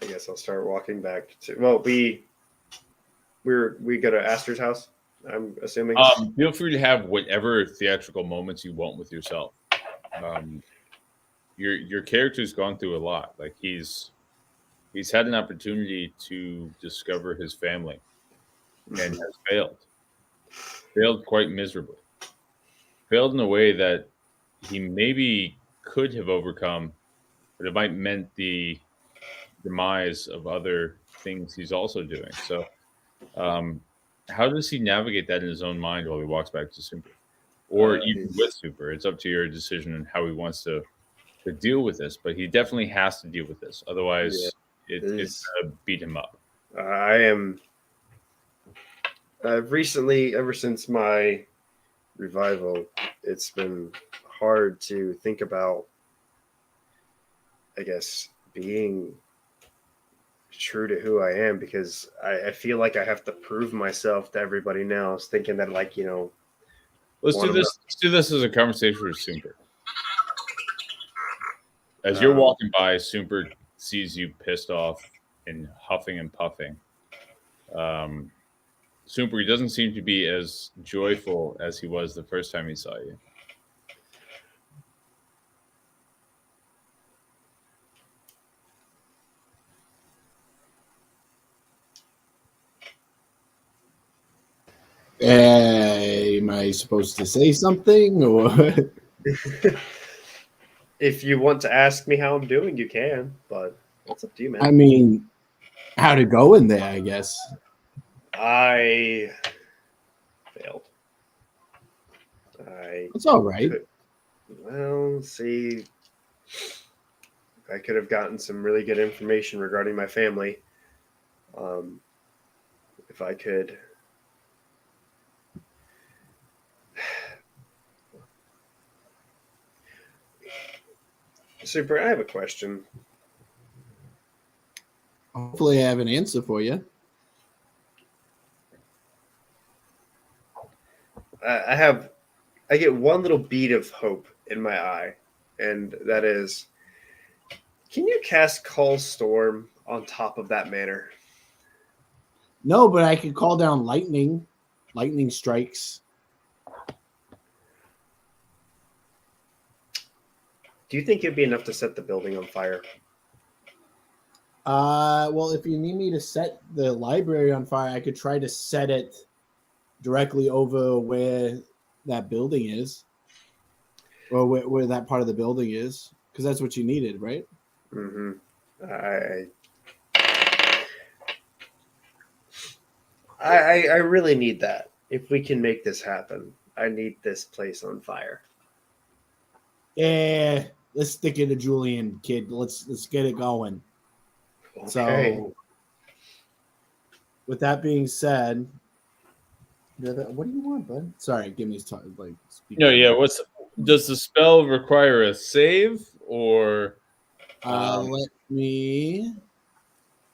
I guess I'll start walking back to. Well, we go to Astor's house, I'm assuming.
Feel free to have whatever theatrical moments you want with yourself. Your character's gone through a lot. Like he's had an opportunity to discover his family, and has failed quite miserably. Failed in a way that he maybe could have overcome, but it might meant the demise of other things he's also doing. So, how does he navigate that in his own mind while he walks back to Super, or even with Super? It's up to your decision on how he wants to deal with this. But he definitely has to deal with this, otherwise, it's gonna beat him up.
I've recently, ever since my revival, it's been hard to think about, I guess, being true to who I am, because I feel like I have to prove myself to everybody now. I was thinking that, like,
Let's do this. Let's do this as a conversation with Super. As you're walking by, Super sees you pissed off and huffing and puffing. Super, he doesn't seem to be as joyful as he was the first time he saw you.
Am I supposed to say something, or?
If you want to ask me how I'm doing, you can, but it's up to you, man.
I mean, how to go in there, I guess.
I failed.
It's all right.
Well, see, I could have gotten some really good information regarding my family. If I could. Super, I have a question.
Hopefully, I have an answer for you.
I get one little bead of hope in my eye, and that is, can you cast Call Storm on top of that manor?
No, but I could call down lightning strikes.
Do you think it'd be enough to set the building on fire?
Well, if you need me to set the library on fire, I could try to set it directly over where that building is, or where that part of the building is, because that's what you needed, right?
Mm-hmm. I really need that. If we can make this happen, I need this place on fire.
Yeah, let's stick it to Julian, kid. Let's get it going.
Okay.
So, with that being said, what do you want, bud? Sorry, give me time. Like,
No, yeah. Does the spell require a save or?
Let me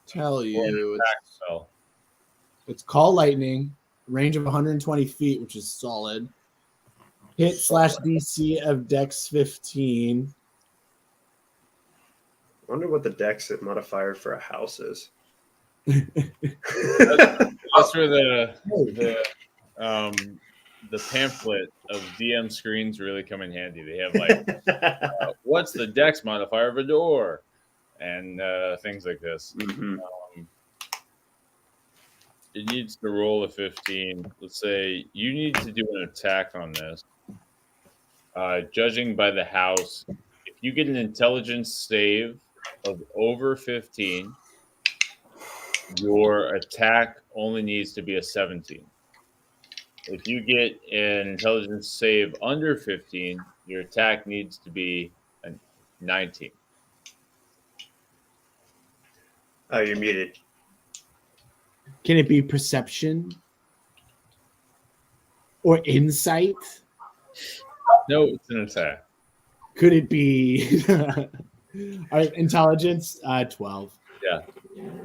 tell you.
Spell.
It's Call Lightning, range of 120 feet, which is solid. Hit / DC of Dex 15.
I wonder what the dex modifier for a house is.
That's where the pamphlet of DM screens really come in handy. They have like, what's the dex modifier of a door, and things like this.
Mm-hmm.
It needs to roll a 15. Let's say you need to do an attack on this. Judging by the house, if you get an intelligence save of over 15, your attack only needs to be a 17. If you get an intelligence save under 15, your attack needs to be a 19.
Oh, you're muted.
Can it be perception or insight?
No, it's an attack.
Could it be all right, intelligence? 12.
Yeah.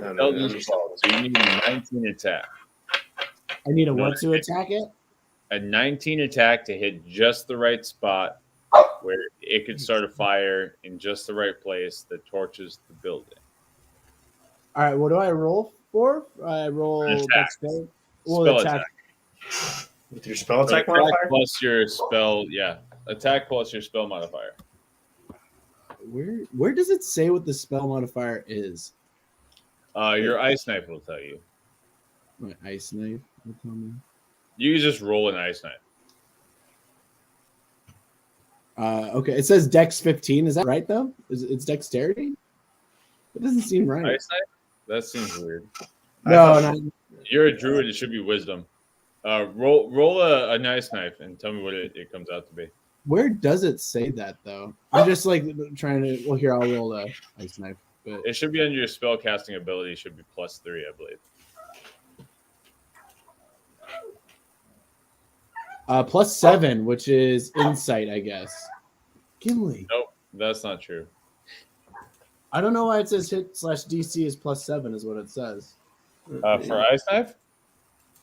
No.
Intelligence 12. So you need a 19 attack.
I need a what to attack it?
A 19 attack to hit just the right spot where it could start a fire in just the right place that torches the building.
All right, what do I roll for? I roll dexterity.
Spell attack.
With your spell
Attack
attack modifier?
plus your spell, yeah. Attack plus your spell modifier.
Where does it say what the spell modifier is?
Your ice knife will tell you.
My ice knife will tell me.
You can just roll an ice knife.
Okay, it says Dex 15. Is that right though? It's dexterity? It doesn't seem right.
Ice knife? That seems weird.
No.
You're a druid. It should be wisdom. Roll a nice knife and tell me what it comes out to be.
Where does it say that though? I'm just like trying to. Well, here I'll roll a ice knife. But
It should be under your spell casting ability. It should be +3, I believe.
+7, which is insight, I guess. Gimli.
Nope, that's not true.
I don't know why it says hit / DC is +7 is what it says.
For ice knife?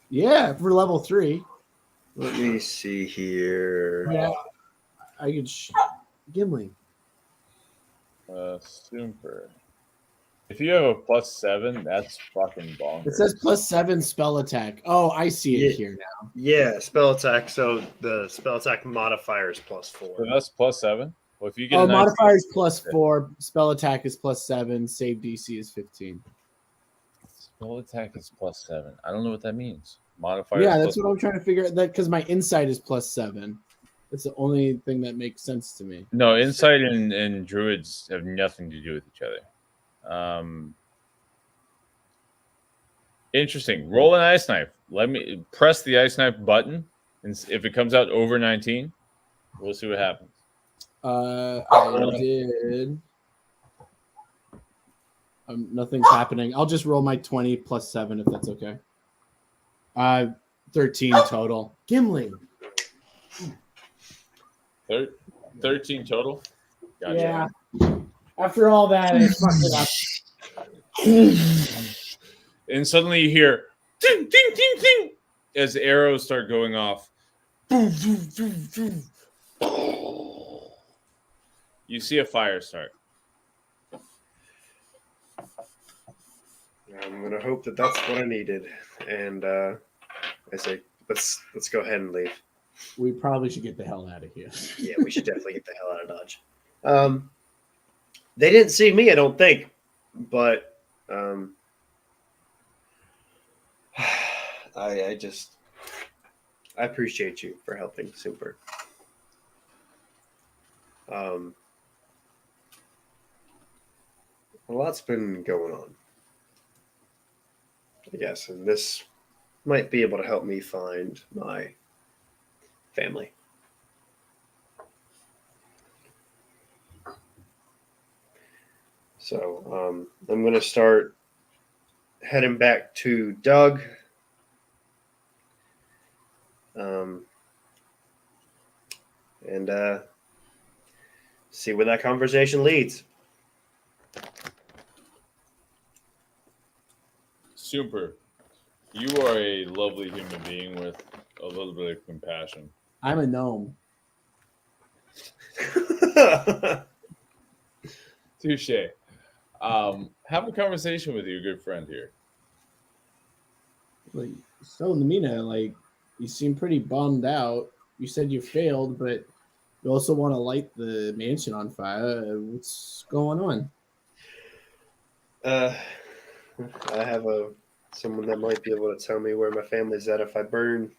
Yeah, for level 3.
Let me see here.
Yeah, I could. Gimli.
Super. If you have a +7, that's fucking bonkers.
It says +7 spell attack. Oh, I see it here now.
Yeah, spell attack. So the spell attack modifier is +4.
So that's +7. Well, if you get
modifier is +4. Spell attack is +7. Save DC is 15.
Spell attack is +7. I don't know what that means. Modifier.
Yeah, that's what I'm trying to figure out. That because my insight is +7. That's the only thing that makes sense to me.
No, insight and druids have nothing to do with each other. Interesting. Roll an ice knife. Let me press the ice knife button, and if it comes out over 19, we'll see what happens.
I did. Nothing's happening. I'll just roll my 20 +7 if that's okay. 13 total. Gimli.
13 total. Gotcha.
Yeah. After all that, I fucked it up.
And suddenly you hear ding, ding, ding, ding, as arrows start going off. You see a fire start.
I'm gonna hope that that's what I needed, and I say, let's go ahead and leave.
We probably should get the hell out of here.
Yeah, we should definitely get the hell out of Dodge. They didn't see me, I don't think, but I appreciate you for helping, Super. A lot's been going on, I guess, and this might be able to help me find my family. So I'm going to start heading back to Doug. And see where that conversation leads.
Super. You are a lovely human being with a little bit of compassion.
I'm a gnome.
Touche. Have a conversation with your good friend here.
Like, so Namina, like, you seem pretty bummed out. You said you failed, but you also want to light the mansion on fire. What's going on?
I have someone that might be able to tell me where my family's at if I burn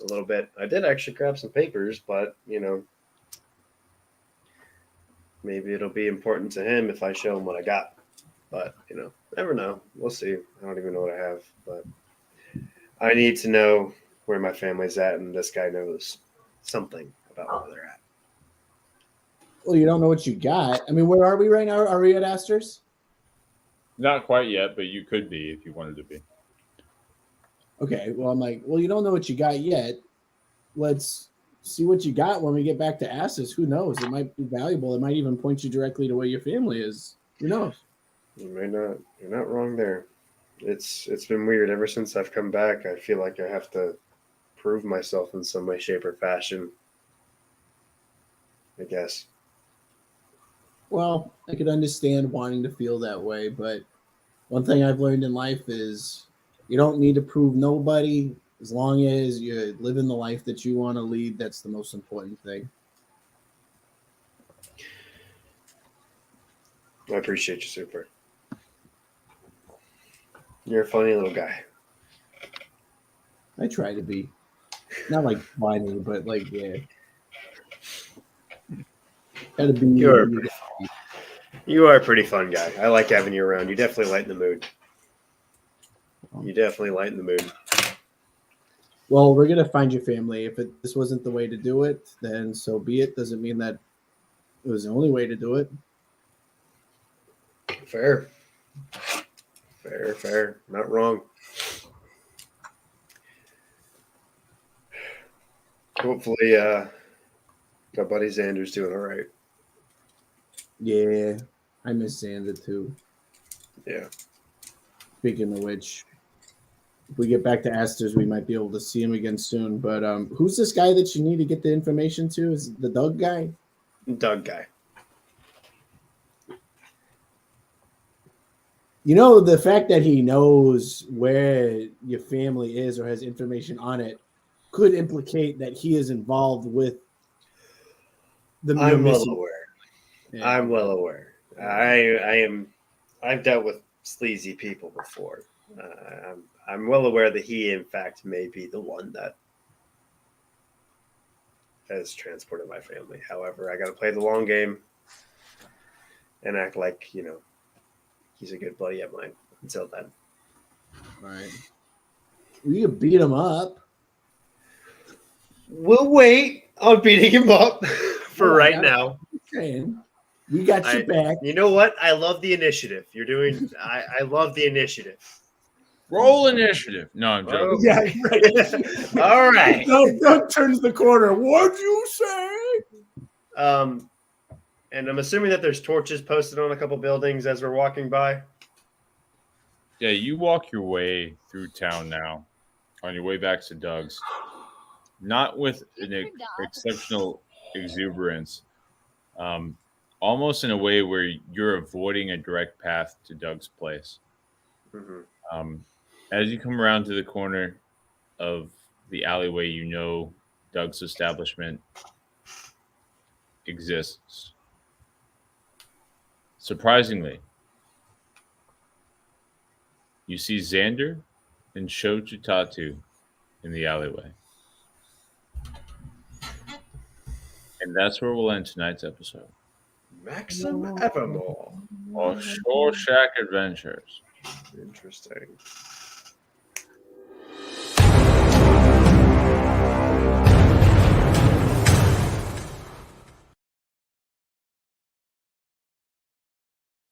a little bit. I did actually grab some papers, but maybe it'll be important to him if I show him what I got. But never know. We'll see. I don't even know what I have, but I need to know where my family's at, and this guy knows something about where they're at.
Well, you don't know what you got. I mean, where are we right now? Are we at Astor's?
Not quite yet, but you could be if you wanted to be.
Okay, well, I'm like, well, you don't know what you got yet. Let's see what you got when we get back to Astor's. Who knows? It might be valuable. It might even point you directly to where your family is. Who knows?
You may not. You're not wrong there. It's been weird ever since I've come back. I feel like I have to prove myself in some way, shape, or fashion. I guess.
Well, I could understand wanting to feel that way, but one thing I've learned in life is you don't need to prove nobody. As long as you're living the life that you want to lead, that's the most important thing.
I appreciate you, Super. You're a funny little guy.
I try to be. Not like funny, but like, yeah. Gotta be.
You are a pretty fun guy. I like having you around. You definitely lighten the mood.
Well, we're gonna find your family. If this wasn't the way to do it, then so be it. Doesn't mean that it was the only way to do it.
Fair. Not wrong. Hopefully, my buddy Xander's doing all right.
Yeah, I miss Xander too.
Yeah.
Speaking of which, if we get back to Astor's, we might be able to see him again soon. But who's this guy that you need to get the information to? Is it the Doug guy?
Doug guy.
You know, the fact that he knows where your family is or has information on it could implicate that he is involved with the.
I'm well aware.
Yeah.
I'm well aware. I've dealt with sleazy people before. I'm well aware that he, in fact, may be the one that has transported my family. However, I got to play the long game and act like, he's a good buddy of mine until then.
All right. We could beat him up.
We'll wait on beating him up for right now.
Saying. We got your back.
You know what? I love the initiative. I love the initiative.
Roll initiative. No, I'm joking.
Yeah, right.
All right.
Doug turns the corner. What'd you say?
And I'm assuming that there's torches posted on a couple buildings as we're walking by.
Yeah, you walk your way through town now on your way back to Doug's. Not with an exceptional exuberance, um, almost in a way where you're avoiding a direct path to Doug's place.
Hmm.
As you come around to the corner of the alleyway, you know Doug's establishment exists. Surprisingly, you see Xander and Sho Chutatu in the alleyway. And that's where we'll end tonight's episode
Maxim Evermore.
of Shore Shack Adventures.
Interesting.